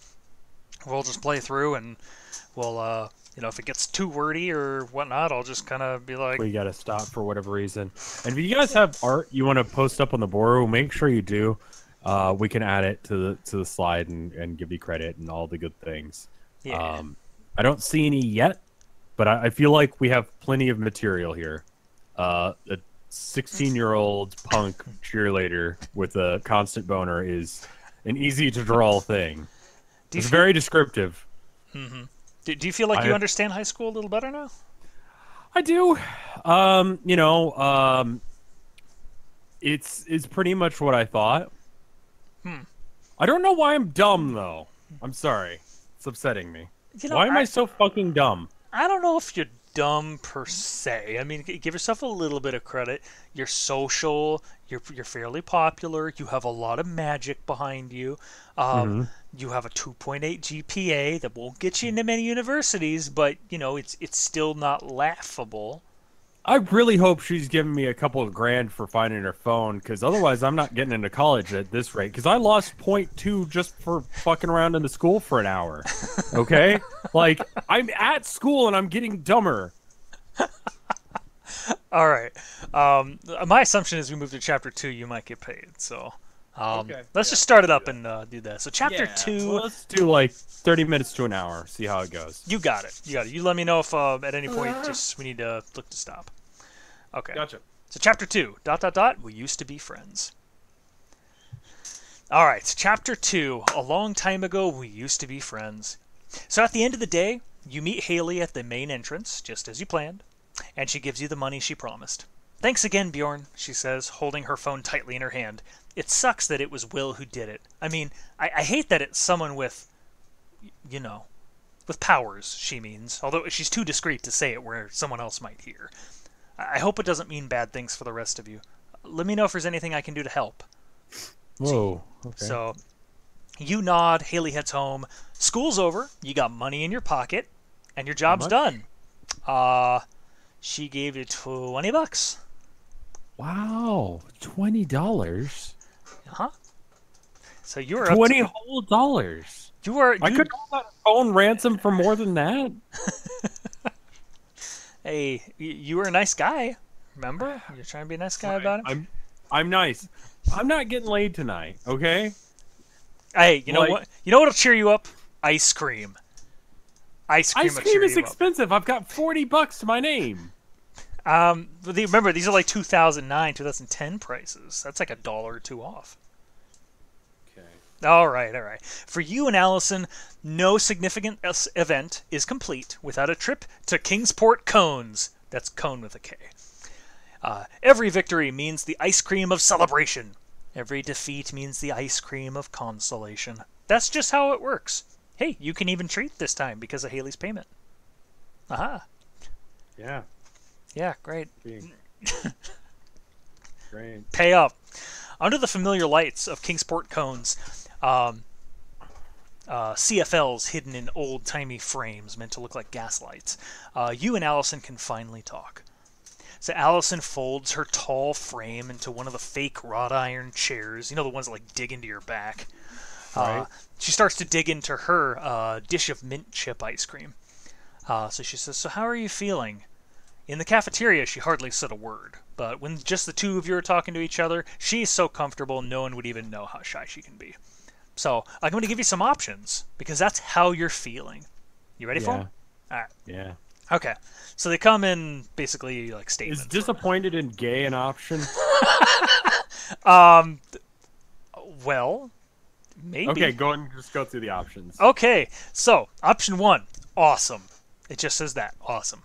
play through, and we'll if it gets too wordy or whatnot, I'll just kind of be like, We gotta stop for whatever reason. And if you guys have art you want to post up on the board, make sure you do. We can add it to the slide and give you credit and all the good things. yeah. I don't see any yet, but I feel like we have plenty of material here. A 16-year-old punk cheerleader with a constant boner is an easy to draw thing. It's very descriptive. Mm-hmm. Do you feel like you understand high school a little better now? I do. It's pretty much what I thought. I don't know why I'm dumb though. I'm sorry. It's upsetting me. Why am I so fucking dumb? I don't know if you're dumb per se. I mean, give yourself a little bit of credit. You're social. You're fairly popular. You have a lot of magic behind you. You have a 2.8 GPA that won't get you into many universities, but it's still not laughable. I really hope she's giving me a couple of grand for finding her phone, because otherwise I'm not getting into college at this rate. Because I lost 0.2 just for fucking around in the school for an hour. Okay, like I'm at school and I'm getting dumber. All right. My assumption is we move to chapter 2. You might get paid. So let's just start it up and do that. So chapter 2. Well, let's do like 30 minutes to an hour. See how it goes. You got it. You let me know if at any point we need to look to stop. Okay. Gotcha. So chapter 2. ... We used to be friends. All right. Chapter 2. A long time ago, we used to be friends. So at the end of the day, you meet Haley at the main entrance, just as you planned, and she gives you the money she promised. Thanks again, Bjorn, she says, holding her phone tightly in her hand. It sucks that it was Will who did it. I mean, I hate that it's someone with, with powers, she means, although she's too discreet to say it where someone else might hear. I hope it doesn't mean bad things for the rest of you. Let me know if there's anything I can do to help. Whoa. Okay. So, you nod, Haley heads home. School's over, you got money in your pocket, and your job's done. She gave you $20. Wow, $20. Uh-huh. So you're $20 whole dollars. I could hold that phone ransom for more than that. Hey, you were a nice guy. Remember? You're trying to be a nice guy about it. I'm nice. I'm not getting laid tonight. Okay. Hey, you know what? You know what'll cheer you up? Ice cream. Ice cream is expensive. I've got $40 to my name. Remember, these are like 2009, 2010 prices. That's like $1 or $2 off. Okay. All right. For you and Allison, no significant event is complete without a trip to Kingsport Cones. That's cone with a K. Every victory means the ice cream of celebration. Every defeat means the ice cream of consolation. That's just how it works. Hey, you can even treat this time because of Haley's payment. Aha. Yeah. Yeah, great. Great. Pay up. Under the familiar lights of Kingsport Cones, CFLs hidden in old-timey frames meant to look like gas lights, you and Allison can finally talk. So Allison folds her tall frame into one of the fake wrought iron chairs, the ones that like dig into your back. Right. She starts to dig into her dish of mint chip ice cream. So she says, so how are you feeling? In the cafeteria, she hardly said a word, but when just the two of you are talking to each other, she's so comfortable no one would even know how shy she can be. So I'm going to give you some options, because that's how you're feeling. You ready for them? All right. Yeah. Okay. So they come in basically like statements. Is disappointed and gay an option? Well, maybe. Okay, just go through the options. Okay. So, option 1, awesome. It just says that, awesome.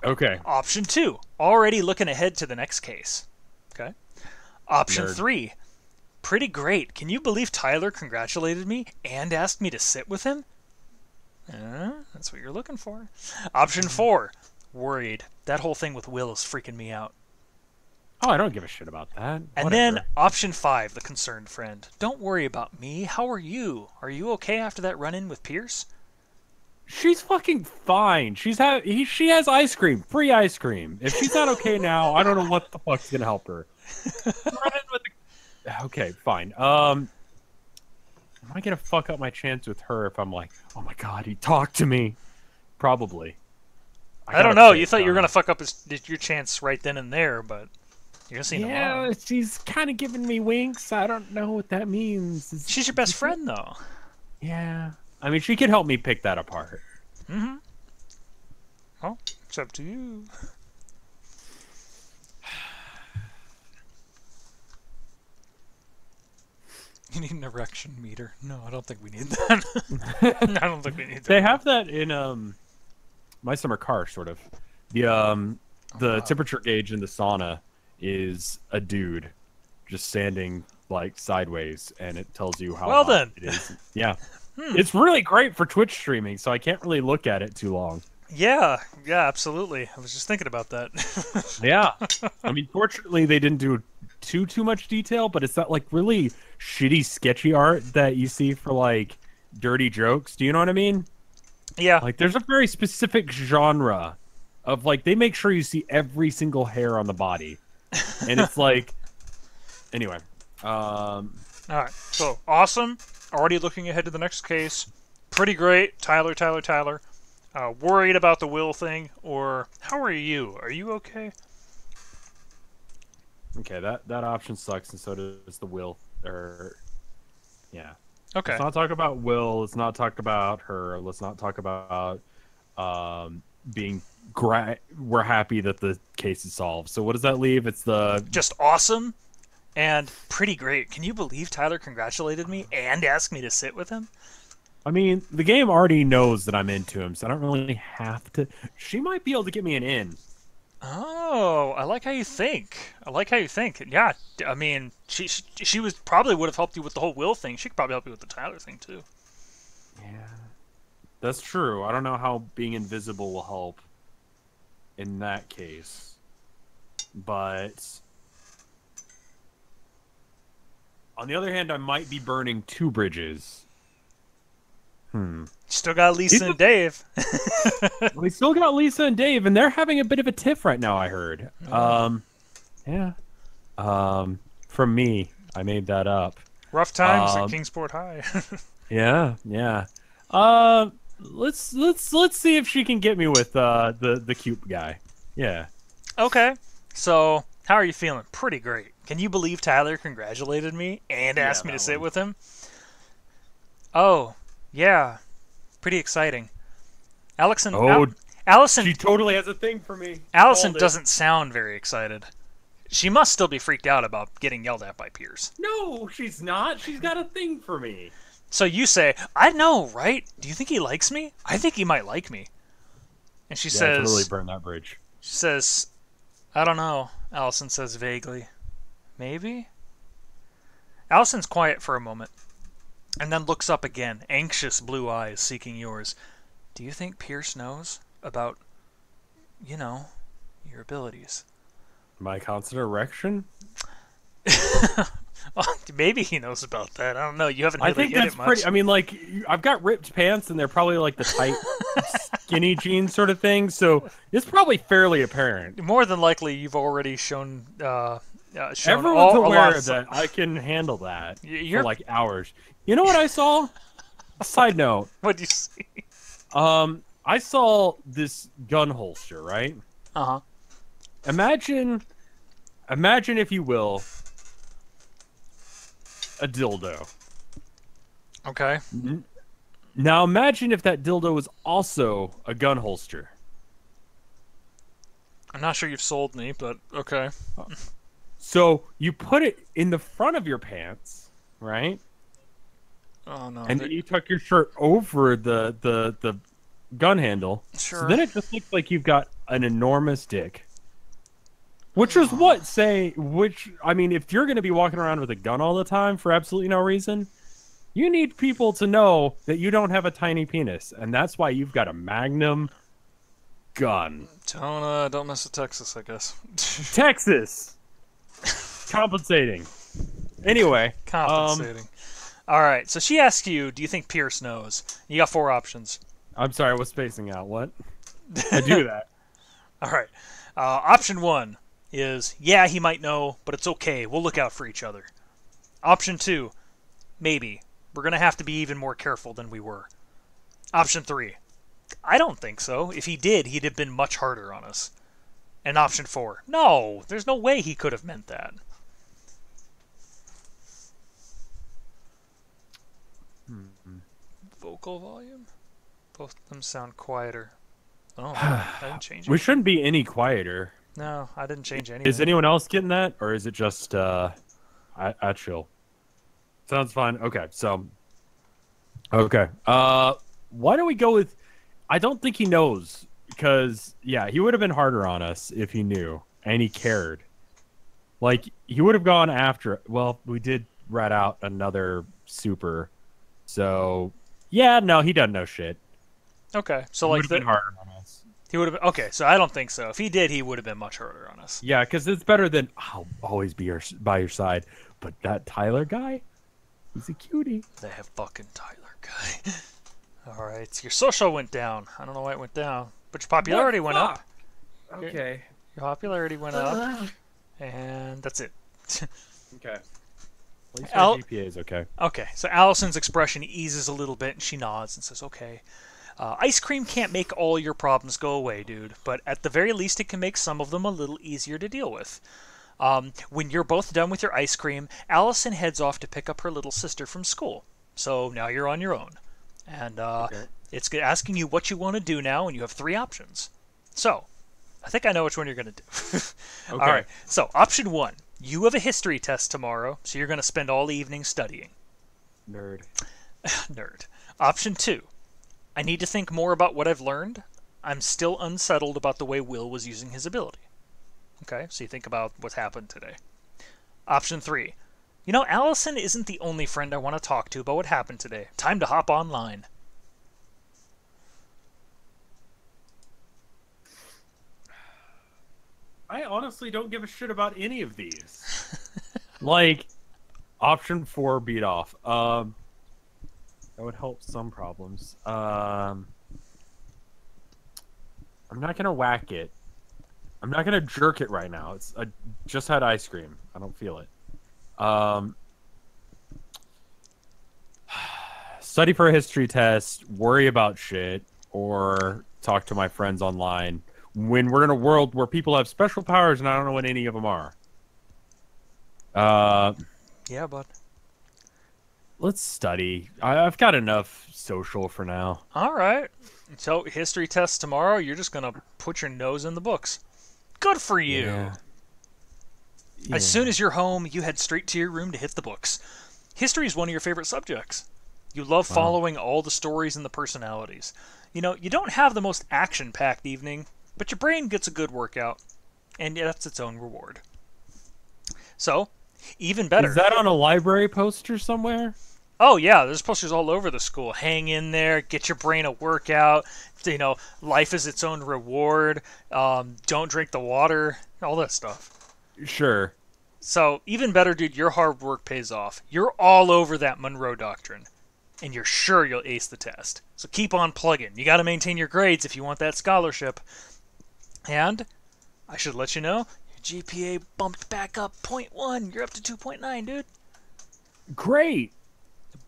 Okay. Option 2, already looking ahead to the next case. Okay. Option Nerd. 3, pretty great. Can you believe Tyler congratulated me and asked me to sit with him? That's what you're looking for. Option 4, worried. That whole thing with Will is freaking me out. Oh, I don't give a shit about that. And Whatever. then option 5, the concerned friend. Don't worry about me. How are you? Are you okay after that run-in with Pierce? She's fucking fine. She has ice cream, free ice cream. If she's not okay now, I don't know what the fuck's gonna help her. Okay, fine. Am I gonna fuck up my chance with her if I'm like, oh my god, he talked to me? Probably. I don't know. You thought you were gonna fuck up your chance right then and there, but you're gonna see him tomorrow. Yeah, she's kind of giving me winks. I don't know what that means. She's your best friend, though. Yeah. I mean, she could help me pick that apart. Mm-hmm. Well, it's up to you. You need an erection meter. No, I don't think we need that. I don't think we need that. They have that in My Summer Car, sort of. The temperature gauge in the sauna is a dude just standing like sideways, and it tells you how well hot then it is. Yeah. It's really great for Twitch streaming, so I can't really look at it too long. Yeah, absolutely. I was just thinking about that. Yeah. I mean, fortunately, they didn't do too much detail, but it's that like really shitty, sketchy art that you see for like dirty jokes. Do you know what I mean? Yeah. Like, there's a very specific genre of like they make sure you see every single hair on the body, and it's like, anyway. All right. So awesome. Already looking ahead to the next case. Pretty great. Tyler. Worried about the Will thing, or how are you? Are you okay? Okay, that option sucks, and so does the Will. Yeah. Okay. Let's not talk about Will. Let's not talk about her. Let's not talk about we're happy that the case is solved. So what does that leave? It's the just awesome and pretty great. Can you believe Tyler congratulated me and asked me to sit with him? I mean, the game already knows that I'm into him, so I don't really have to. She might be able to get me an in. Oh, I like how you think. Yeah, I mean, she probably would have helped you with the whole Will thing. She could probably help you with the Tyler thing too. Yeah, that's true. I don't know how being invisible will help in that case, but on the other hand, I might be burning two bridges. Still got Lisa and Dave. We still got Lisa and Dave, and they're having a bit of a tiff right now, I heard. Yeah. From me, I made that up. Rough times at Kingsport High. Yeah. Let's see if she can get me with the cute guy. Yeah. Okay. So, how are you feeling? Pretty great. Can you believe Tyler congratulated me and asked me to sit with him? Oh. Yeah, pretty exciting. Allison, she totally has a thing for me. Allison doesn't sound very excited. She must still be freaked out about getting yelled at by Pierce. No, she's not. She's got a thing for me. So you say, I know, right? Do you think he likes me? I think he might like me. And she says... totally burn that bridge. She says, I don't know, Allison says vaguely. Maybe? Allison's quiet for a moment. And then looks up again, anxious blue eyes seeking yours. Do you think Pierce knows about, your abilities? My constant erection? Well, maybe he knows about that. I don't know. You haven't really I think hit that's it much. pretty. I mean, like, I've got ripped pants, and they're probably like the tight, skinny jeans sort of thing. So it's probably fairly apparent. More than likely, you've already shown. Everyone's aware that I can handle that for like hours. You know what I saw? A side note. What'd you see? I saw this gun holster, right? Uh-huh. Imagine, if you will, a dildo. Okay. Now imagine if that dildo was also a gun holster. I'm not sure you've sold me, but okay. So you put it in the front of your pants, right? Oh no! And then you tuck your shirt over the gun handle. Sure. So then it just looks like you've got an enormous dick. Which is if you're going to be walking around with a gun all the time for absolutely no reason, You need people to know that you don't have a tiny penis, and that's why you've got a Magnum gun. Don't mess with Texas, I guess. Texas! Compensating. Anyway. Compensating. All right, so she asks you, do you think Pierce knows? You got 4 options. I'm sorry, I was spacing out. What? I do that. All right. Option 1 is, yeah, he might know, but it's okay. We'll look out for each other. Option 2, maybe. We're going to have to be even more careful than we were. Option 3, I don't think so. If he did, he'd have been much harder on us. And option 4, no, there's no way he could have meant that. Vocal volume? Both of them sound quieter. Oh, I didn't change it. We shouldn't be any quieter. No, I didn't change anything. Is anyone else getting that, or is it just I chill? Sounds fine. Okay, so okay. Why don't we go with? I don't think he knows because yeah, he would have been harder on us if he knew and he cared. Like he would have gone after. Well, we did rat out another super, so yeah, no, he doesn't know shit. Okay, so He like would have been harder on us. he would have been okay. So I don't think so. If he did, he would have been much harder on us. Yeah, because it's better than I'll always be by your side. But that Tyler guy, he's a cutie. That fucking Tyler guy. All right, your social went down. I don't know why it went down, but your popularity went up. Okay. Your popularity went up, and that's it. Okay. At least Al- our GPA is okay. Okay, so Allison's expression eases a little bit, and she nods and says, "Okay, ice cream can't make all your problems go away, dude, but at the very least, it can make some of them a little easier to deal with." When you're both done with your ice cream, Allison heads off to pick up her little sister from school. So now you're on your own. And it's asking you what you want to do now, and you have 3 options. So, I think I know which one you're going to do. Okay. All right, so option 1. You have a history test tomorrow, so you're going to spend all evening studying. Nerd. Nerd. Option 2. I need to think more about what I've learned. I'm still unsettled about the way Will was using his ability. Okay, so you think about what's happened today. Option 3. You know, Allison isn't the only friend I want to talk to about what happened today. Time to hop online. I honestly don't give a shit about any of these. Like, option 4 beat off. That would help some problems. I'm not gonna whack it. I'm not gonna jerk it right now. I just had ice cream. I don't feel it. Study for a history test, worry about shit, or talk to my friends online when we're in a world where people have special powers and I don't know what any of them are. Yeah, bud. Let's study. I've got enough social for now. All right. So, history test tomorrow, you're just going to put your nose in the books. Good for you. Yeah. As soon as you're home, you head straight to your room to hit the books. History is one of your favorite subjects. You love following all the stories and the personalities. You know, you don't have the most action-packed evening, but your brain gets a good workout, and that's its own reward. So, even better. Is that on a library poster somewhere? Oh, yeah, there's posters all over the school. Hang in there, get your brain a workout. You know, life is its own reward. Don't drink the water, all that stuff. Sure. So, even better, dude, your hard work pays off. You're all over that Monroe Doctrine, and you're sure you'll ace the test. So keep on plugging. You got to maintain your grades if you want that scholarship. And I should let you know, your GPA bumped back up 0.1. You're up to 2.9, dude. Great.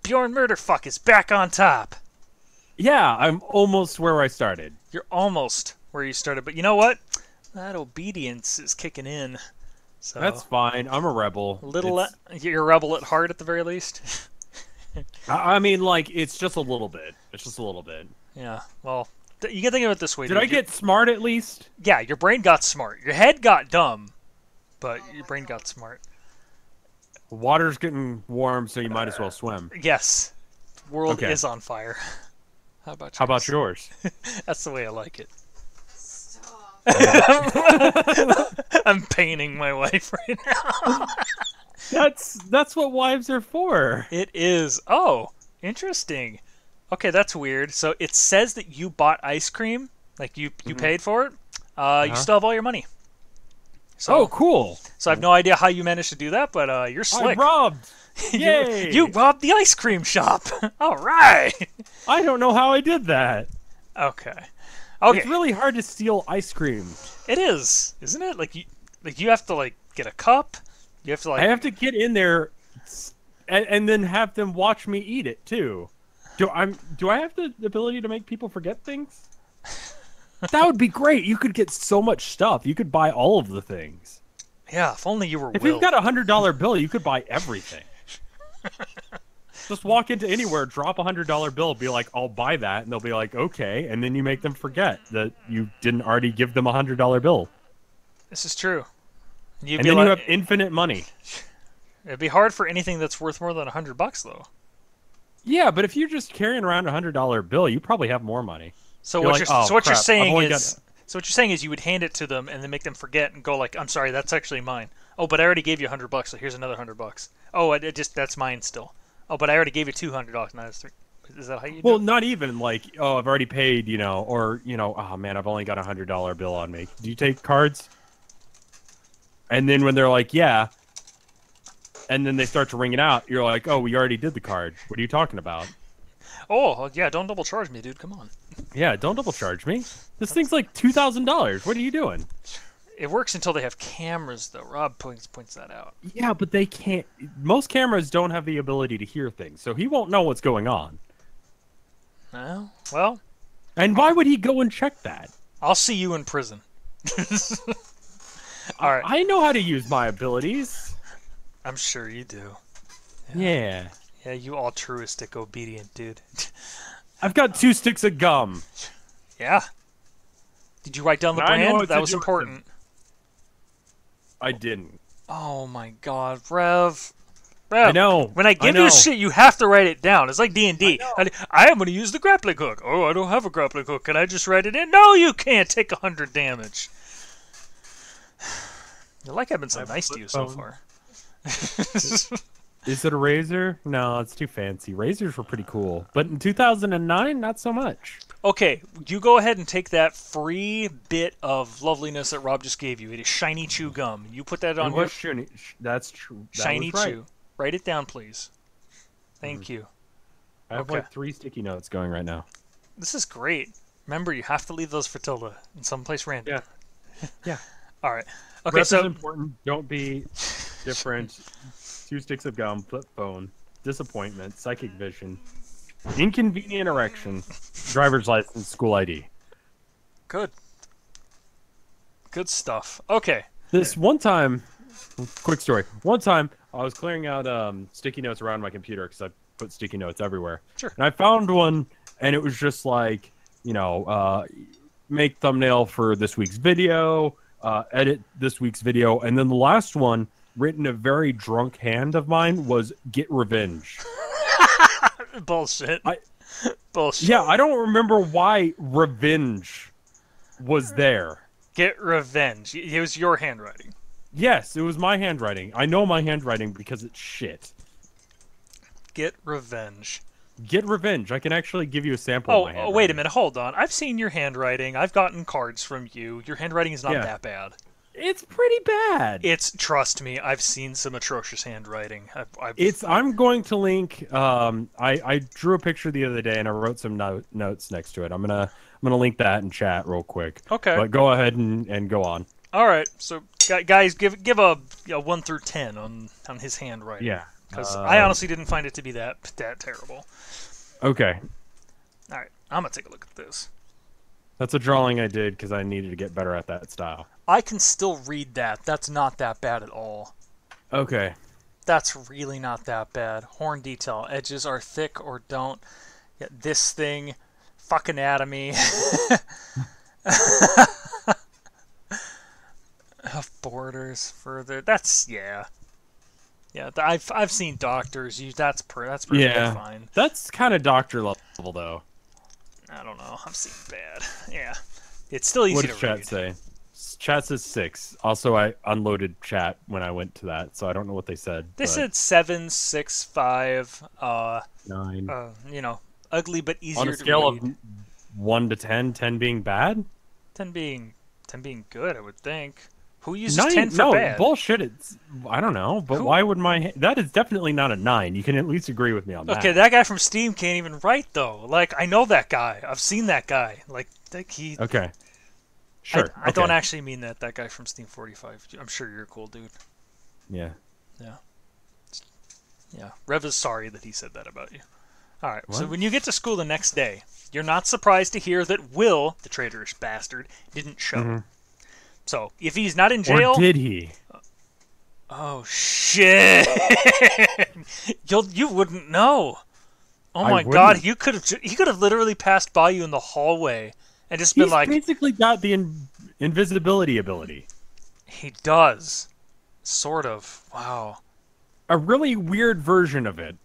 Bjorn Murderfuck is back on top. Yeah, I'm almost where I started. You're almost where you started, but you know what? That obedience is kicking in. So That's fine. I'm a rebel. You're a rebel at heart, at the very least. I mean, like, it's just a little bit. It's just a little bit. Yeah. Well, you can think of it this way. Did dude. I get smart at least? Yeah, your brain got smart. Your head got dumb, but your brain got smart. Water's getting warm, so you might as well swim. Yes. The world Okay. is on fire. How about yours? How about yours? That's the way I like it. Stop. I'm painting my wife right now. That's what wives are for. It is. Oh, interesting. Okay, that's weird. So it says that you bought ice cream, like you paid for it. You still have all your money. So, Oh, cool. So I have no idea how you managed to do that, but you're slick. I robbed. Yay! You robbed the ice cream shop. All right. I don't know how I did that. Okay. It's really hard to steal ice cream. It is, isn't it? Like you have to like get a cup. You have to like. I have to get in there, and then have them watch me eat it too. Do I have the ability to make people forget things? That would be great. You could get so much stuff. You could buy all of the things. Yeah, if only you were. If Will. you've got $100 bill, you could buy everything. Just walk into anywhere, drop $100 bill, be like, "I'll buy that," and they'll be like, "Okay," and then you make them forget that you didn't already give them $100 bill. This is true. And then you have infinite money. It'd be hard for anything that's worth more than $100, though. Yeah, but if you're just carrying around a $100 bill, you probably have more money. So you're what like, you're crap, so what you're saying is you would hand it to them and then make them forget and go like, "I'm sorry, that's actually mine." "Oh, but I already gave you $100, so here's another $100. "Oh, that's mine still." "Oh, but I already gave you $200. Now it's $3." Is that how you do Well, it? not even like, "Oh, I've already paid," or "Oh man, I've only got a $100 bill on me." Do you take cards? And then when they're like, "Yeah," and then they start to ring it out, you're like, "Oh, we already did the card. What are you talking about?" Oh, yeah, don't double charge me, dude. Come on. Yeah, don't double charge me. This thing's like $2,000. What are you doing? It works until they have cameras, though. Rob points that out. Yeah, but they can't. Most cameras don't have the ability to hear things, so he won't know what's going on. No? Well, And why would he go and check that? I'll see you in prison. All right. I know how to use my abilities. I'm sure you do. Yeah. Yeah, you altruistic, obedient dude. I've got 2 sticks of gum. Yeah. Did you write down the And I know brand? it's That was adjoining. important. I didn't. Oh my God, Rev. I know. When I give you shit, you have to write it down. It's like D&D. I am going to use the grappling hook. Oh, I don't have a grappling hook. Can I just write it in? No, you can't. Take 100 damage. You like I've been so nice to you so far. Is it a razor? No, it's too fancy. Razors were pretty cool. But in 2009, not so much. Okay, you go ahead and take that free bit of loveliness that Rob just gave you. It is shiny chew gum. You put that on your That's true. That shiny was right. chew. Write it down, please. Thank you. I have like 3 sticky notes going right now. This is great. Remember, you have to leave those for Tilda in someplace random. Yeah. Yeah. All right. Okay, Rep so is important. Don't be different. 2 sticks of gum, flip phone, disappointment, psychic vision, inconvenient erection, driver's license, school ID. good. Good stuff. Okay. This one time, quick story. One time, I was clearing out sticky notes around my computer because I put sticky notes everywhere. Sure. And I found one, and it was just like, make thumbnail for this week's video, edit this week's video, and then the last one, written a very drunk hand of mine, was get revenge. Bullshit. Bullshit. Yeah, I don't remember why revenge was there. Get revenge. It was your handwriting. Yes, it was my handwriting. I know my handwriting because it's shit. Get revenge. Get revenge. I can actually give you a sample of my handwriting. Oh, wait a minute. Hold on. I've seen your handwriting. I've gotten cards from you. Your handwriting is not that bad. It's pretty bad. Trust me, I've seen some atrocious handwriting. I'm going to link. I drew a picture the other day and I wrote some notes next to it. I'm gonna link that in chat real quick. Okay. But go ahead and go on. All right. So guys, give a 1 through 10 on his handwriting. Yeah. Because I honestly didn't find it to be that terrible. Okay. All right. I'm gonna take a look at this. That's a drawing I did because I needed to get better at that style. I can still read that. That's not that bad at all. Okay. That's really not that bad. Horn detail. Edges are thick or don't. Yeah, this thing. Fuck anatomy. Borders further. That's, yeah. Yeah, I've seen doctors use that's pretty fine. That's kind of doctor level though. I don't know. I've seen bad. Yeah. It's still easy What to does chat read. say? Chat says 6. Also, I unloaded chat when I went to that, so I don't know what they said. They but said 7, 6, 5. 9. You know, ugly but easier On a to scale read. of 1 to 10, 10 being bad? 10 being good, I would think. Who uses 9? 10 for No, bad? bullshit. It's I don't know, but Who- why would that is definitely not a 9. You can at least agree with me on that. Okay, that guy from Steam can't even write though. Like, I know that guy. I've seen that guy. Like he. Okay. Sure. I don't okay. actually mean that. That guy from Steam 45. I'm sure you're a cool dude. Yeah. Yeah. Rev is sorry that he said that about you. All right. So What? when you get to school the next day, you're not surprised to hear that Will, the traitorous bastard, didn't show. Mm-hmm. So if he's not in jail, Or did he? oh shit, you wouldn't know. Oh I my god, wouldn't. he could have literally passed by you in the hallway and just been He's like, basically got the invisibility ability. he does, sort of. Wow. A really weird version of it.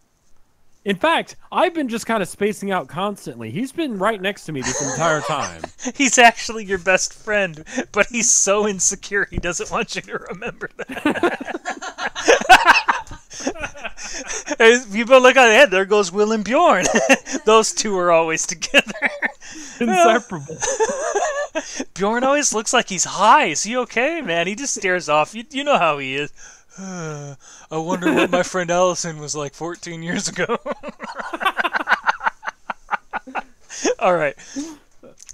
In fact, I've been just kind of spacing out constantly. He's been right next to me this entire time. He's actually your best friend, but he's so insecure he doesn't want you to remember that. As people look ahead, there goes Will and Bjorn. Those two are always together. Inseparable. Bjorn always looks like he's high. Is he okay, man? He just stares off. You know how he is. I wonder what my friend Allison was like 14 years ago. All right.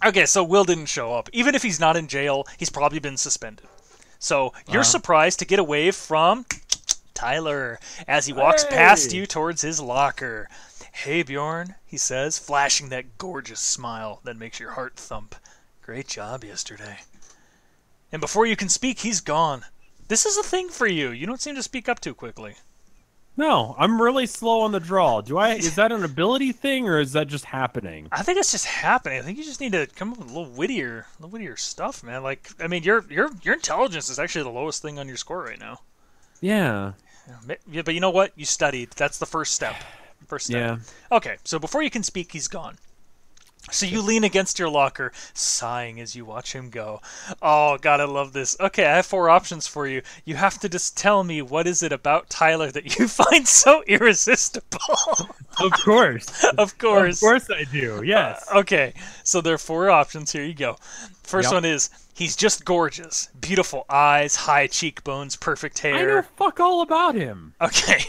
Okay, so Will didn't show up. Even if he's not in jail, he's probably been suspended. So you're surprised to get away from Tyler as he walks past you towards his locker. Hey, Bjorn, he says, flashing that gorgeous smile that makes your heart thump. Great job yesterday. And before you can speak, he's gone. This is a thing for you. You don't seem to speak up too quickly. No, I'm really slow on the draw. Is that an ability thing or is that just happening? I think it's just happening. I think you just need to come up with a little wittier stuff, man. Like, I mean, your intelligence is actually the lowest thing on your score right now. Yeah. Yeah, but you know what? You studied. That's the first step. Yeah. Okay, so before you can speak, he's gone. So you lean against your locker, sighing as you watch him go. Oh, God, I love this. Okay, I have 4 options for you. You have to just tell me what is it about Tyler that you find so irresistible. Of course. Of course. Of course I do, yes. Okay, so there are 4 options. Here you go. First Yep. one is, he's just gorgeous. Beautiful eyes, high cheekbones, perfect hair. I know fuck all about him. Okay.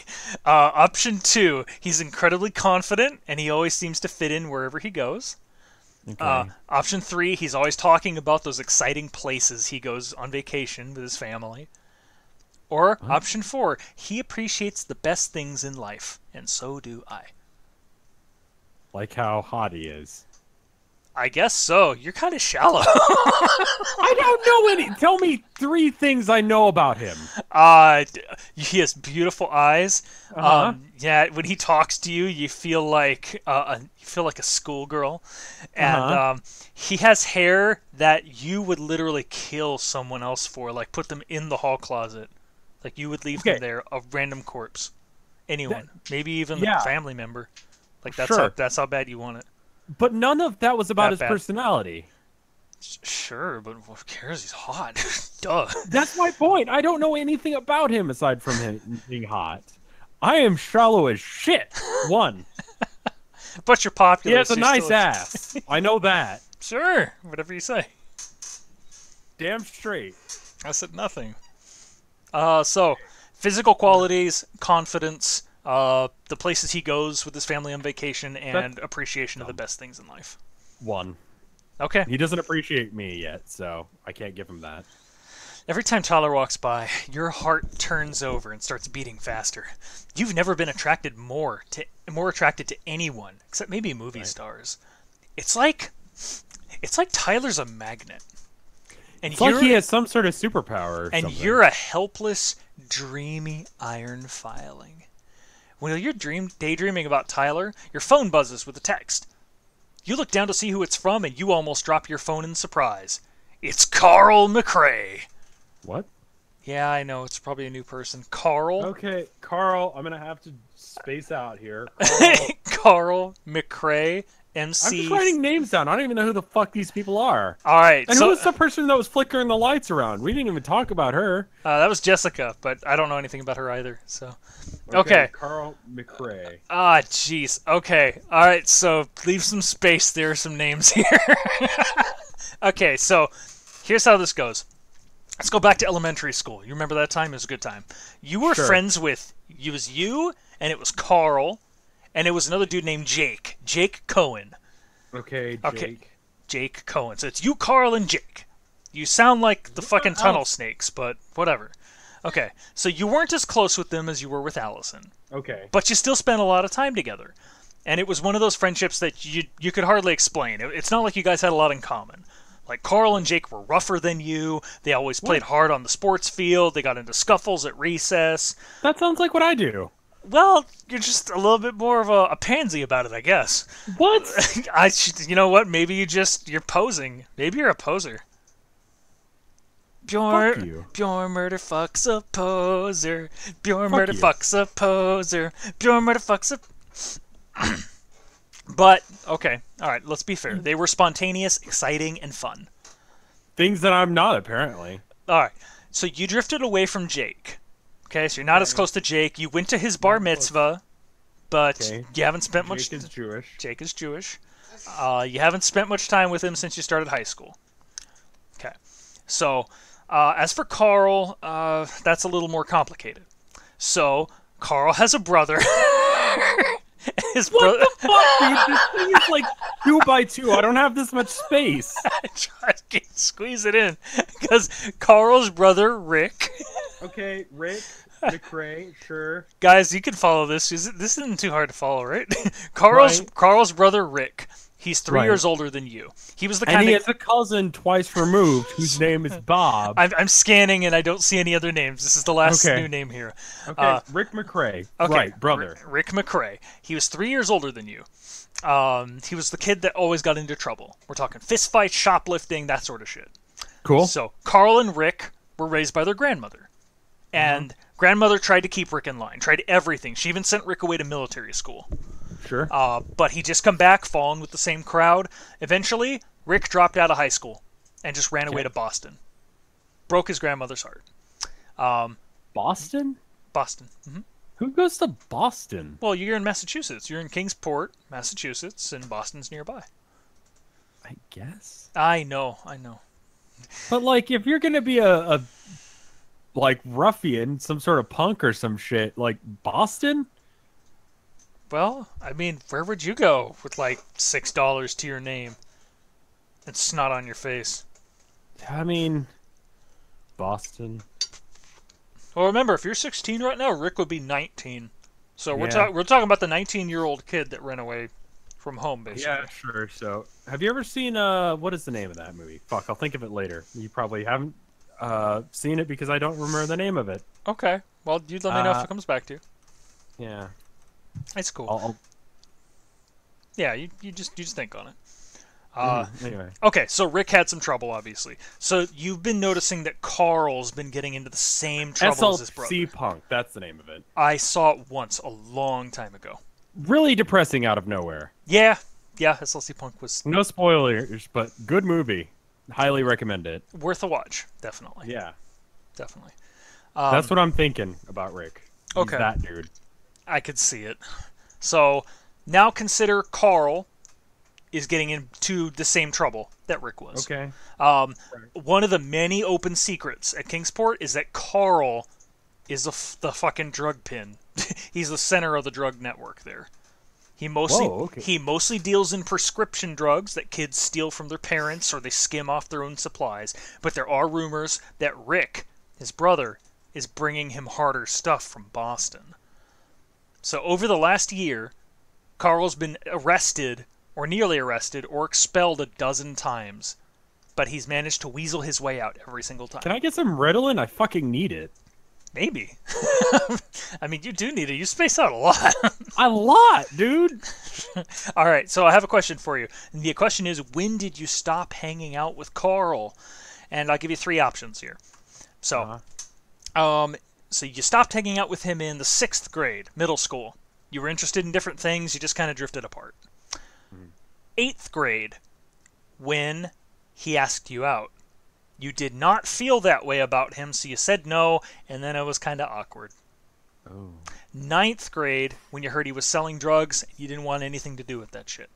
Option 2, he's incredibly confident, and he always seems to fit in wherever he goes. Okay. Option 3, he's always talking about those exciting places he goes on vacation with his family. Or option 4, he appreciates the best things in life, and so do I. Like how hot he is. I guess so. You're kind of shallow. I don't know any. Tell me 3 things I know about him. He has beautiful eyes. Uh-huh. Yeah, when he talks to you, you feel like a schoolgirl, and he has hair that you would literally kill someone else for, like put them in the hall closet, like you would leave them there, a random corpse, anyone, maybe even a family member. Like that's how bad you want it. But none of that was about That his bad. personality. Sure, but who cares? He's hot. Duh. That's my point. I don't know anything about him aside from him being hot. I am shallow as shit. 1. But you're popular. He has so a you're nice still ass. I know that. Sure, whatever you say. Damn straight. I said nothing. So, physical qualities, confidence, the places he goes with his family on vacation, and appreciation of the best things in life. 1. Okay. He doesn't appreciate me yet, so I can't give him that. Every time Tyler walks by, your heart turns over and starts beating faster. You've never been more attracted to anyone, except maybe movie stars. It's like Tyler's a magnet. And It's like he has some sort of superpower or and something. you're a helpless, dreamy iron filing. When you're daydreaming about Tyler, your phone buzzes with a text. You look down to see who it's from, and you almost drop your phone in surprise. It's Carl McRae. What? Yeah, I know. It's probably a new person. Carl. Okay, Carl, I'm going to have to space out here. Carl McRae MC. I'm just writing names down. I don't even know who the fuck these people are. All right. And so who was the person that was flickering the lights around? We didn't even talk about her. that was Jessica, but I don't know anything about her either. So, okay. Carl McRae. Ah, jeez. Okay. All right. So leave some space. There are some names here. Okay. So here's how this goes. Let's go back to elementary school. You remember that time? It was a good time. You were friends with. It was you, and it was Carl, and it was another dude named Jake. Jake Cohen. Okay, Jake. Okay. Jake Cohen. So it's you, Carl, and Jake. You sound like the fucking tunnel snakes, but whatever. Okay. So you weren't as close with them as you were with Allison. Okay. But you still spent a lot of time together. And it was one of those friendships that you could hardly explain. It's not like you guys had a lot in common. Like, Carl and Jake were rougher than you. They always played hard on the sports field. They got into scuffles at recess. That sounds like what I do. Well, you're just a little bit more of a pansy about it, I guess. What? You know what? Maybe you're posing. Maybe you're a poser. Fuck you. Bjorn Murder fucks a poser. Bjorn Fuck Murder you. fucks a poser. Bjorn Murder fucks a... But, okay. All right, let's be fair. They were spontaneous, exciting, and fun. Things that I'm not, apparently. All right. So you drifted away from Jake. Okay, so you're not as close to Jake. You went to his bar mitzvah, but you haven't spent much... Jake is Jewish. Jake is Jewish. You haven't spent much time with him since you started high school. Okay. So, as for Carl, that's a little more complicated. So, Carl has a brother. His What the fuck, dude? This thing is like 2 by 2. I don't have this much space. I tried to squeeze it in because Carl's brother Rick. Okay, Rick McRae, sure. Guys, you can follow this. This isn't too hard to follow, right? Carl's brother Rick. He's 3 years older than you. He was the kind And he of... has a cousin twice removed whose name is Bob. I'm scanning and I don't see any other names. This is the last new name here. Okay, Rick McRae. Okay, Right, brother. Rick McRae. He was 3 years older than you. He was the kid that always got into trouble. We're talking fist fights, shoplifting, that sort of shit. Cool. So Carl and Rick were raised by their grandmother. And grandmother tried to keep Rick in line, tried everything. She even sent Rick away to military school. Sure. But he just come back, falling with the same crowd. Eventually, Rick dropped out of high school and just ran away to Boston. Broke his grandmother's heart. Boston? Boston. Mm-hmm. Who goes to Boston? Well, you're in Massachusetts. You're in Kingsport, Massachusetts, and Boston's nearby. I guess. I know. But, like, if you're going to be a like, ruffian, some sort of punk or some shit, like, Boston? Well, I mean, where would you go with, like, $6 to your name and snot on your face? I mean, Boston. Well, remember, if you're 16 right now, Rick would be 19. So we're Yeah. talking about the 19-year-old kid that ran away from home, basically. Yeah, sure. So, have you ever seen, what is the name of that movie? Fuck, I'll think of it later. You probably haven't seen it because I don't remember the name of it. Okay. Well, you let me know if it comes back to you. Yeah. It's cool. I'll Yeah, you just think on it. anyway. Okay, so Rick had some trouble, obviously. So you've been noticing that Carl's been getting into the same trouble as his brother. SLC Punk, that's the name of it. I saw it once a long time ago. Really depressing out of nowhere. Yeah, SLC Punk was No spoilers, but good movie. Highly recommend it. worth a watch, definitely. Yeah. Definitely. That's what I'm thinking about Rick. He's Okay. that dude. I could see it. So now consider Carl is getting into the same trouble that Rick was. Okay. One of the many open secrets at Kingsport is that Carl is the fucking drug pin. He's the center of the drug network there. He mostly deals in prescription drugs that kids steal from their parents or they skim off their own supplies. But there are rumors that Rick, his brother, is bringing him harder stuff from Boston. So over the last year, Carl's been arrested, or nearly arrested, or expelled a dozen times. But he's managed to weasel his way out every single time. Can I get some Ritalin? I fucking need it. Maybe. I mean, you do need it. You space out a lot. A lot, dude. All right, so I have a question for you. And the question is, when did you stop hanging out with Carl? And I'll give you 3 options here. So, so you stopped hanging out with him in the 6th grade, middle school. You were interested in different things. You just kind of drifted apart. 8th grade when he asked you out. You did not feel that way about him, so you said no, and then it was kind of awkward. Oh. 9th grade when you heard he was selling drugs, you didn't want anything to do with that shit.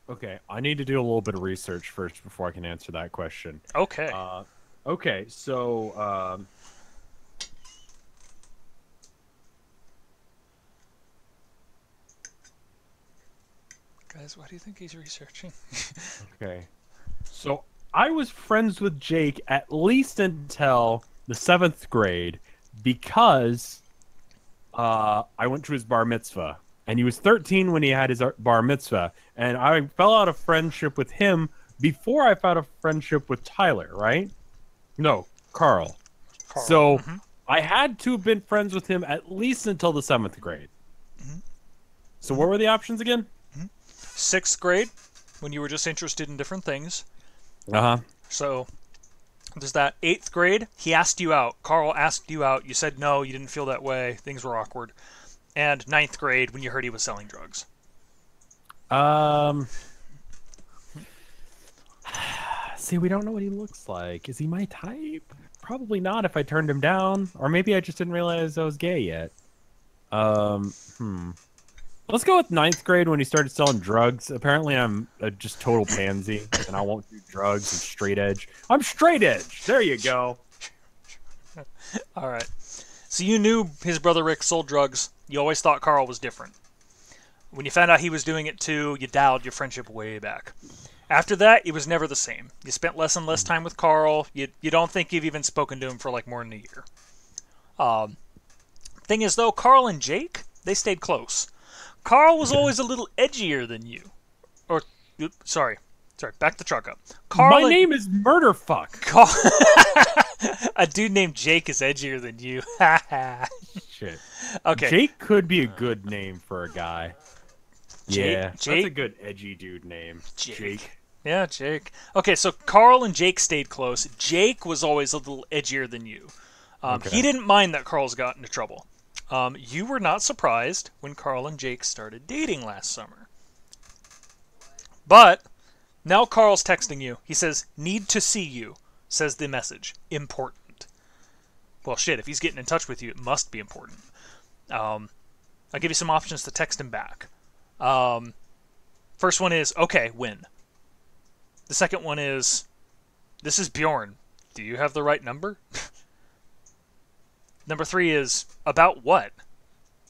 Okay, I need to do a little bit of research first before I can answer that question. Okay. Okay, so Guys, why do you think he's researching? okay, so I was friends with Jake at least until the 7th grade because I went to his bar mitzvah, and he was 13 when he had his bar mitzvah, and I fell out of friendship with him before I fell out of friendship with Tyler, right? No, Carl. So I had to have been friends with him at least until the 7th grade. So what were the options again? 6th grade when you were just interested in different things. So there's that. 8th grade, he asked you out. Carl asked you out. You said no, you didn't feel that way. Things were awkward. And 9th grade when you heard he was selling drugs. See, we don't know what he looks like. Is he my type? Probably not if I turned him down. Or maybe I just didn't realize I was gay yet. Let's go with 9th grade when he started selling drugs. Apparently I'm a just total pansy, and I won't do drugs. I'm straight edge. I'm straight edge! There you go. Alright. So you knew his brother Rick sold drugs. You always thought Carl was different. When you found out he was doing it too, you dialed your friendship way back. After that, it was never the same. You spent less and less time with Carl. You don't think you've even spoken to him for like more than a year. Thing is, though, Carl and Jake, they stayed close. Carl was always a little edgier than you. Or, sorry, back the truck up. My name is Murderfuck. A dude named Jake is edgier than you. Shit. Okay. Jake could be a good name for a guy. Yeah, Jake? that's a good edgy dude name. Jake. Yeah, Jake. Okay, so Carl and Jake stayed close. Jake was always a little edgier than you. He didn't mind that Carl's got into trouble. You were not surprised when Carl and Jake started dating last summer. But now Carl's texting you. He says, "Need to see you," says the message. Important. Well, shit, if he's getting in touch with you, it must be important. I'll give you some options to text him back. First one is, okay, when? The second one is, this is Bjorn. Do you have the right number? Number 3 is, about what?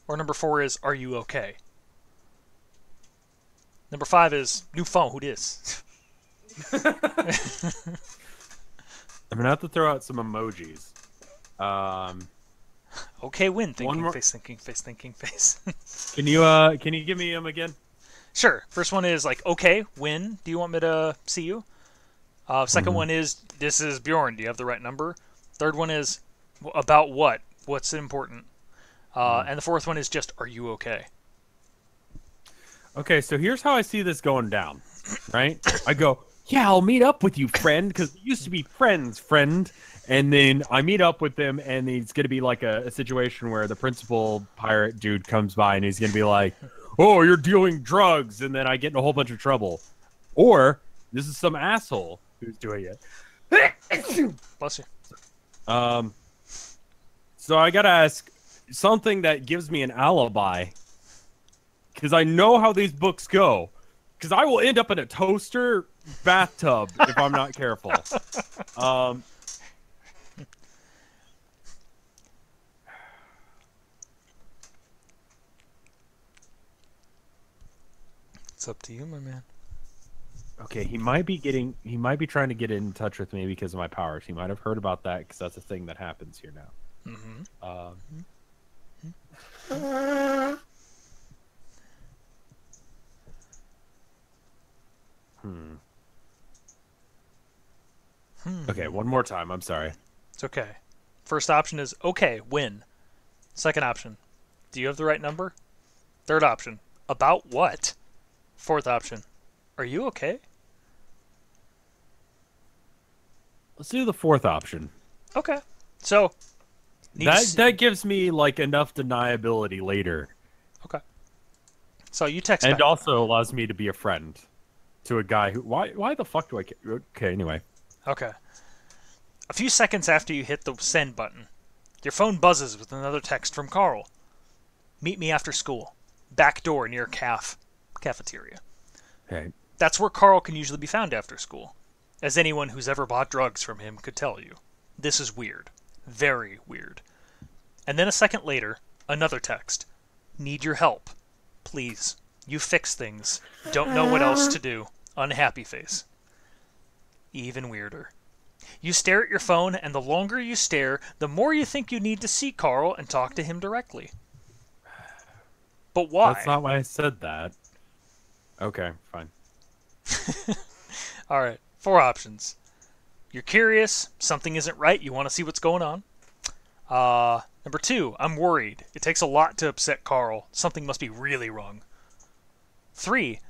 Or number 4 is, are you okay? Number 5 is, new phone, who dis? I'm gonna have to throw out some emojis. Okay, when? Thinking more... face, thinking face, thinking face. Can you give me them again? Sure. First one is like, okay, when do you want me to see you? Second one is, this is Bjorn. Do you have the right number? Third one is, about what? What's important? And the fourth one is just, are you okay? Okay, so here's how I see this going down, right? I go, yeah, I'll meet up with you, friend, because we used to be friends, friend. And then I meet up with them, and it's going to be like a situation where the principal pirate dude comes by, and he's going to be like, oh, you're dealing drugs, and then I get in a whole bunch of trouble. Or this is some asshole who's doing it. Bless you. So I got to ask something that gives me an alibi, because I know how these books go. Because I will end up in a toaster bathtub if I'm not careful. It's up to you, my man. Okay, he might be trying to get in touch with me because of my powers. He might have heard about that because that's a thing that happens here now. Okay, one more time. I'm sorry. It's okay. First option is, okay, when? Second option, do you have the right number? Third option, about what? Fourth option, are you okay? Let's do the fourth option. Okay. So, that gives me like enough deniability later. Okay. So you text and back. Also allows me to be a friend. to a guy who... Why the fuck do I... Okay, anyway. Okay. A few seconds after you hit the send button, your phone buzzes with another text from Carl. Meet me after school. Back door near cafeteria. Okay. That's where Carl can usually be found after school, as anyone who's ever bought drugs from him could tell you. This is weird. Very weird. And then a second later, another text. Need your help. Please. You fix things. Don't know what else to do. Unhappy face. Even weirder. You stare at your phone, and the longer you stare, the more you think you need to see Carl and talk to him directly. But why? That's not why I said that. Okay, fine. All right, 4 options. You're curious, something isn't right, you want to see what's going on. Number 2, I'm worried. It takes a lot to upset Carl. Something must be really wrong. 3,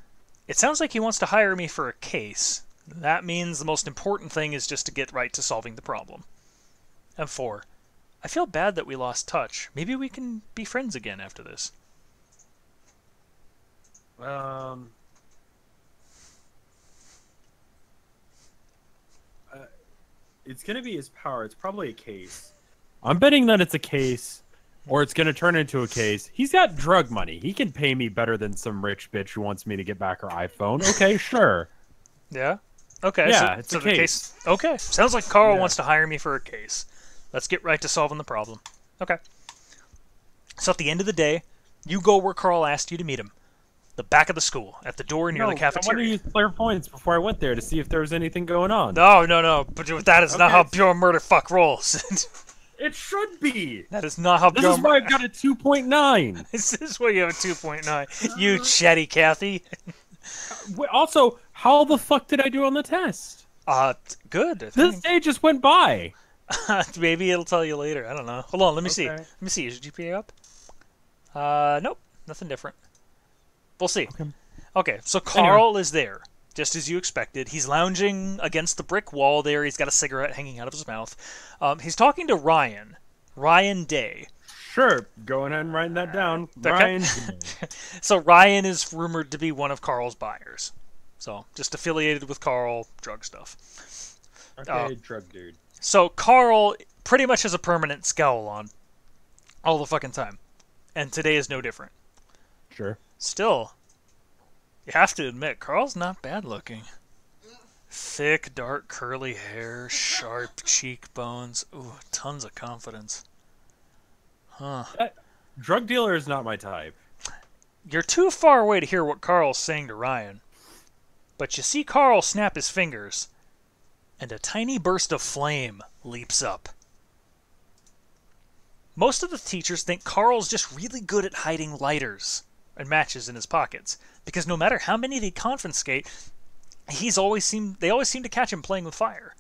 it sounds like he wants to hire me for a case. That means the most important thing is just to get right to solving the problem. And 4, I feel bad that we lost touch. Maybe we can be friends again after this. It's gonna be his power. It's probably a case. I'm betting that it's a case, or it's gonna turn into a case. He's got drug money. He can pay me better than some rich bitch who wants me to get back her iPhone. Okay, sure. Yeah? Okay. Yeah, so, it's so a the case. Okay. Sounds like Carl Yeah. wants to hire me for a case. Let's get right to solving the problem. Okay. So at the end of the day, you go where Carl asked you to meet him. The back of the school, at the door near the I want to cafeteria. use player points before I went there to see if there was anything going on. No. But that is not Okay. how pure murder fuck rolls. It should be. That is not how This pure is why I've got a 2.9. This is why you have a 2.9. You chatty Kathy. Also, how the fuck did I do on the test? Good. I This think. day just went by. Maybe it'll tell you later. I don't know. Hold on, let me see. Okay. Let me see. Is your GPA up? Nope. Nothing different. We'll see. Okay, so Carl is there, just as you expected. He's lounging against the brick wall there. He's got a cigarette hanging out of his mouth. He's talking to Ryan Day. Sure, go ahead and write that down. Okay. Ryan. So Ryan is rumored to be one of Carl's buyers. So just affiliated with Carl, drug stuff. Okay, drug dude. So Carl pretty much has a permanent scowl on all the fucking time. And today is no different. Sure. Still, you have to admit, Carl's not bad looking. Thick, dark, curly hair, sharp cheekbones. Ooh, tons of confidence. Huh. Drug dealer is not my type. You're too far away to hear what Carl's saying to Ryan. But you see Carl snap his fingers, and a tiny burst of flame leaps up. Most of the teachers think Carl's just really good at hiding lighters and matches in his pockets, because no matter how many they confiscate, they always seem to catch him playing with fire.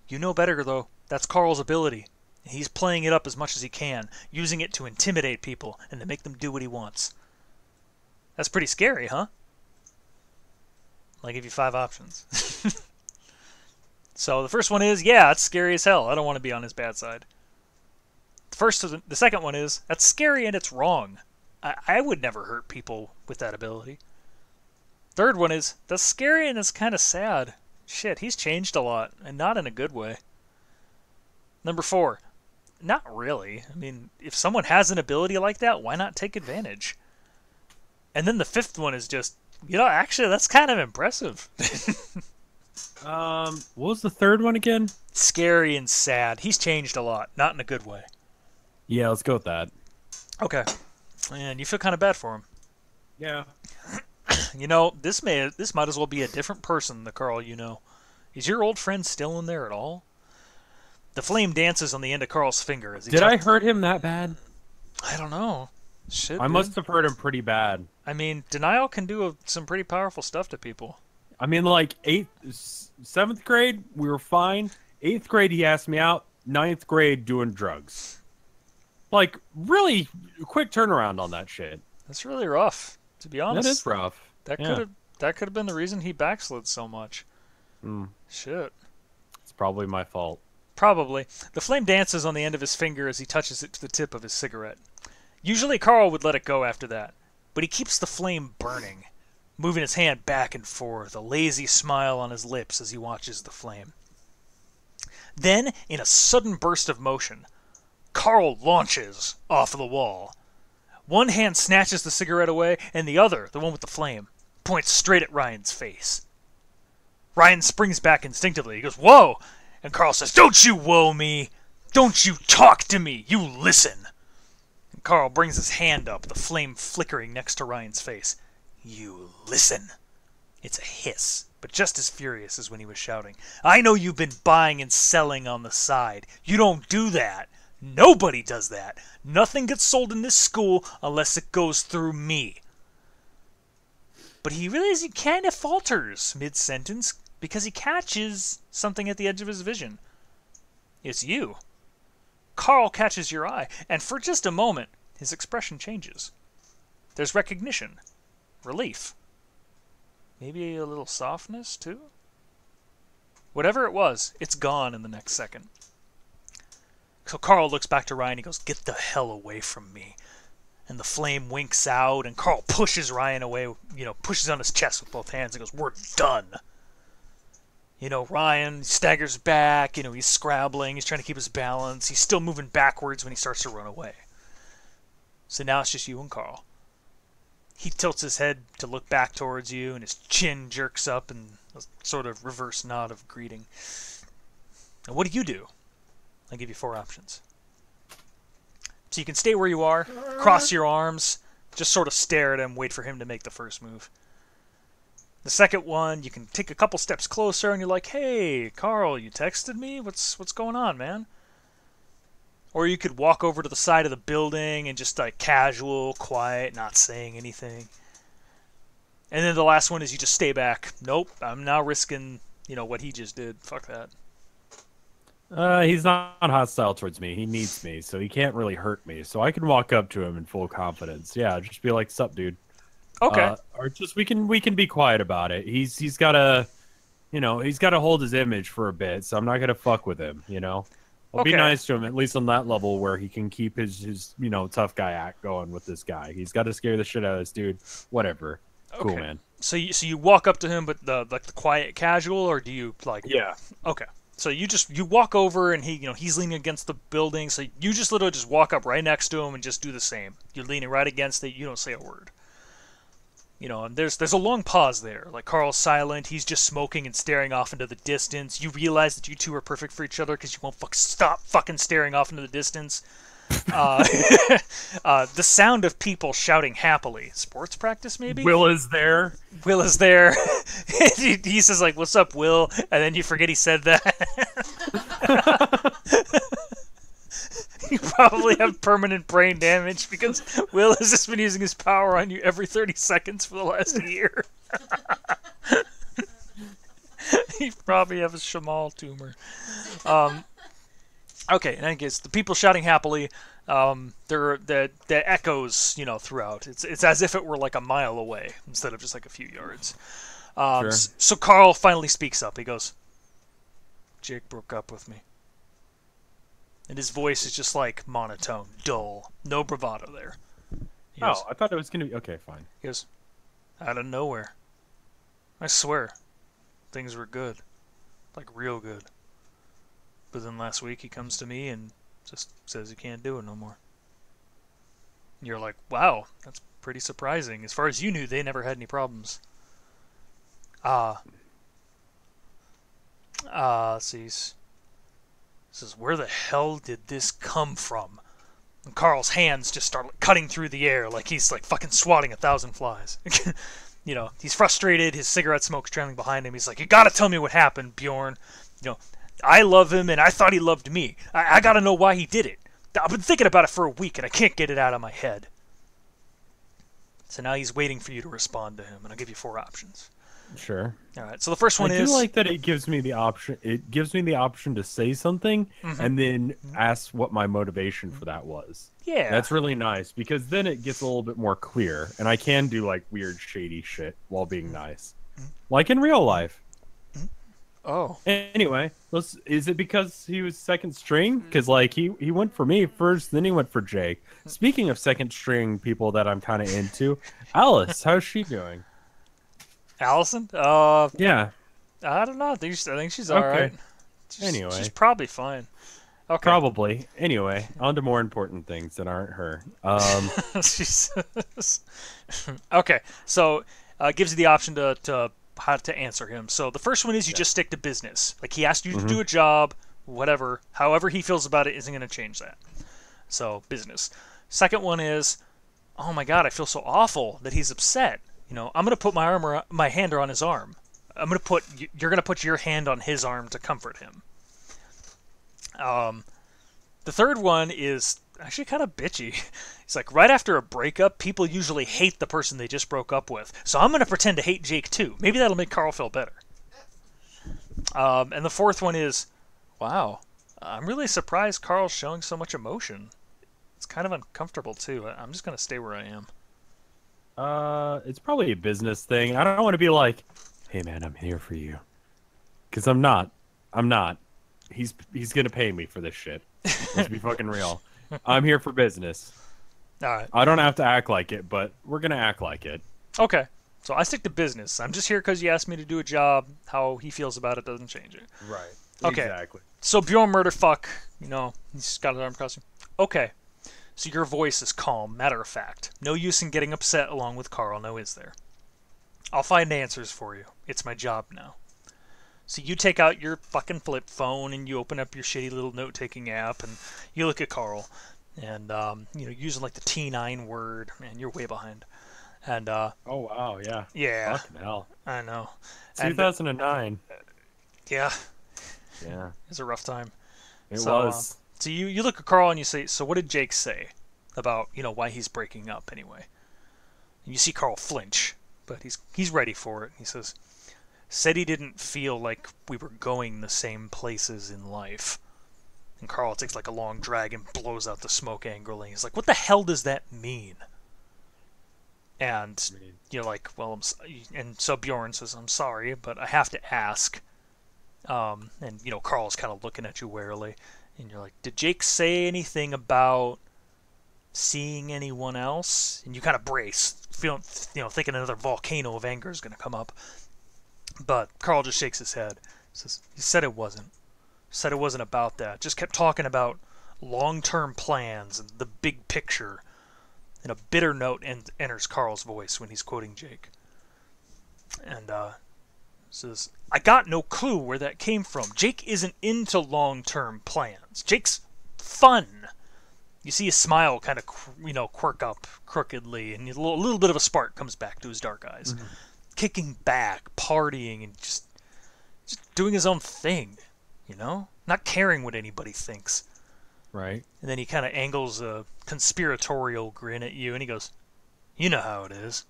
You know better, though. That's Carl's ability. He's playing it up as much as he can, using it to intimidate people and to make them do what he wants. That's pretty scary, huh? I'll give you 5 options. So the first one is, yeah, it's scary as hell. I don't want to be on his bad side. The second one is, that's scary and it's wrong. I would never hurt people with that ability. Third one is, that's scary and it's kind of sad. Shit, he's changed a lot, and not in a good way. Number 4, not really. I mean, if someone has an ability like that, why not take advantage? And then the 5th one is just, actually, that's kind of impressive. What was the third one again? Scary and sad. He's changed a lot, not in a good way. Yeah, let's go with that. Okay. And you feel kind of bad for him. Yeah. This might as well be a different person than the Carl you know. Is your old friend still in there at all? The flame dances on the end of Carl's finger as he Did I hurt him that bad? I don't know. Shit, I dude. must have hurt him pretty bad. I mean, denial can do some pretty powerful stuff to people. I mean, like 7th grade, we were fine. 8th grade, he asked me out. 9th grade, doing drugs. Like, really quick turnaround on that shit. That's really rough, to be honest. That is rough. That Yeah. could have been the reason he backslid so much. Shit. It's probably my fault. Probably. The flame dances on the end of his finger as he touches it to the tip of his cigarette. Usually Carl would let it go after that, but he keeps the flame burning. moving his hand back and forth, a lazy smile on his lips as he watches the flame. Then, in a sudden burst of motion, Carl launches off the wall. One hand snatches the cigarette away, and the other, the one with the flame, points straight at Ryan's face. Ryan springs back instinctively. He goes, "Whoa!" And Carl says, "Don't you whoa me! Don't you talk to me! You listen!" And Carl brings his hand up, the flame flickering next to Ryan's face. "You listen!" It's a hiss, but just as furious as when he was shouting. "I know you've been buying and selling on the side. You don't do that. Nobody does that. Nothing gets sold in this school unless it goes through me." But he realizes he kind of falters mid-sentence because he catches something at the edge of his vision. It's you. Carl catches your eye, and for just a moment, his expression changes. There's recognition, relief, maybe a little softness, too? Whatever it was, it's gone in the next second. So Carl looks back to Ryan, he goes, "Get the hell away from me." And the flame winks out, and Carl pushes Ryan away, pushes on his chest with both hands and goes, "We're done." Ryan staggers back, he's scrabbling, he's trying to keep his balance, he's still moving backwards when he starts to run away. So now it's just you and Carl. He tilts his head to look back towards you, and his chin jerks up in a sort of reverse nod of greeting. And what do? I'll give you 4 options. So you can stay where you are, cross your arms, just sort of stare at him, wait for him to make the first move. The second one, you can take a couple steps closer, and you're like, "Hey, Carl, you texted me? What's going on, man?" Or you could walk over to the side of the building and just casual, quiet, not saying anything. And then the last one is you just stay back. "Nope, I'm now risking, what he just did. Fuck that." He's not hostile towards me. He needs me, so he can't really hurt me. So I can walk up to him in full confidence. Yeah, just be like, "Sup, dude." Okay. Or just we can be quiet about it. He's gotta hold his image for a bit, so I'm not gonna fuck with him. I'll be nice to him at least on that level where he can keep his tough guy act going with this guy. He's got to scare the shit out of this dude. Whatever. Cool, Okay. man. So you walk up to him, but the quiet casual, or do you Yeah. Okay. So you walk over, and he's leaning against the building. So you just literally just walk up right next to him and just do the same. You're leaning right against it. You don't say a word. And there's a long pause there. Carl's silent. He's just smoking and staring off into the distance. You realize that you two are perfect for each other because you won't stop fucking staring off into the distance. The sound of people shouting happily. Sports practice, maybe? Will is there. Will is there. He says, "What's up, Will?" And then you forget he said that. You probably have permanent brain damage because Will has just been using his power on you every 30 seconds for the last year. You probably have a Shamal tumor. Okay, and I guess the people shouting happily, the echoes, throughout. It's as if it were a mile away instead of just a few yards. Sure. So Carl finally speaks up. He goes, "Jake broke up with me." And his voice is just monotone, dull, no bravado there. He goes, I thought it was gonna be okay. Fine. He goes, "Out of nowhere. I swear, things were good, real good. But then last week he comes to me and just says he can't do it no more." And you're like, "Wow, that's pretty surprising. As far as you knew, they never had any problems." Let's see. Says, "Where the hell did this come from?" And Carl's hands just start cutting through the air like he's fucking swatting 1,000 flies. He's frustrated. His cigarette smoke's trailing behind him. He's like, "You gotta tell me what happened, Bjorn. I love him, and I thought he loved me. I gotta know why he did it. I've been thinking about it for a week, and I can't get it out of my head." So now he's waiting for you to respond to him, and I'll give you 4 options. Sure. All right. So the first one I is do like that it gives me the option. It gives me the option to say something and then ask what my motivation for that was. Yeah. That's really nice because then it gets a little bit more clear, and I can do weird shady shit while being nice, like in real life. Oh. Anyway, is it because he was second string? Because he went for me first, then he went for Jake. Speaking of second string people that I'm kind of into, Alice, how's she doing? Allison? Yeah. I don't know. I think she's all right. Okay. Anyway. She's probably fine. Okay. Probably. Anyway, on to more important things that aren't her. She's okay. So gives you the option to how to answer him. So the first one is you just stick to business. Like he asked you to do a job, whatever. However he feels about it isn't going to change that. So business. Second one is, oh my God, I feel so awful that he's upset. You know, I'm going to put my hand on his arm. You're going to put your hand on his arm to comfort him. The third one is actually kind of bitchy. He's like, right after a breakup, people usually hate the person they just broke up with. So I'm going to pretend to hate Jake too. Maybe that'll make Carl feel better. And the fourth one is, wow, I'm really surprised Carl's showing so much emotion. It's kind of uncomfortable too. I'm just going to stay where I am. It's probably a business thing. I don't want to be like, hey man, I'm here for you. Because I'm not. He's gonna pay me for this shit. Let's be fucking real. I'm here for business. All right. I don't have to act like it, but we're gonna act like it. Okay. So I stick to business. I'm just here because you asked me to do a job. How he feels about it doesn't change it. Right. Okay. Exactly. So Bjorn Murderfuck, you know, he's got his arm across him. Okay. So your voice is calm, matter of fact. No use in getting upset along with Carl, no is there? I'll find answers for you. It's my job now. So you take out your fucking flip phone and you open up your shitty little note-taking app and you look at Carl and, you know, using like the T9 word. Man, you're way behind. And, oh, wow, yeah. Yeah. Fucking hell. I know. 2009. Yeah. Yeah. It was a rough time. It was. So you look at Carl and you say, so what did Jake say about, you know, why he's breaking up anyway? And you see Carl flinch, but he's ready for it. He said he didn't feel like we were going the same places in life. And Carl takes like a long drag and blows out the smoke angrily. He's like, what the hell does that mean? And you're like, well, and so Bjorn says, I'm sorry, but I have to ask. And, you know, Carl's kind of looking at you warily. And you're like, did Jake say anything about seeing anyone else? And you kind of brace, feeling, you know, thinking another volcano of anger is going to come up. But Carl just shakes his head. Says, he said it wasn't. Said it wasn't about that. Just kept talking about long-term plans and the big picture. And a bitter note enters Carl's voice when he's quoting Jake. And says, I got no clue where that came from. Jake isn't into long-term plans. Jake's fun. You see his smile kind of, you know, quirk up crookedly, and a little bit of a spark comes back to his dark eyes. Mm-hmm. Kicking back, partying, and just doing his own thing, you know? Not caring what anybody thinks. Right. And then he kind of angles a conspiratorial grin at you, and he goes, you know how it is.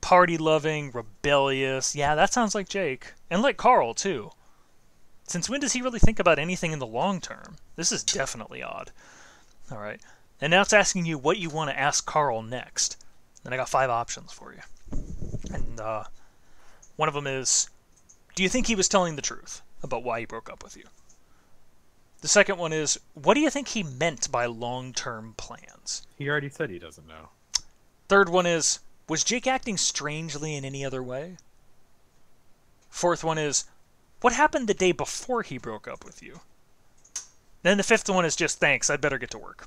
Party-loving, rebellious. Yeah, that sounds like Jake. And like Carl, too. Since when does he really think about anything in the long term? This is definitely odd. All right. And now it's asking you what you want to ask Carl next. And I got 5 options for you. And one of them is, do you think he was telling the truth about why he broke up with you? The second one is, what do you think he meant by long-term plans? He already said he doesn't know. Third one is, was Jake acting strangely in any other way? Fourth one is, what happened the day before he broke up with you? Then the fifth one is just, thanks, I'd better get to work.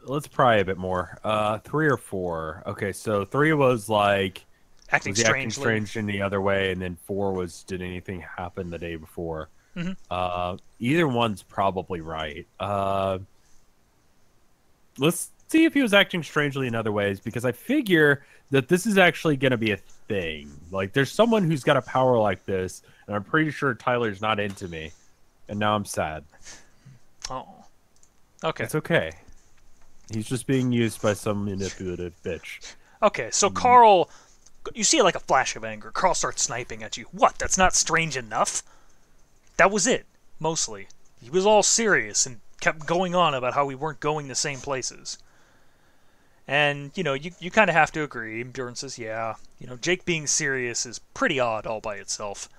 Let's pry a bit more. 3 or 4. Okay, so 3 was like acting strange in the other way, and then 4 was did anything happen the day before? Mm-hmm. Either one's probably right. Let's see if he was acting strangely in other ways, because I figure that this is actually going to be a thing. Like, there's someone who's got a power like this, and I'm pretty sure Tyler's not into me, and now I'm sad. Oh. Okay. It's okay. He's just being used by some manipulative bitch. Okay, so Carl, you see like a flash of anger. Carl starts sniping at you. What? That's not strange enough? That was it, mostly. He was all serious and kept going on about how we weren't going the same places. And, you know, you kind of have to agree. Bjorn says, yeah, you know, Jake being serious is pretty odd all by itself.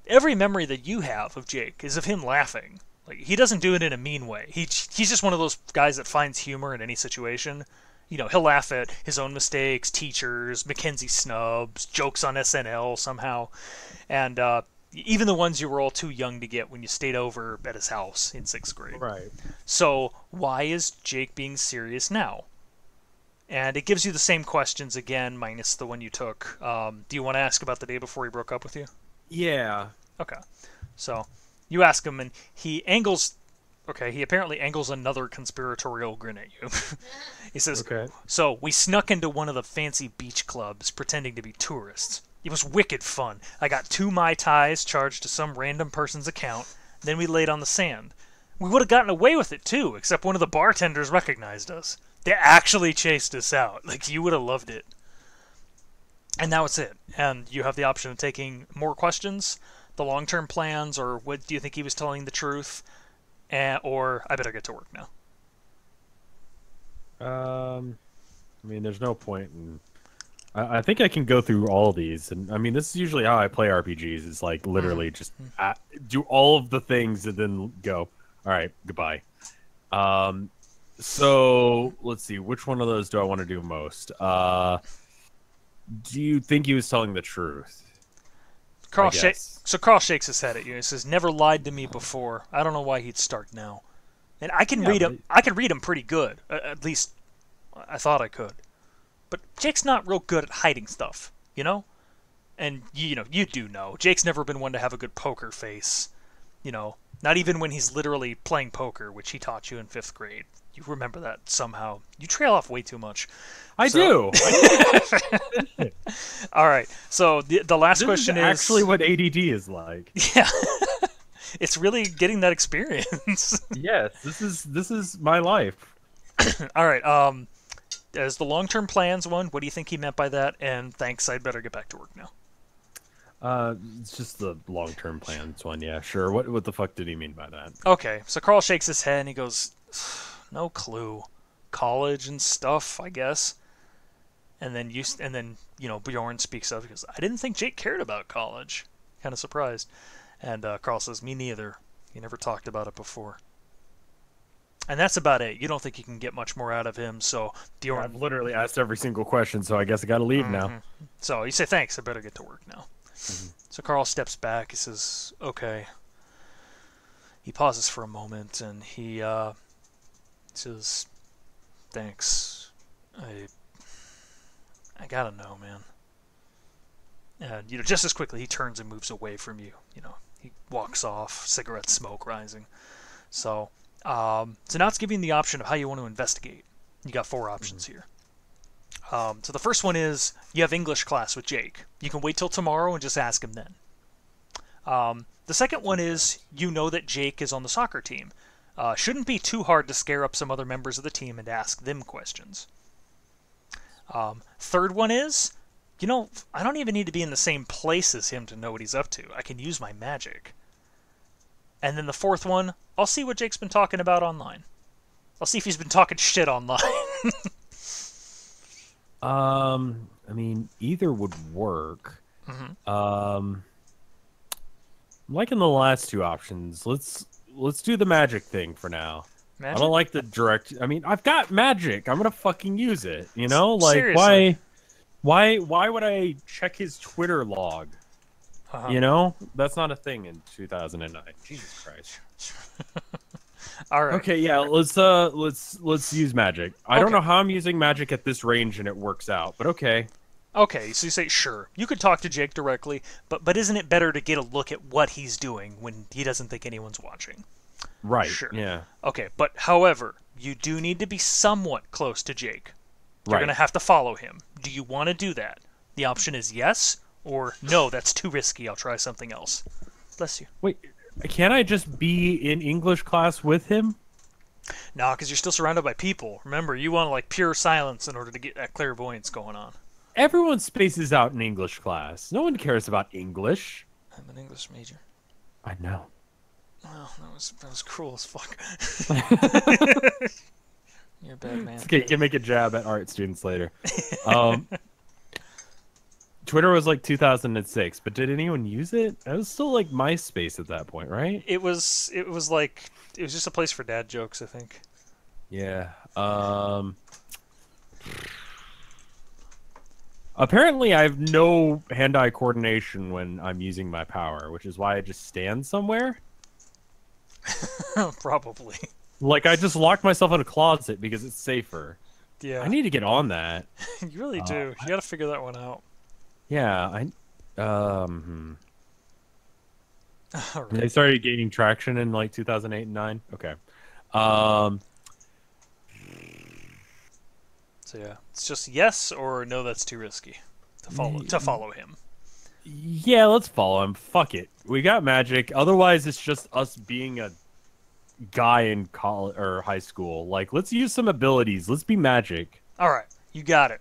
Every memory that you have of Jake is of him laughing. Like, he doesn't do it in a mean way. He's just one of those guys that finds humor in any situation He'll laugh at his own mistakes, teachers, Mackenzie snubs, jokes on SNL somehow, and even the ones you were all too young to get when you stayed over at his house in 6th grade. Right. So why is Jake being serious now? And it gives you the same questions again, minus the one you took. Do you want to ask about the day before he broke up with you? Yeah. Okay. So you ask him, and he angles. Okay, he apparently angles another conspiratorial grin at you. He says, Okay. "So we snuck into one of the fancy beach clubs, pretending to be tourists. It was wicked fun. I got 2 Mai Tais charged to some random person's account. Then we laid on the sand. We would have gotten away with it too, except one of the bartenders recognized us. They actually chased us out. Like, you would have loved it." And now it's it. And you have the option of taking more questions, the long-term plans, or what do you think he was telling the truth, or I better get to work now. I mean, there's no point in. I think I can go through all these, and I mean, this is usually how I play RPGs. It's like literally just do all of the things and then go. All right, goodbye. So let's see, which one of those do I want to do most? Do you think he was telling the truth? Carl shakes his head at you. He says, "Never lied to me before. I don't know why he'd start now." And I can read him. I can read him pretty good. At least I thought I could. But Jake's not real good at hiding stuff, And you do know. Jake's never been one to have a good poker face. Not even when he's literally playing poker, which he taught you in 5th grade. You remember that somehow. You trail off way too much. I do. All right. So the last question is actually what ADD is like. Yeah. It's really getting that experience. Yes, this is my life. All right. As the long-term plans one, what do you think he meant by that? And thanks, I'd better get back to work now. It's just the long-term plans one. Yeah, sure. What the fuck did he mean by that? Okay, so Carl shakes his head and he goes, "No clue. College and stuff, I guess." And then Bjorn speaks up because I didn't think Jake cared about college. Kind of surprised. And Carl says, "Me neither. He never talked about it before." And that's about it. You don't think you can get much more out of him, so Bjorn... I've literally asked every single question, so I guess I gotta leave now. So you say, "Thanks, I better get to work now." So Carl steps back. He says, "Okay." He pauses for a moment, and he says, "Thanks. I gotta know, man." And, just as quickly, he turns and moves away from you. He walks off, cigarette smoke rising. So now it's giving the option of how you want to investigate. You got 4 options here. So the first one is you have English class with Jake. You can wait till tomorrow and just ask him then. The second one is you know that Jake is on the soccer team. Shouldn't be too hard to scare up some other members of the team and ask them questions. Third one is, I don't even need to be in the same place as him to know what he's up to. I can use my magic. And then the fourth one, I'll see what Jake's been talking about online. I'll see if he's been talking shit online. I mean, either would work. I'm liking the last 2 options. Let's do the magic thing for now. Magic? I don't like the direct. I mean, I've got magic. I'm gonna fucking use it. Like seriously. why would I check his Twitter log? That's not a thing in 2009. Jesus Christ. All right. Okay, yeah, let's use magic. I don't know how I'm using magic at this range and it works out, but okay. Okay, so you say sure. You could talk to Jake directly, but isn't it better to get a look at what he's doing when he doesn't think anyone's watching? Right. Sure. Yeah. Okay, but however, you do need to be somewhat close to Jake. You're going to have to follow him. Do you want to do that? The option is yes, or no, that's too risky. I'll try something else. Bless you. Wait, can't I just be in English class with him? No, because you're still surrounded by people. Remember, you want pure silence in order to get that clairvoyance going on. Everyone spaces out in English class. No one cares about English. I'm an English major. I know. Well, that was cruel as fuck. You're a bad man. It's okay, you can make a jab at art students later. Twitter was 2006, but did anyone use it? It was still MySpace at that point, right? It was just a place for dad jokes, I think. Yeah. Apparently, I have no hand-eye coordination when I'm using my power, which is why I just stand somewhere. Probably. Like, I just locked myself in a closet because it's safer. Yeah. I need to get on that. You really do. You got to figure that one out. Yeah, All They right. started gaining traction in like 2008 and 9. Okay. Um, So yeah, it's just yes or no. That's too risky to follow him. yeah, let's follow him. Fuck it. We got magic. Otherwise, it's just us being a guy in college or high school. Like, let's use some abilities. Let's be magic. All right, you got it.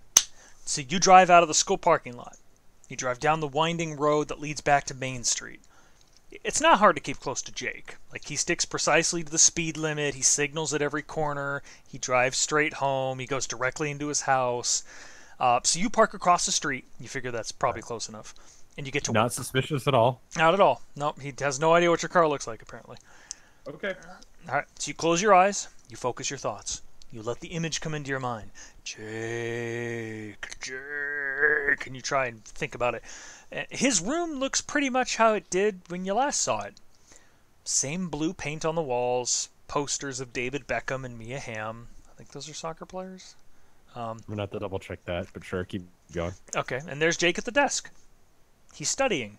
So you drive out of the school parking lot. You drive down the winding road that leads back to Main Street. It's not hard to keep close to Jake. Like, he sticks precisely to the speed limit. He signals at every corner. He drives straight home. He goes directly into his house. So you park across the street. You figure that's probably close enough. And you get to Not work. suspicious at all. Not at all. Nope, he has no idea what your car looks like, apparently. Okay. All right, so you close your eyes. You focus your thoughts. You let the image come into your mind. Jake, Jake. And you try and think about it. His room looks pretty much how it did when you last saw it. Same blue paint on the walls, posters of David Beckham and Mia Hamm. I think those are soccer players. I'm gonna have to double check that, but sure, keep going. Okay, and there's Jake at the desk. He's studying.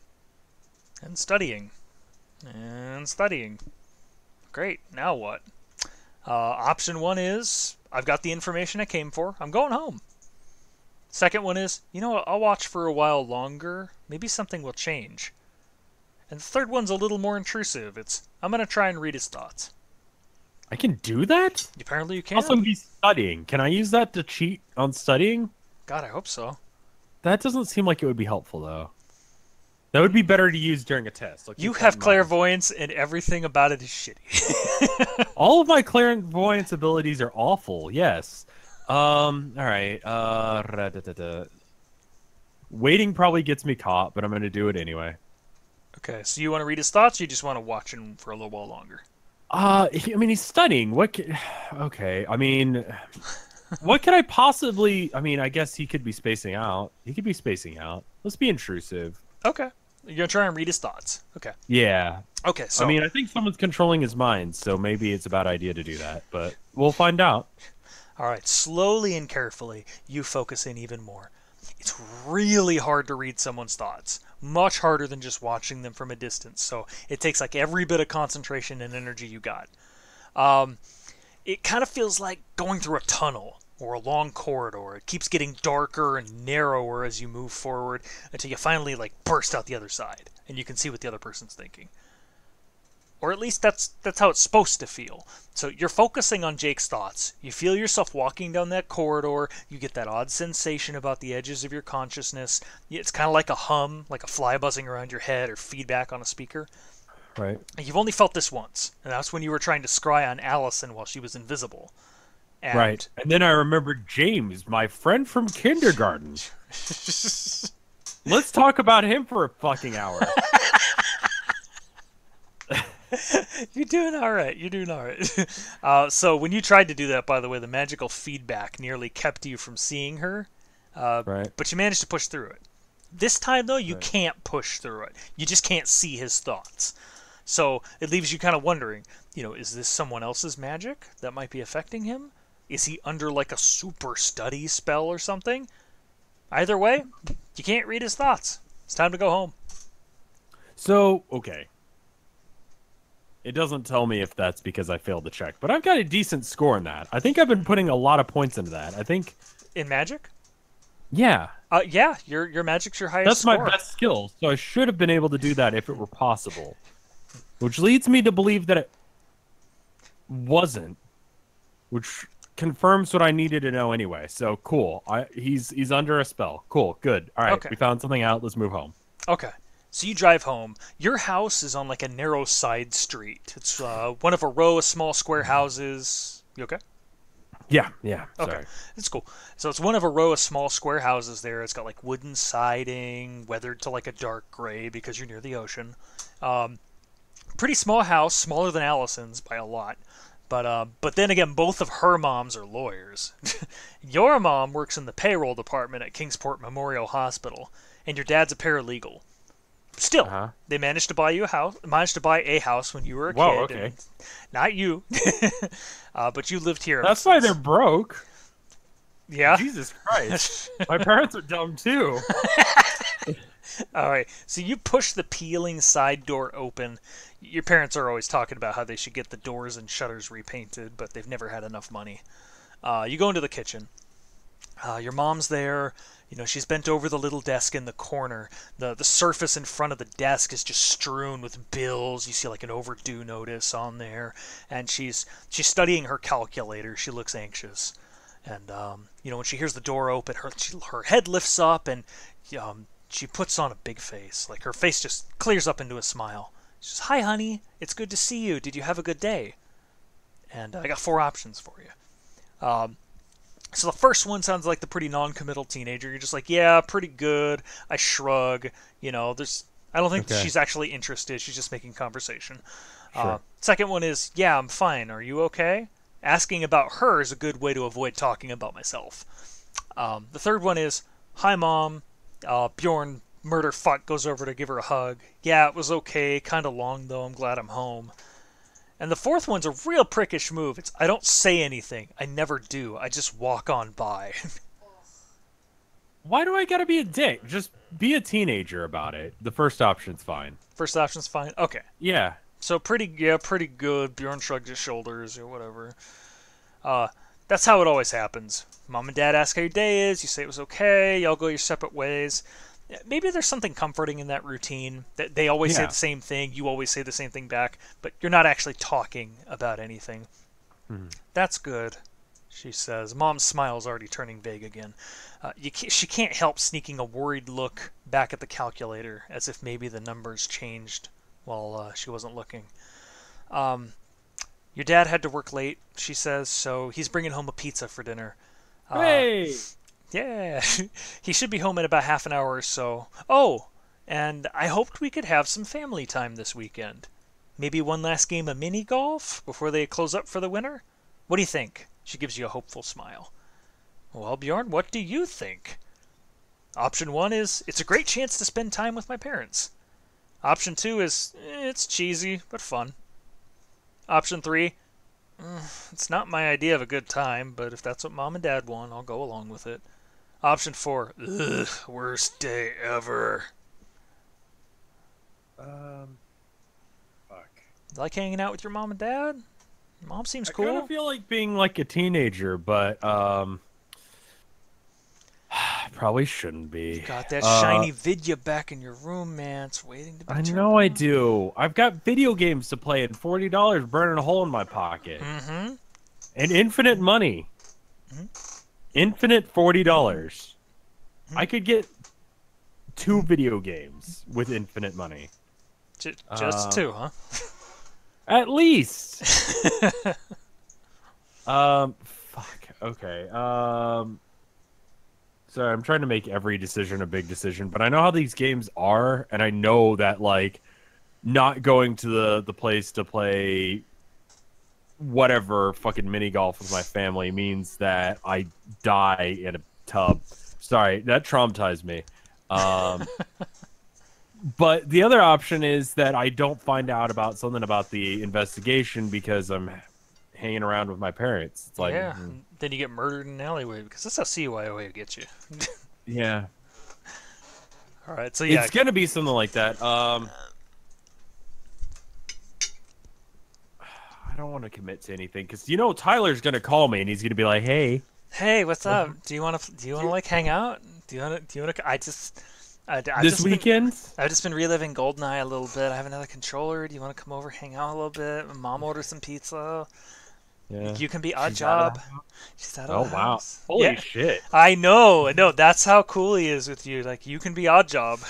And studying. And studying. Great, now what? Option one is, I've got the information I came for. I'm going home. Second one is, you know what, I'll watch for a while longer. Maybe something will change. And the third one's a little more intrusive. It's, I'm going to try and read his thoughts. I can do that? Apparently you can. Also, be studying. Can I use that to cheat on studying? God, I hope so. That doesn't seem like it would be helpful, though. That would be better to use during a test. You have clairvoyance, and everything about it is shitty. All of my clairvoyance abilities are awful. Yes. All right. Waiting probably gets me caught, but I'm gonna do it anyway. Okay, so you want to read his thoughts, or you just want to watch him for a little while longer? I mean, he's studying. Okay. I mean, what could I possibly? I mean, I guess he could be spacing out. He could be spacing out. Let's be intrusive. Okay. You're going to try and read his thoughts. Okay. Yeah. Okay, so... I mean, I think someone's controlling his mind, so maybe it's a bad idea to do that, but we'll find out. All right, slowly and carefully, you focus in even more. It's really hard to read someone's thoughts. Much harder than just watching them from a distance, so it takes like every bit of concentration and energy you got. It kind of feels like going through a tunnel or a long corridor. It keeps getting darker and narrower as you move forward until you finally like burst out the other side and you can see what the other person's thinking. Or at least that's how it's supposed to feel. So you're focusing on Jake's thoughts. You feel yourself walking down that corridor. You get that odd sensation about the edges of your consciousness. It's kind of like a hum, like a fly buzzing around your head or feedback on a speaker. Right. You've only felt this once, and that's when you were trying to scry on Allison while she was invisible. And Right. And then I remembered James, my friend from kindergarten. Let's talk about him for a fucking hour. You're doing all right. You're doing all right. So when you tried to do that, by the way, the magical feedback nearly kept you from seeing her. Right. But you managed to push through it. This time, though, you Right. can't push through it. You just can't see his thoughts. So it leaves you kind of wondering, is this someone else's magic that might be affecting him? Is he under like a super study spell or something? Either way, you can't read his thoughts. It's time to go home. So, okay. It doesn't tell me if that's because I failed the check, but I've got a decent score in that. I think I've been putting a lot of points into that. I think, In magic? yeah, Yeah, your magic's your highest that's score. my best skill. So I should have been able to do that if it were possible. Which leads me to believe that it wasn't, which confirms what I needed to know anyway. So cool. He's under a spell. Cool. Good. All right. Okay. We found something out. Let's move home. Okay. So you drive home. Your house is on like a narrow side street. It's one of a row of small square houses. You okay? Yeah. Yeah. Okay. Sorry. It's cool. So it's one of a row of small square houses there. It's got like wooden siding, weathered to like a dark gray because you're near the ocean. Pretty small house, smaller than Allison's by a lot. But then again, both of her moms are lawyers. Your mom works in the payroll department at Kingsport Memorial Hospital, and your dad's a paralegal. Still, they managed to buy you a house. Managed to buy a house when you were a kid. Whoa, okay. Not you, but you lived here. That's why they're broke. Yeah. Jesus Christ. My parents are dumb too. All right. So you push the peeling side door open. Your parents are always talking about how they should get the doors and shutters repainted, but they've never had enough money. You go into the kitchen. Your mom's there. You know, she's bent over the little desk in the corner. The surface in front of the desk is just strewn with bills. You see like an overdue notice on there. And she's studying her calculator. She looks anxious. And, you know, when she hears the door open, her head lifts up and she puts on a big face. Like her face just clears up into a smile. She says, "Hi, honey. It's good to see you. Did you have a good day?" And I got 4 options for you. So the first one sounds like the pretty non-committal teenager. You're just like, yeah, pretty good. I shrug. You know, I don't think she's actually interested. She's just making conversation. Sure. Second one is, yeah, I'm fine. Are you okay? Asking about her is a good way to avoid talking about myself. The third one is, hi, Mom. Bjorn, murder fuck, goes over to give her a hug. Yeah, it was okay. Kind of long, though. I'm glad I'm home. And the fourth one's a real prickish move. It's, I don't say anything. I never do. I just walk on by. Why do I gotta be a dick? Just be a teenager about it. The first option's fine. First option's fine? Okay. Yeah. So pretty good. Bjorn shrugged his shoulders or whatever. That's how it always happens. Mom and Dad ask how your day is. You say it was okay. Y'all go your separate ways. Maybe there's something comforting in that routine. That they always say the same thing. You always say the same thing back. But you're not actually talking about anything. Mm-hmm. That's good, she says. Mom's smile is already turning vague again. She can't help sneaking a worried look back at the calculator, as if maybe the numbers changed while she wasn't looking. Your dad had to work late, she says, so he's bringing home a pizza for dinner. Hey! Yeah, he should be home in about half an hour or so. Oh, and I hoped we could have some family time this weekend. Maybe one last game of mini golf before they close up for the winter? What do you think? She gives you a hopeful smile. Well, Bjorn, what do you think? Option 1 is, it's a great chance to spend time with my parents. Option 2 is, it's cheesy, but fun. Option 3, it's not my idea of a good time, but if that's what Mom and Dad want, I'll go along with it. Option 4, ugh, worst day ever. Fuck. Like hanging out with your mom and dad? Mom seems cool. I kind of feel like being like a teenager, but probably shouldn't be. Got that shiny Vidya back in your room, man. It's waiting to be turned know I on. do. I've got video games to play and $40 burning a hole in my pocket. Mm-hmm. And infinite money. Mm-hmm. Infinite $40. Mm-hmm. I could get 2 video games with infinite money. Just 2, huh? At least. Fuck. Okay. Sorry, I'm trying to make every decision a big decision, but I know how these games are, and I know that like not going to the place to play whatever fucking mini golf with my family means that I die in a tub. Sorry, that traumatized me. But the other option is that I don't find out about something about the investigation because I'm hanging around with my parents. It's like, yeah, then you get murdered in an alleyway because that's how CYOA gets you. Yeah. All right, so yeah, it's gonna be something like that. I don't want to commit to anything because Tyler's gonna call me and he's gonna be like, "Hey, what's up? Do you want to like hang out? Do you want to? This weekend? I've just been reliving GoldenEye a little bit. I have another controller. Do you want to come over, hang out a little bit? Mom ordered some pizza. Yeah. You can be Oddjob. She's out of the wow! house. Holy shit! I know. That's how cool he is with you. Like you can be Oddjob.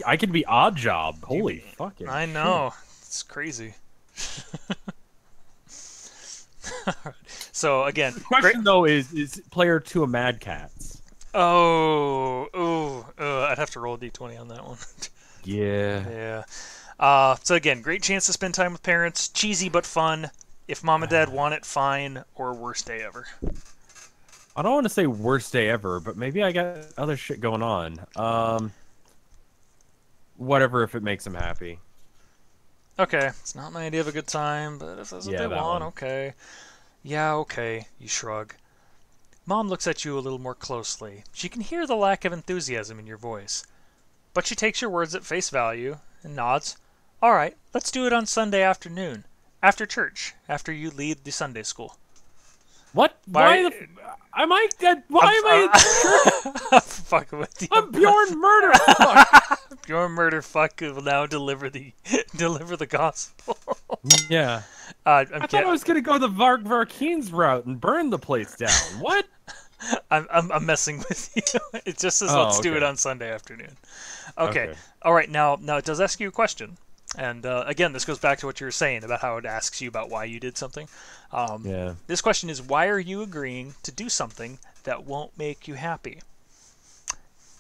I can be Oddjob. Holy fucking! I know. It's crazy. So again, the question though is player 2 a Mad Catz? I'd have to roll a d20 on that one. Yeah. Yeah. So again, great chance to spend time with parents. Cheesy but fun. If mom and dad want it, fine, or worst day ever. I don't want to say worst day ever, but maybe I got other shit going on. Whatever if it makes them happy. Okay, it's not my idea of a good time, but if that's what they want, okay. Yeah, okay, you shrug. Mom looks at you a little more closely. She can hear the lack of enthusiasm in your voice. But she takes your words at face value and nods. All right, let's do it on Sunday afternoon. After church, after you lead the Sunday school. What? Why am I? I'm fucking with you. I'm Bjorn Murder Fuck. Bjorn Murder Fuck will now deliver the gospel. Yeah. I thought I was gonna go the Varkeen's route and burn the place down. What? I'm messing with you. It just says let's do it on Sunday afternoon. Okay. All right. Now it does ask you a question. And again, this goes back to what you were saying about how it asks you about why you did something. Yeah. This question is, why are you agreeing to do something that won't make you happy?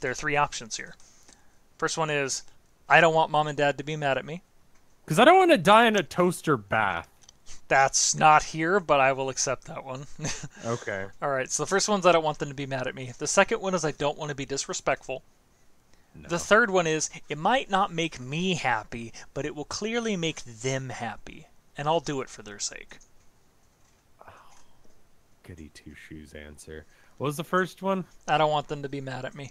There are 3 options here. First one is, I don't want mom and dad to be mad at me. Because I don't want to die in a toaster bath. That's not here, but I will accept that one. Okay. All right, so the first one's I don't want them to be mad at me. The second one is I don't want to be disrespectful. No. The third one is, it might not make me happy, but it will clearly make them happy. And I'll do it for their sake. Oh, goody two-shoes answer. What was the first one? I don't want them to be mad at me.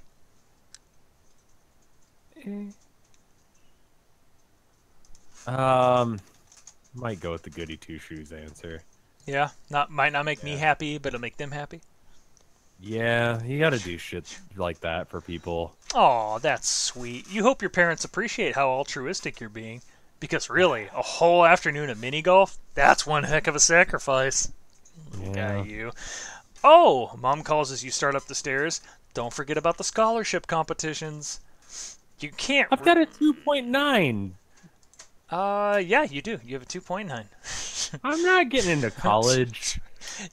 Might go with the goody two-shoes answer. Yeah? Might not make me happy, but it'll make them happy? Yeah, you gotta do shit like that for people. Aw, that's sweet. You hope your parents appreciate how altruistic you're being. Because really, a whole afternoon of mini-golf? That's one heck of a sacrifice. Yeah. Got you. Oh, Mom calls as you start up the stairs. Don't forget about the scholarship competitions. You can't... I've got a 2.9. Yeah, you do. You have a 2.9. I'm not getting into college.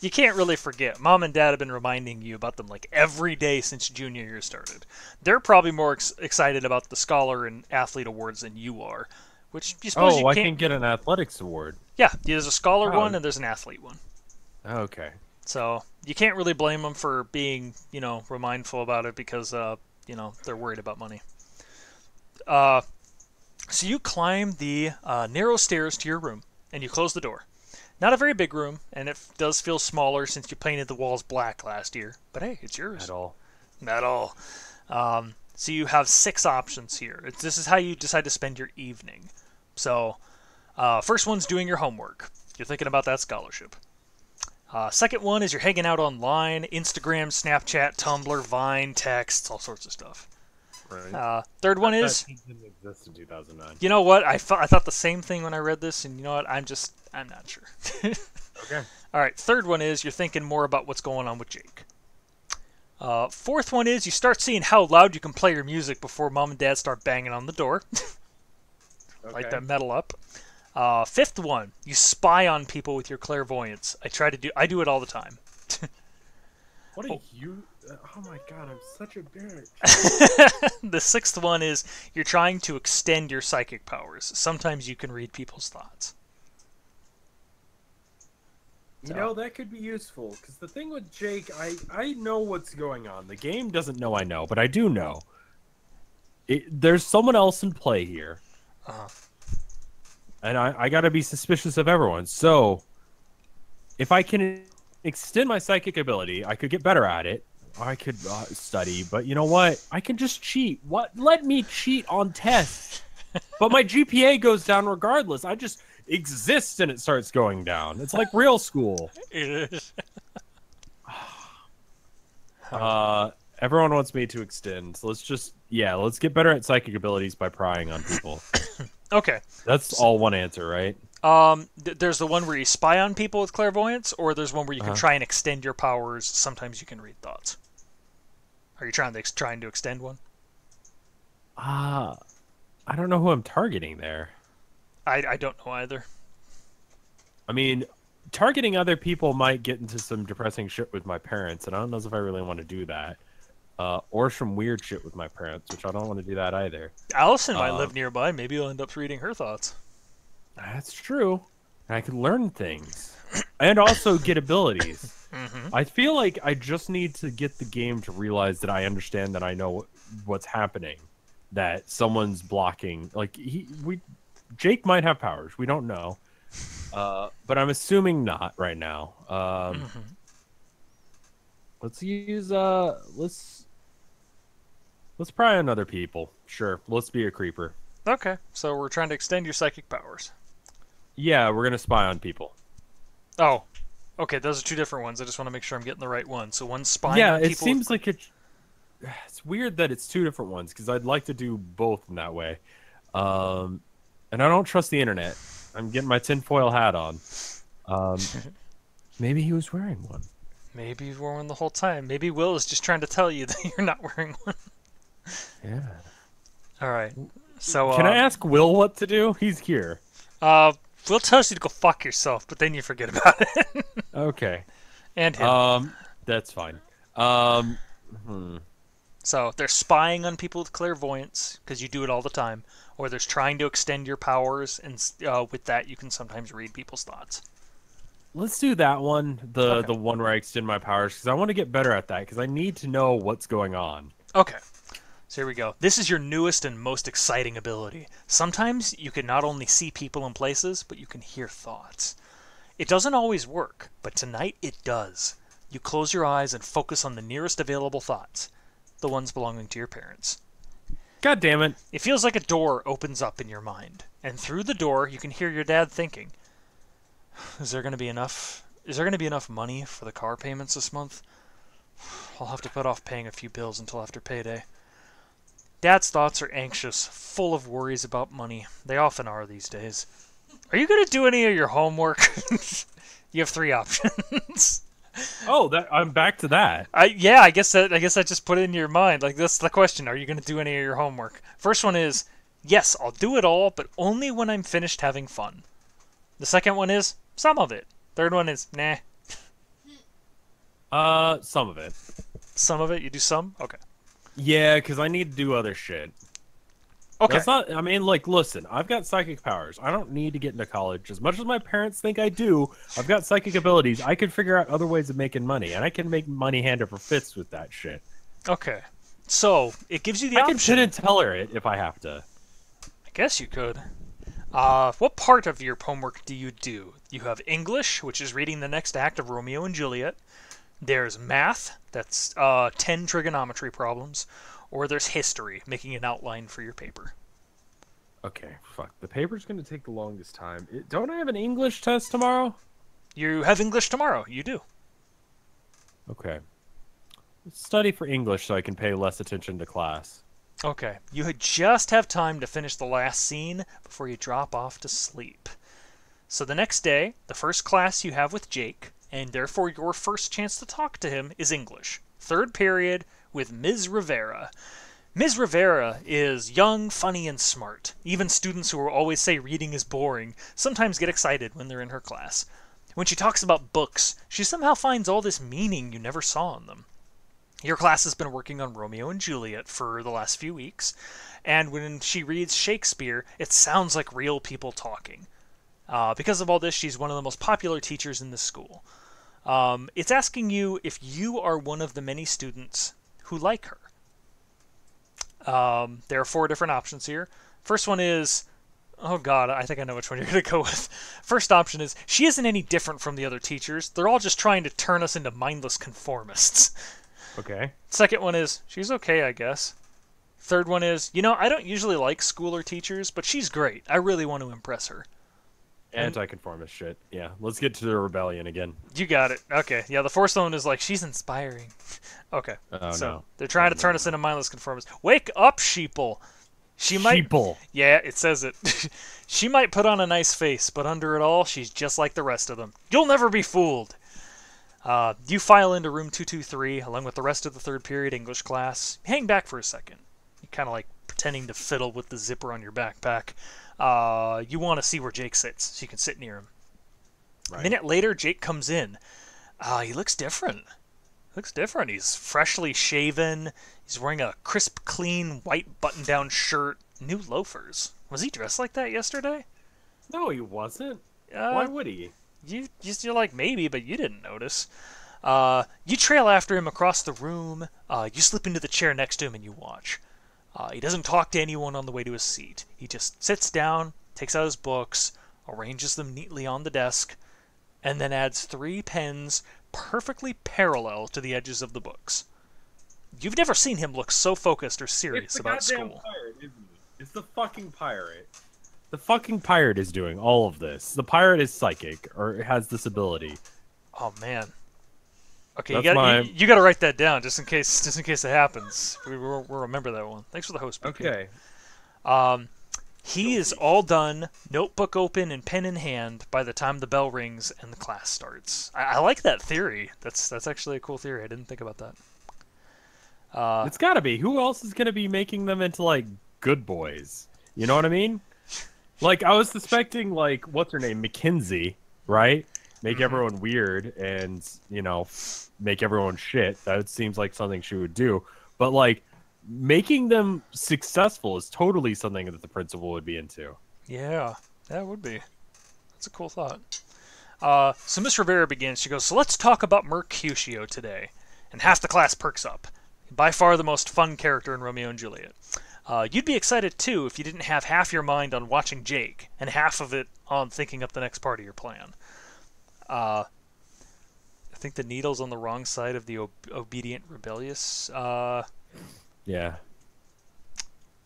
You can't really forget. Mom and Dad have been reminding you about them like every day since junior year started. They're probably more excited about the scholar and athlete awards than you are. Which you suppose you can't... I can get an athletics award. Yeah, there's a scholar one and there's an athlete one. Okay. So you can't really blame them for being, mindful about it because, they're worried about money. So you climb the narrow stairs to your room and you close the door. Not a very big room, and it does feel smaller since you painted the walls black last year. But hey, it's yours. Not all. So you have 6 options here. This is how you decide to spend your evening. So, first one's doing your homework. You're thinking about that scholarship. Second one is you're hanging out online, Instagram, Snapchat, Tumblr, Vine, texts, all sorts of stuff. Right. Third one is... That didn't exist in 2009. You know what? I thought the same thing when I read this, and you know what? I'm not sure. Okay. All right, third one is you're thinking more about what's going on with Jake. Fourth one is you start seeing how loud you can play your music before Mom and Dad start banging on the door. Light that metal up. Fifth one, you spy on people with your clairvoyance. I do it all the time. What are you... Oh my god, I'm such a bitch. The sixth one is you're trying to extend your psychic powers. Sometimes you can read people's thoughts. You know, that could be useful, because the thing with Jake, I know what's going on. The game doesn't know I know, but I do know. There's someone else in play here. And I gotta be suspicious of everyone. So, if I can extend my psychic ability, I could get better at it. I could study, but you know what? I can just cheat. Let me cheat on tests. But my GPA goes down regardless. I just exist and it starts going down. It's like real school. It is. Everyone wants me to extend, so let's get better at psychic abilities by prying on people. Okay. That's all one answer, right? There's the one where you spy on people with clairvoyance, or there's one where you can try and extend your powers. Sometimes you can read thoughts. Are you trying to extend one? I don't know who I'm targeting there. I don't know either. I mean, targeting other people might get into some depressing shit with my parents, and I don't know if I really want to do that. Or some weird shit with my parents, which I don't want to do that either. Allison might live nearby. Maybe you'll end up reading her thoughts. That's true. and I can learn things, and also get abilities. I feel like I just need to get the game to realize that I understand that I know what's happening, that someone's blocking. Like Jake might have powers. We don't know, but I'm assuming not right now. Let's use let's pry on other people. Sure, let's be a creeper. Okay, so we're trying to extend your psychic powers. Yeah, we're gonna spy on people. Oh, okay, those are two different ones. I just want to make sure I'm getting the right one. So one's spying on people. Yeah, it seems like it's weird that it's two different ones because I'd like to do both in that way. And I don't trust the internet. I'm getting my tinfoil hat on. Maybe he was wearing one. Maybe you've worn one the whole time. Maybe Will is just trying to tell you that you're not wearing one. Yeah. All right. So can I ask Will what to do? He's here. Will tells you to go fuck yourself, but then you forget about it. Okay. And him. That's fine. So there's spying on people with clairvoyance because you do it all the time, or there's trying to extend your powers, and with that you can sometimes read people's thoughts. Let's do that one. The Okay. one where I extend my powers because I want to get better at that because I need to know what's going on. Okay. So here we go. This is your newest and most exciting ability. Sometimes you can not only see people and places, but you can hear thoughts. It doesn't always work, but tonight it does. You close your eyes and focus on the nearest available thoughts, the ones belonging to your parents. God damn it. It feels like a door opens up in your mind, and through the door you can hear your dad thinking, Is there going to be enough money for the car payments this month? I'll have to put off paying a few bills until after payday. Dad's thoughts are anxious, full of worries about money. They often are these days. Are you going to do any of your homework? You have 3 options. Oh, I'm back to that. I guess I just put it in your mind. Like, that's the question. Are you going to do any of your homework? First one is, yes, I'll do it all, but only when I'm finished having fun. The second one is, some of it. Third one is, nah. Some of it. Some of it? You do some? Okay. Yeah, because I need to do other shit. Okay. That's not. I mean, like, listen. I've got psychic powers. I don't need to get into college. As much as my parents think I do, I've got psychic abilities. I can figure out other ways of making money, and I can make money hand over fist with that shit. Okay. So, it gives you the I option. can sit and tell her it if I have to. I guess you could. What part of your homework do you do? You have English, which is reading the next act of Romeo and Juliet. There's math, that's 10 trigonometry problems. Or there's history, making an outline for your paper. Okay, fuck. The paper's going to take the longest time. Don't I have an English test tomorrow? You have English tomorrow. You do. Okay. Let's study for English so I can pay less attention to class. Okay. You just have time to finish the last scene before you drop off to sleep. So the next day, the first class you have with Jake, and therefore your first chance to talk to him, is English. 3rd period with Ms. Rivera. Ms. Rivera is young, funny, and smart. Even students who always say reading is boring sometimes get excited when they're in her class. When she talks about books, she somehow finds all this meaning you never saw in them. Your class has been working on Romeo and Juliet for the last few weeks, and when she reads Shakespeare, it sounds like real people talking. Because of all this, she's one of the most popular teachers in the school. It's asking you if you are one of the many students who like her. There are 4 different options here. First one is, oh god, I think I know which one you're going to go with. First option is, she isn't any different from the other teachers. They're all just trying to turn us into mindless conformists. Okay. Second one is, she's okay, I guess. Third one is, I don't usually like school or teachers, but she's great. I really want to impress her. Anti-conformist shit. Yeah, let's get to the rebellion again. You got it. Okay. Yeah, the fourth one is like, she's inspiring. Okay. Oh, so no. they're trying to turn us into mindless conformists. Wake up, sheeple. She might. Sheeple. Yeah, it says it. She might put on a nice face, but under it all, she's just like the rest of them. You'll never be fooled. You file into room 223 along with the rest of the 3rd period English class. Hang back for a second. You kind of like pretending to fiddle with the zipper on your backpack. You want to see where Jake sits, so you can sit near him. Right. A minute later, Jake comes in. He looks different. He's freshly shaven. He's wearing a crisp, clean, white button-down shirt, new loafers. Was he dressed like that yesterday? No, he wasn't. Why would he? You're like, maybe, but you didn't notice. You trail after him across the room. You slip into the chair next to him and you watch. He doesn't talk to anyone on the way to his seat. He just sits down, takes out his books, arranges them neatly on the desk, and then adds 3 pens perfectly parallel to the edges of the books. You've never seen him look so focused or serious about school. It's the goddamn pirate, isn't it? It's the fucking pirate. The fucking pirate is doing all of this. The pirate is psychic, or has this ability. Oh man. Okay, That's you gotta write that down just in case it happens. We'll remember that one. Thanks for the host. Okay. He is all done, notebook open and pen in hand by the time the bell rings and the class starts. I like that theory. That's actually a cool theory. I didn't think about that. It's gotta be. Who else is gonna be making them into, like, good boys? You know what I mean? Like, I was suspecting, like, what's her name? Mackenzie, right? Make everyone weird and, you know, make everyone shit. That seems like something she would do. But, like, making them successful is totally something that the principal would be into. Yeah, that would be. That's a cool thought. So Miss Rivera begins. She goes, so let's talk about Mercutio today. And half the class perks up. By far the most fun character in Romeo and Juliet. You'd be excited, too, if you didn't have half your mind on watching Jake and half of it on thinking up the next part of your plan. I think the needle's on the wrong side of the obedient rebellious. Yeah.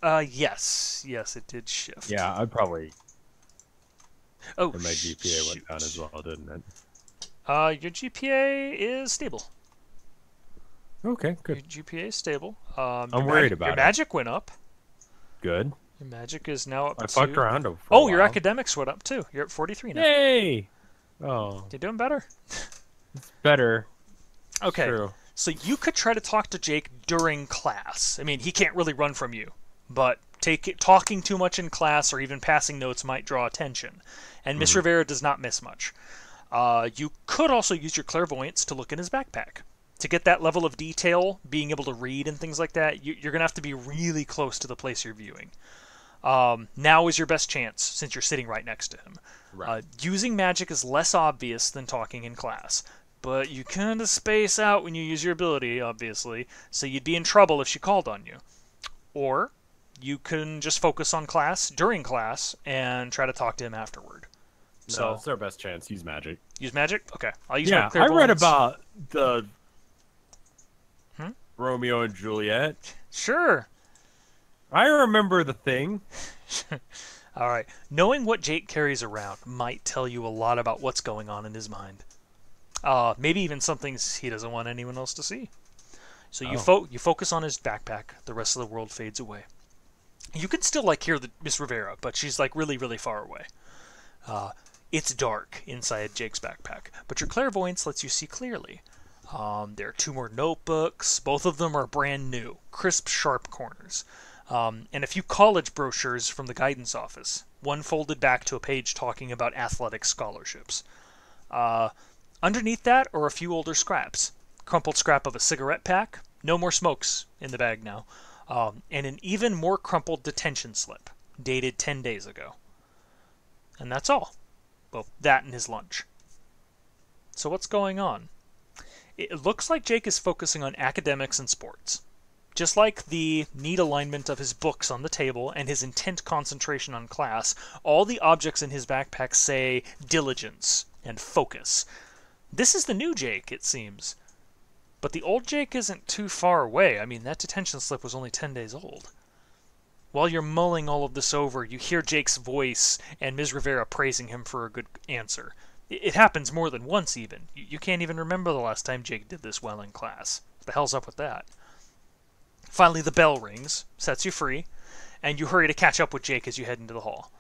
Yes, it did shift. Yeah, I'd probably... Oh, and my GPA went down as well, didn't it? Your GPA is stable. Okay, good. Your GPA is stable. I'm worried about your it. magic went up. Good. Your magic is now up I to... fucked around for a Oh, your while. academics went up, too. You're at 43 now. Yay! Oh, You're doing better. better. Okay. True. So you could try to talk to Jake during class. I mean, he can't really run from you, but talking too much in class or even passing notes might draw attention. And Miss Rivera does not miss much. You could also use your clairvoyance to look in his backpack. To get that level of detail, being able to read and things like that, you're going to have to be really close to the place you're viewing. Now is your best chance, since you're sitting right next to him. Right. Using magic is less obvious than talking in class, but you kind of space out when you use your ability, obviously, so you'd be in trouble if she called on you. Or you can just focus on class during class and try to talk to him afterward. No, So it's our best chance. Use magic. use magic? Okay, I'll use my Yeah, I clairvoyance. read about the Romeo and Juliet. Sure. I remember the thing. All right. Knowing what Jake carries around might tell you a lot about what's going on in his mind. Maybe even some things he doesn't want anyone else to see. So you focus on his backpack. The rest of the world fades away. You can still hear Miss Rivera, but she's really, really far away. It's dark inside Jake's backpack, but your clairvoyance lets you see clearly. There are 2 more notebooks. Both of them are brand new, crisp, sharp corners. And a few college brochures from the guidance office, one folded back to a page talking about athletic scholarships. Underneath that are a few older scraps. Crumpled scrap of a cigarette pack, no more smokes in the bag now, and an even more crumpled detention slip, dated 10 days ago. And that's all. Well, that and his lunch. So what's going on? It looks like Jake is focusing on academics and sports. Just like the neat alignment of his books on the table and his intent concentration on class, all the objects in his backpack say diligence and focus. This is the new Jake, it seems. But the old Jake isn't too far away. I mean, that detention slip was only 10 days old. While you're mulling all of this over, you hear Jake's voice and Ms. Rivera praising him for a good answer. It happens more than once, even. You can't even remember the last time Jake did this well in class. What the hell's up with that? Finally, the bell rings, sets you free, and you hurry to catch up with Jake as you head into the hall.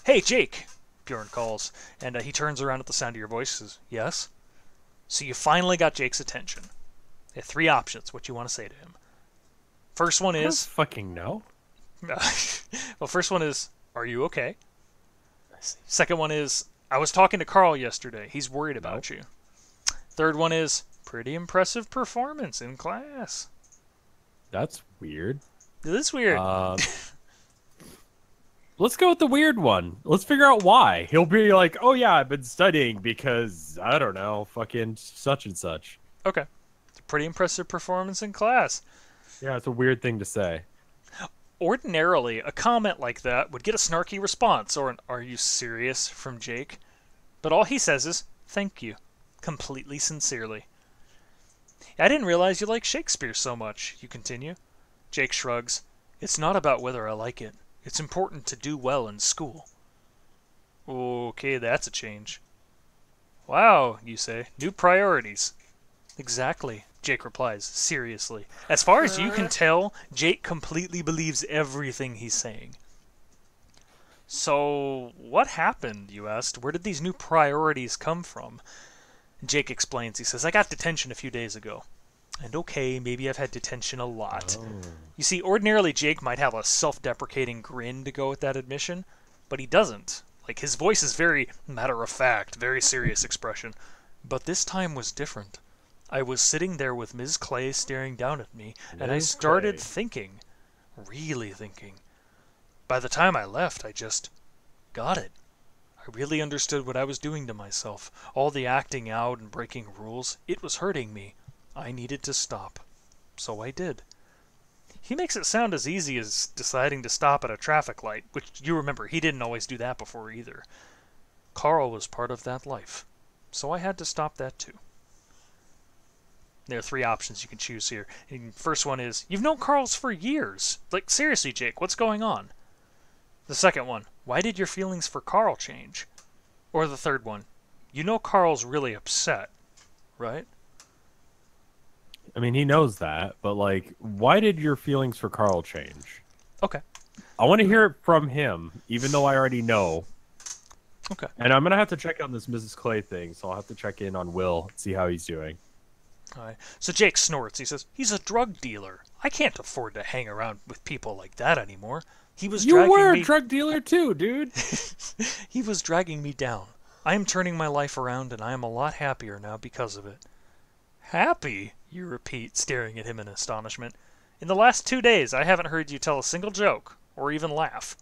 Hey, Jake, Bjorn calls, and he turns around at the sound of your voice and says, yes? So you finally got Jake's attention. You have 3 options, what you want to say to him. First one I don't is... fucking know. Well, first one is, are you okay? Second one is, I was talking to Carl yesterday. He's worried about you. Third one is, pretty impressive performance in class. That's weird. It is weird. Let's go with the weird one. Let's figure out why. He'll be like, oh yeah, I've been studying because, I don't know, fucking such and such. Okay. It's a pretty impressive performance in class. Yeah, it's a weird thing to say. Ordinarily, a comment like that would get a snarky response or an "Are you serious?" from Jake. But all he says is, "Thank you," completely sincerely. I didn't realize you like Shakespeare so much, you continue. Jake shrugs. It's not about whether I like it. It's important to do well in school. Okay, that's a change. Wow, you say. New priorities. Exactly, Jake replies, seriously. As far as you can tell, Jake completely believes everything he's saying. So, what happened, you asked? Where did these new priorities come from? Jake explains. He says, I got detention a few days ago. And okay, maybe I've had detention a lot. Oh. You see, ordinarily Jake might have a self-deprecating grin to go with that admission, but he doesn't. Like, his voice is very matter-of-fact, very serious expression. But this time was different. I was sitting there with Ms. Clay staring down at me, and I started thinking. Really thinking. By the time I left, I just got it. I really understood what I was doing to myself. All the acting out and breaking rules, it was hurting me. I needed to stop. So I did. He makes it sound as easy as deciding to stop at a traffic light, which you remember, he didn't always do that before either. Carl was part of that life. So I had to stop that too. There are 3 options you can choose here. And first one is, you've known Carl's for years. Like, seriously, Jake, what's going on? The second one, why did your feelings for Carl change? Or the third one, you know Carl's really upset, right? I mean, he knows that, but like, why did your feelings for Carl change? Okay. I want to hear it from him, even though I already know. Okay. And I'm going to have to check on this Mrs. Clay thing, so I'll have to check in on Will, see how he's doing. All right. So Jake snorts. He says, he's a drug dealer. I can't afford to hang around with people like that anymore. He was You dragging were me... a drug dealer too, dude. He was dragging me down. I am turning my life around, and I am a lot happier now because of it. Happy? You repeat, staring at him in astonishment. In the last 2 days, I haven't heard you tell a single joke, or even laugh.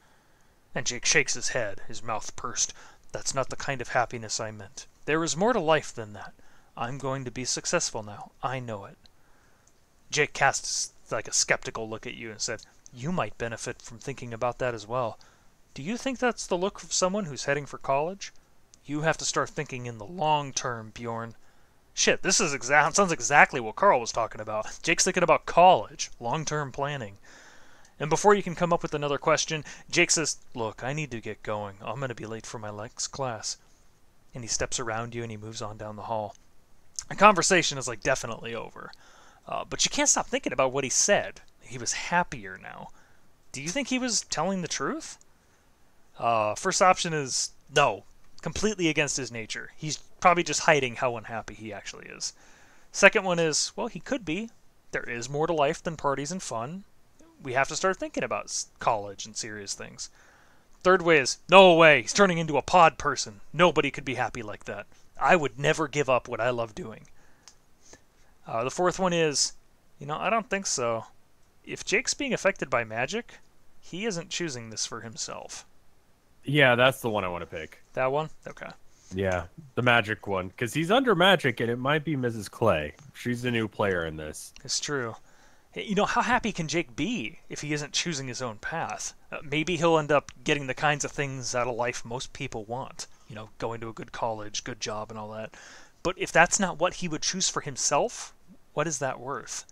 And Jake shakes his head, his mouth pursed. That's not the kind of happiness I meant. There is more to life than that. I'm going to be successful now. I know it. Jake casts like a skeptical look at you and said, you might benefit from thinking about that as well. Do you think that's the look of someone who's heading for college? You have to start thinking in the long term, Bjorn. Shit, this is sounds exactly what Carl was talking about. Jake's thinking about college, long-term planning. And before you can come up with another question, Jake says, look, I need to get going. I'm going to be late for my next class. And he steps around you and he moves on down the hall. The conversation is like definitely over. But you can't stop thinking about what he said. He was happier now. Do you think he was telling the truth? First option is no. Completely against his nature. He's probably just hiding how unhappy he actually is. Second one is, well, he could be. There is more to life than parties and fun. We have to start thinking about college and serious things. Third way is, no way, he's turning into a pod person. Nobody could be happy like that. I would never give up what I love doing. The fourth one is, I don't think so. If Jake's being affected by magic, he isn't choosing this for himself. Yeah, that's the one I want to pick. That one? Okay. Yeah, the magic one. Because he's under magic, and it might be Mrs. Clay. She's the new player in this. It's true. How happy can Jake be if he isn't choosing his own path? Maybe he'll end up getting the kinds of things out of life most people want. Going to a good college, good job, and all that. But if that's not what he would choose for himself, what is that worth?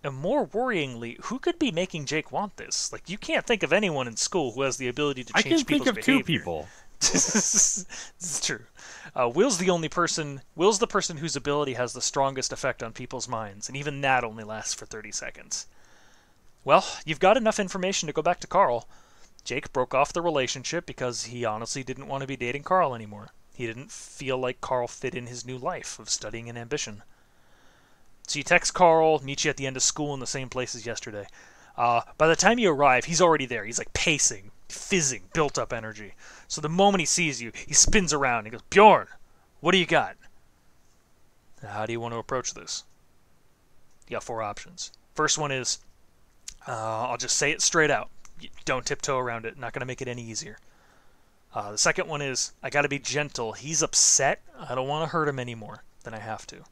And more worryingly, who could be making Jake want this? Like, you can't think of anyone in school who has the ability to change people's behavior. I can think of 2 people. This is true. Will's the person whose ability has the strongest effect on people's minds, and even that only lasts for 30 seconds. Well, you've got enough information to go back to Carl. Jake broke off the relationship because he honestly didn't want to be dating Carl anymore. He didn't feel like Carl fit in his new life of studying and ambition. So you text Carl, meet you at the end of school in the same place as yesterday. By the time you arrive, he's already there. He's like pacing, fizzing, built up energy. So the moment he sees you, he spins around and he goes, Bjorn, what do you got? How do you want to approach this? You got 4 options. First one is, I'll just say it straight out. don't tiptoe around it. Not going to make it any easier. The second one is, I got to be gentle. He's upset. I don't want to hurt him any more than I have to.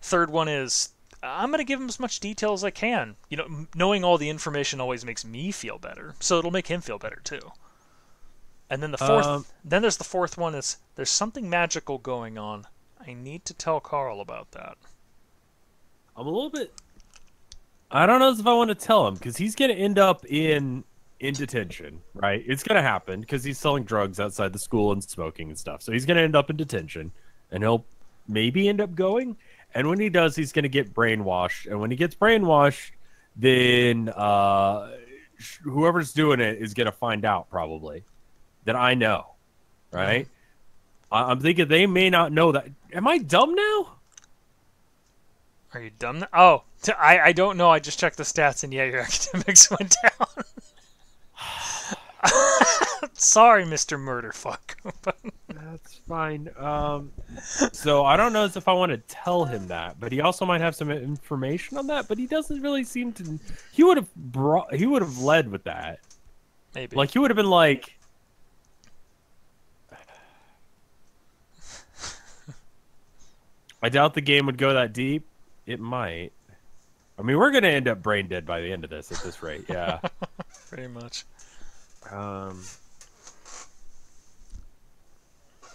Third one is, I'm going to give him as much detail as I can. You know, knowing all the information always makes me feel better, so it'll make him feel better too. And then the fourth, then there's the fourth one is, there's something magical going on. I need to tell Carl about that. I'm a little bit... I don't know if I want to tell him, because he's going to end up in detention, right? It's going to happen, because he's selling drugs outside the school and smoking and stuff. So he's going to end up in detention, and he'll maybe end up going. And when he does, he's going to get brainwashed. And when he gets brainwashed, then whoever's doing it is going to find out, probably, that I know, right? I'm thinking they may not know that. Am I dumb now? Are you dumb now? Oh, I don't know. I just checked the stats, and yeah, your academics went down. Sorry, Mr. Murderfuck. That's fine. So I don't know if I want to tell him that, but he also might have some information on that. But he doesn't really seem to. He would have led with that. Maybe. Like he would have been like. I doubt the game would go that deep. It might. I mean, we're gonna end up brain dead by the end of this at this rate. Yeah. Pretty much.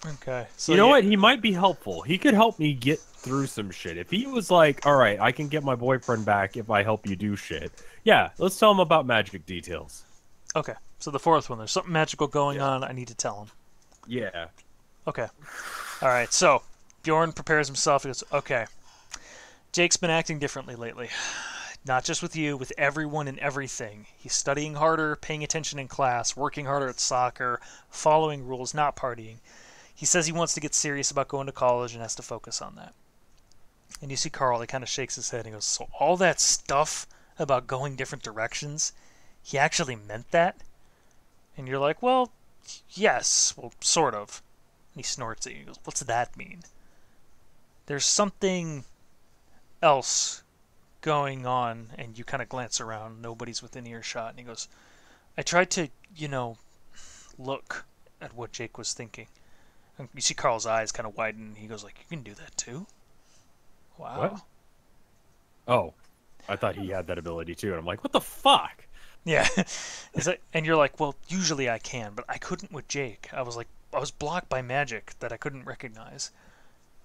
Okay. So you know what? He might be helpful. He could help me get through some shit. If he was like, all right, I can get my boyfriend back if I help you do shit. Yeah, let's tell him about magic details. Okay. So the fourth one, there's something magical going on. I need to tell him. Yeah. Okay. All right. So Bjorn prepares himself. He goes, okay. Jake's been acting differently lately. Not just with you, with everyone and everything. He's studying harder, paying attention in class, working harder at soccer, following rules, not partying. He says he wants to get serious about going to college and has to focus on that. And you see Carl, he kind of shakes his head and goes, so all that stuff about going different directions, he actually meant that? And you're like, well, yes, well, sort of. And he snorts at you. He goes, what's that mean? There's something else going on, and you kind of glance around. Nobody's within earshot. And he goes, I tried to, look at what Jake was thinking. And you see Carl's eyes kind of widen, and he goes like, you can do that too? Wow. What? Oh, I thought he had that ability too. And I'm like, what the fuck? Yeah. And you're like, well, usually I can, but I couldn't with Jake. I was blocked by magic that I couldn't recognize.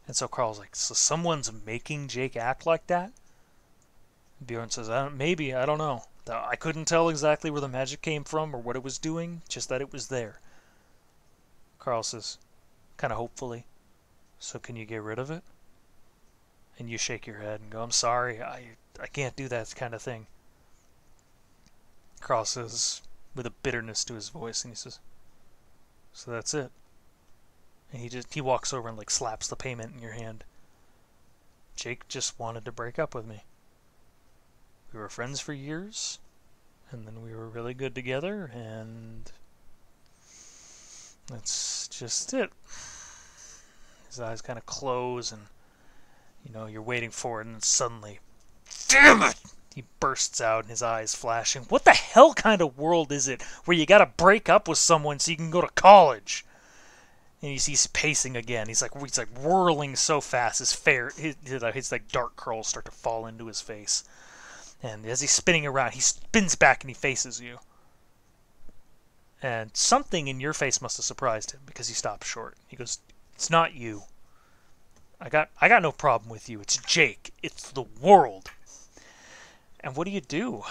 And so Carl's like, so someone's making Jake act like that? Bjorn says, maybe, I don't know. I couldn't tell exactly where the magic came from or what it was doing, just that it was there. Carl says, kind of hopefully, so can you get rid of it? And you shake your head and go, I'm sorry, I can't do that kind of thing. Carl says, with a bitterness to his voice, and he says, so that's it. And he walks over and like slaps the payment in your hand. Jake just wanted to break up with me. We were friends for years, and then we were really good together, and that's just it. His eyes kind of close, and you're waiting for it, and then suddenly, damn it! He bursts out, and his eyes flashing. What the hell kind of world is it where you gotta break up with someone so you can go to college? And he's pacing again. He's like whirling so fast. His like dark curls start to fall into his face. And as he's spinning around, he spins back and he faces you. And something in your face must have surprised him because he stops short. He goes, "It's not you. I got no problem with you. It's Jake. It's the world." And what do? You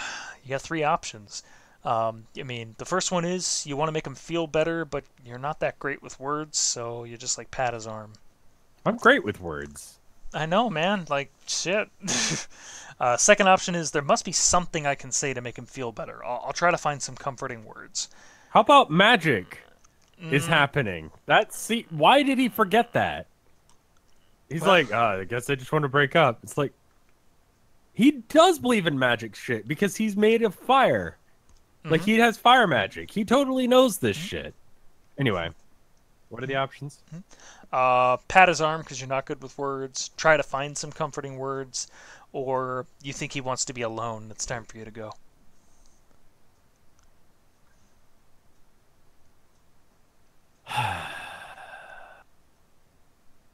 got three options. The first one is you want to make him feel better, but you're not that great with words, so you just like pat his arm. I'm great with words. I know, man. Like, shit. Second option is there must be something I can say to make him feel better. I'll try to find some comforting words. How about magic is happening? Why did he forget that? He's like, I guess I just want to break up. It's like, he does believe in magic shit because he's made of fire. Like, he has fire magic. He totally knows this shit. Anyway, what are the options? Pat his arm because you're not good with words. Try to find some comforting words. Or you think he wants to be alone. It's time for you to go.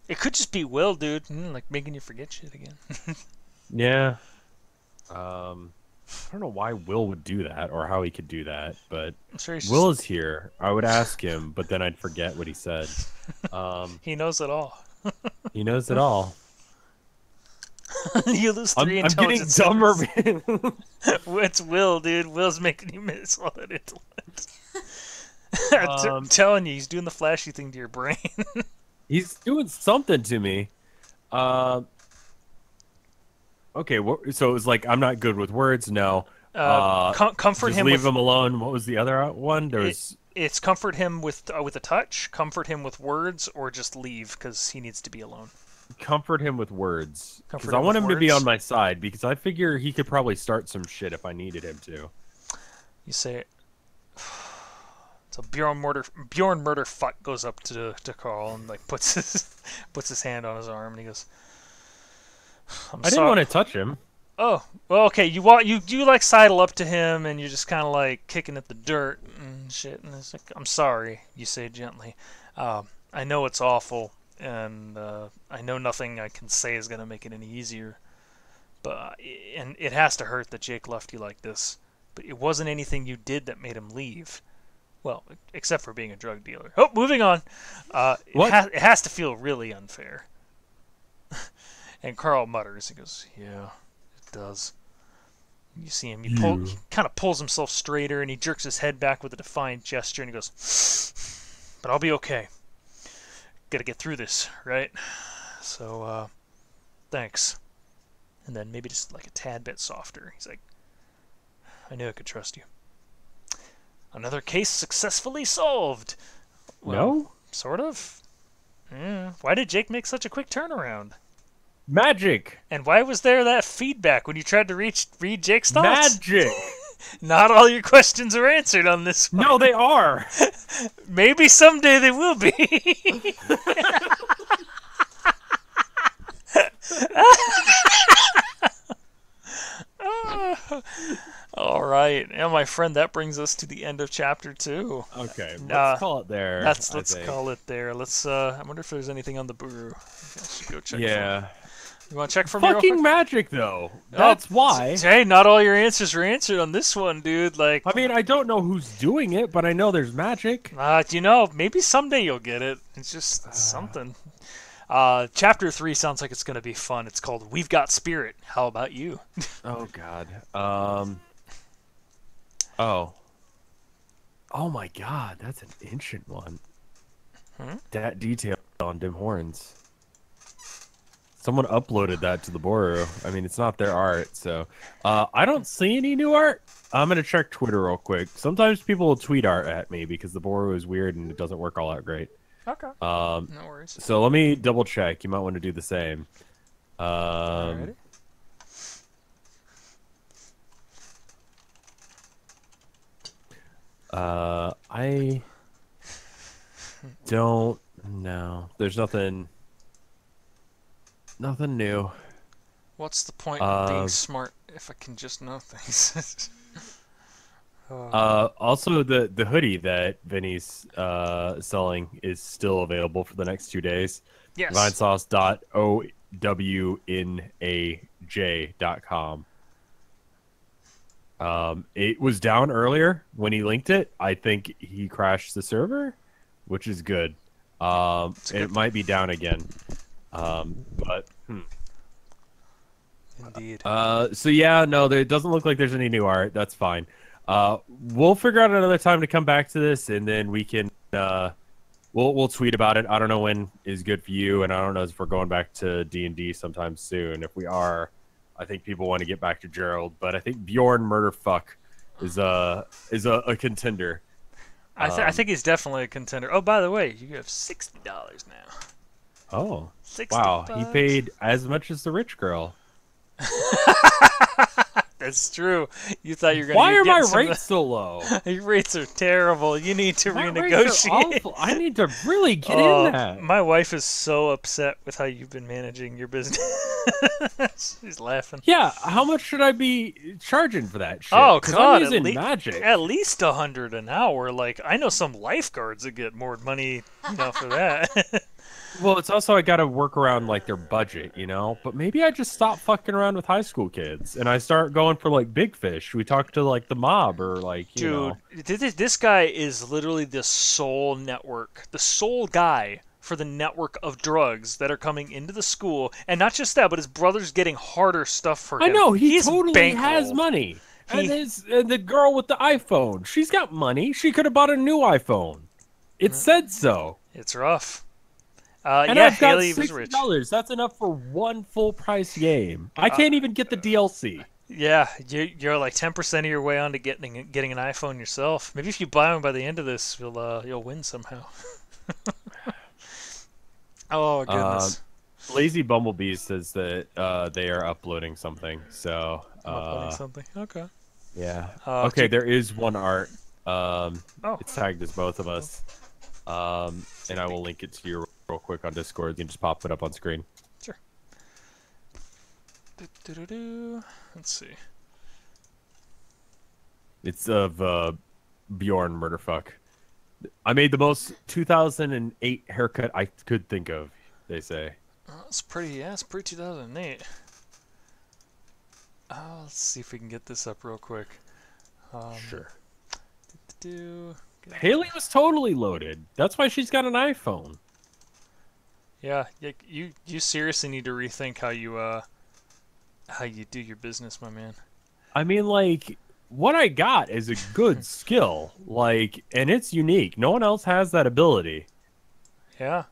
It could just be Will, dude. Like making you forget shit again. Yeah. I don't know why Will would do that or how he could do that, but I'm sure he's Will just, is here. I would ask him, but then I'd forget what he said. he knows it all. He knows it all. You lose 3 I'm getting intelligence. dumber. It's Will, dude. Will's making you miss all that intellect. I'm telling you, he's doing the flashy thing to your brain. He's doing something to me. Okay, so it was like I'm not good with words. No. Comfort just him. Leave him alone. What was the other one? It's comfort him with a touch, comfort him with words, or just leave because he needs to be alone. Comfort him with words. Comfort Because I him want with him to be words? on my side because I figure he could probably start some shit if I needed him to. You say, so Bjorn murder fuck goes up to Carl and like puts his hand on his arm and he goes, I didn't want to touch him. Oh, well, okay. You like sidle up to him and you're just kind of like kicking at the dirt and shit. And it's like, I'm sorry, you say gently. I know it's awful, and I know nothing I can say is gonna make it any easier. But and it has to hurt that Jake left you like this. But it wasn't anything you did that made him leave. Well, except for being a drug dealer. Oh, moving on. It has to feel really unfair. And Carl mutters. He goes, "Yeah, it does." You see him. He kind of pulls himself straighter, and he jerks his head back with a defiant gesture, and he goes, "But I'll be okay. Gotta get through this, right? So, thanks." And then maybe just like a tad bit softer. He's like, "I knew I could trust you. Another case successfully solved." Well, No? sort of. Yeah. Why did Jake make such a quick turnaround? Magic. And why was there that feedback when you tried to read Jake's thoughts? Magic. Not all your questions are answered on this one. No, they are. Maybe someday they will be. All right. And my friend, that brings us to the end of chapter 2. Okay, let's call it there. Let's call it there. Let's I wonder if there's anything on the Buru. I should go check. Yeah. You want to check for me real Fucking quick? magic, though. That's why. Hey, not all your answers were answered on this one, dude. Like, I mean, I don't know who's doing it, but I know there's magic. maybe someday you'll get it. It's just something. Chapter 3 sounds like it's going to be fun. It's called We've Got Spirit. How about you? Oh, God. Oh, my God. That's an ancient one. That detail on dim horns. Someone uploaded that to the Boru. I mean, it's not their art, so... I don't see any new art. I'm going to check Twitter real quick. Sometimes people will tweet art at me because the Boru is weird and it doesn't work all that great. Okay. No worries. So let me double check. You might want to do the same. Alrighty. I don't know. There's nothing new. What's the point of being smart if I can just know things? Also, the hoodie that Vinny's selling is still available for the next 2 days. Yes. Vinesauce.ownaj.com. It was down earlier when he linked it. I think he crashed the server, which is good. It might be down again. But Indeed. so yeah, no, it doesn't look like there's any new art. That's fine. We'll figure out another time to come back to this, and then we can we'll tweet about it. I don't know when is good for you, and I don't know if we're going back to D&D sometime soon. If we are, I think people want to get back to Gerald, but I think Bjorn Murderfuck is a contender. I think he's definitely a contender. Oh, by the way, you have $60 now. Oh, 60 wow! bucks. He paid as much as the rich girl. That's true. You thought you were going to Why are my rates rates so low? Your rates are terrible. You need to My renegotiate. rates are awful. I need to really get in that. My wife is so upset with how you've been managing your business. She's laughing. Yeah, how much should I be charging for that shit? Oh 'Cause God! I'm using magic. At least $100 an hour. Like I know some lifeguards that get more money, for that. Well, it's also I got to work around like their budget, you know. But maybe I just stop fucking around with high school kids and I start going for like big fish. We talk to like the mob or like you Dude, know. this guy is literally the sole network, the sole guy for the network of drugs that are coming into the school, and not just that, but his brother's getting harder stuff for I him. know he He's totally has bankrolled. money. And He, the girl with the iPhone, she's got money. She could have bought a new iPhone. It said so. it's rough. And Yeah, I've got Haley was rich. $60. That's enough for one full price game. I can't even get the DLC. Yeah, you're like 10% of your way on to getting an iPhone yourself. Maybe if you buy one by the end of this, you'll win somehow. Oh goodness. Lazy Bumblebee says that they are uploading something. So I'm uploading something. Okay. yeah. Okay, Okay, there is one art. Oh. It's tagged as both of us. And I will link it to you real quick on Discord. You can just pop it up on screen. Sure. Let's see. It's of Bjorn Murderfuck. I made the most 2008 haircut I could think of, they say. Oh, it's pretty. Yeah, it's pretty 2008. Let's see if we can get this up real quick. Sure. Do. Haley was totally loaded. That's why she's got an iPhone. Yeah, you seriously need to rethink how you do your business, my man. I mean, like, what I got is a good skill. Like, and it's unique. No one else has that ability. Yeah,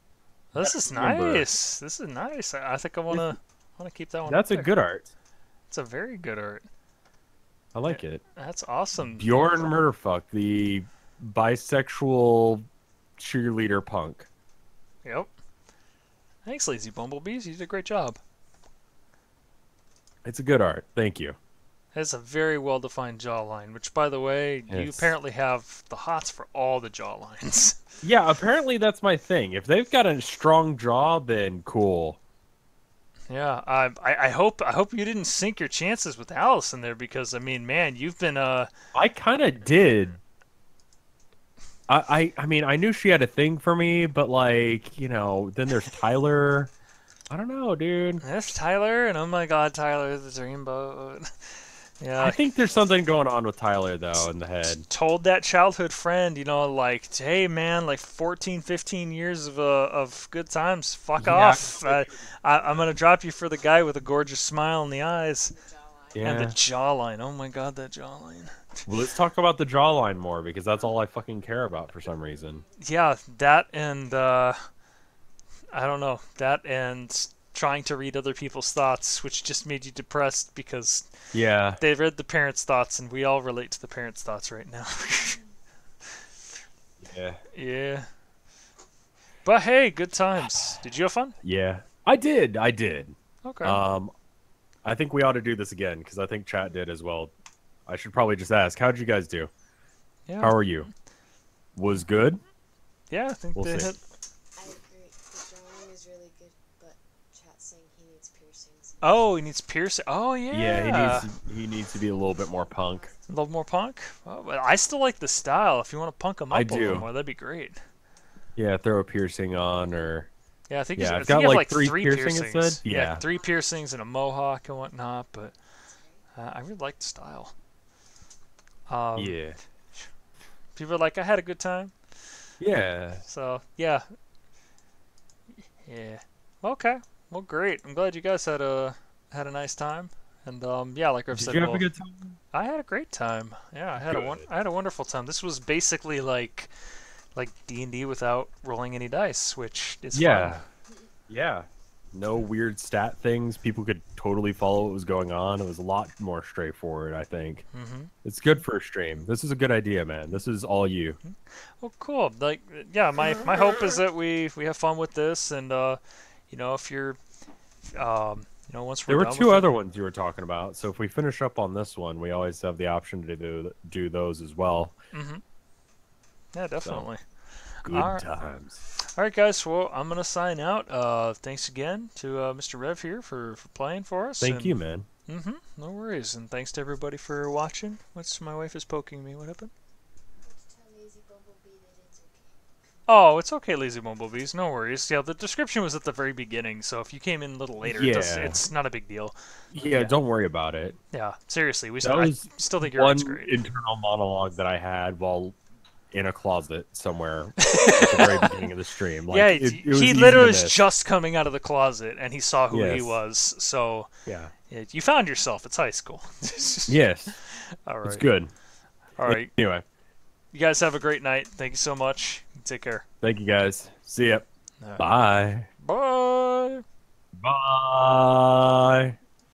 this is remember. nice. This is nice. I think I wanna keep that one. That's up a there. good art. It's a very good art. I like it. That's awesome. Bjorn Murderfuck, the bisexual cheerleader punk. Yep. Thanks, Lazy Bumblebees. You did a great job. It's a good art. Thank you. It's a very well-defined jawline, which, by the way, you Yes. apparently have the hots for all the jawlines. Yeah, apparently that's my thing. If they've got a strong jaw, then cool. Yeah, I hope you didn't sink your chances with Allison there, because I mean, man, you've been I kind of did. I mean, I knew she had a thing for me, but like, you know, then there's Tyler. I don't know, dude. That's Tyler, and oh my God, Tyler the dreamboat. Yeah, I think there's something going on with Tyler though in the head. told that childhood friend, you know, like, hey man, like 14, 15 years of good times. Fuck Yeah. off. I'm gonna drop you for the guy with a gorgeous smile in the eyes Yeah. and the jawline. Oh my God, that jawline. Well, let's talk about the jawline more because that's all I fucking care about for some reason. Yeah, that and I don't know, that and trying to read other people's thoughts, which just made you depressed because Yeah. they read the parents' thoughts, and we all relate to the parents' thoughts right now. Yeah. Yeah. But hey, good times. Did you have fun? Yeah. I did. Okay. I think we ought to do this again because I think chat did as well. I should probably just ask, how'd you guys do? Yeah. How are you? Was good? Yeah, I think We'll they see. hit. I agree. The drawing is really good, but chat's saying he needs piercings. Oh, he needs piercing. Oh, yeah. Yeah, he needs to be a little bit more punk. A little more punk. Oh, but I still like the style. If you want to punk him up I a little do. more, that'd be great. Yeah, throw a piercing on or Yeah, I think Yeah, I I've think got, you have like, like three piercings, it said? Yeah. 3 piercings and a mohawk and whatnot. But I really like the style. yeah. People are like, I had a good time. Yeah. So yeah. Okay. Well, great. I'm glad you guys had a nice time. And yeah, like Rev Did said, you have well, a good time? I had a great time. Yeah, I had a wonderful time. This was basically like D&D without rolling any dice, which is Yeah. fun. Yeah. No weird stat things. People could totally follow what was going on. It was a lot more straightforward, I think. Mm-hmm. It's good for a stream. This is a good idea, man. This is all you. Well, cool. Like, yeah, my hope is that we have fun with this, and you know, if you're, you know, once we're There were done two with other ones you were talking about. So if we finish up on this one, we always have the option to do those as well. Mm-hmm. Yeah, definitely. Good All right. times. All right, guys. Well, I'm gonna sign out. Thanks again to Mr. Rev here for playing for us. Thank you, man. Mm-hmm. No worries, and thanks to everybody for watching. My wife is poking me. What happened? Tell Lazy Bumblebee that it's okay. Oh, it's okay, Lazy Bumblebees. No worries. Yeah, the description was at the very beginning, so if you came in a little later, it's not a big deal. Yeah, don't worry about it. Yeah, seriously, I still think your one art's great. internal monologue that I had while in a closet somewhere at the very beginning of the stream. Like, Yeah, it was he easy literally to was miss. just coming out of the closet, and he saw who he Yes. was. So Yeah. you found yourself. It's high school. Yes. All right. It's good. All right. Anyway, You guys have a great night. Thank you so much. Take care. thank you guys. See ya. right. Bye. Bye. Bye.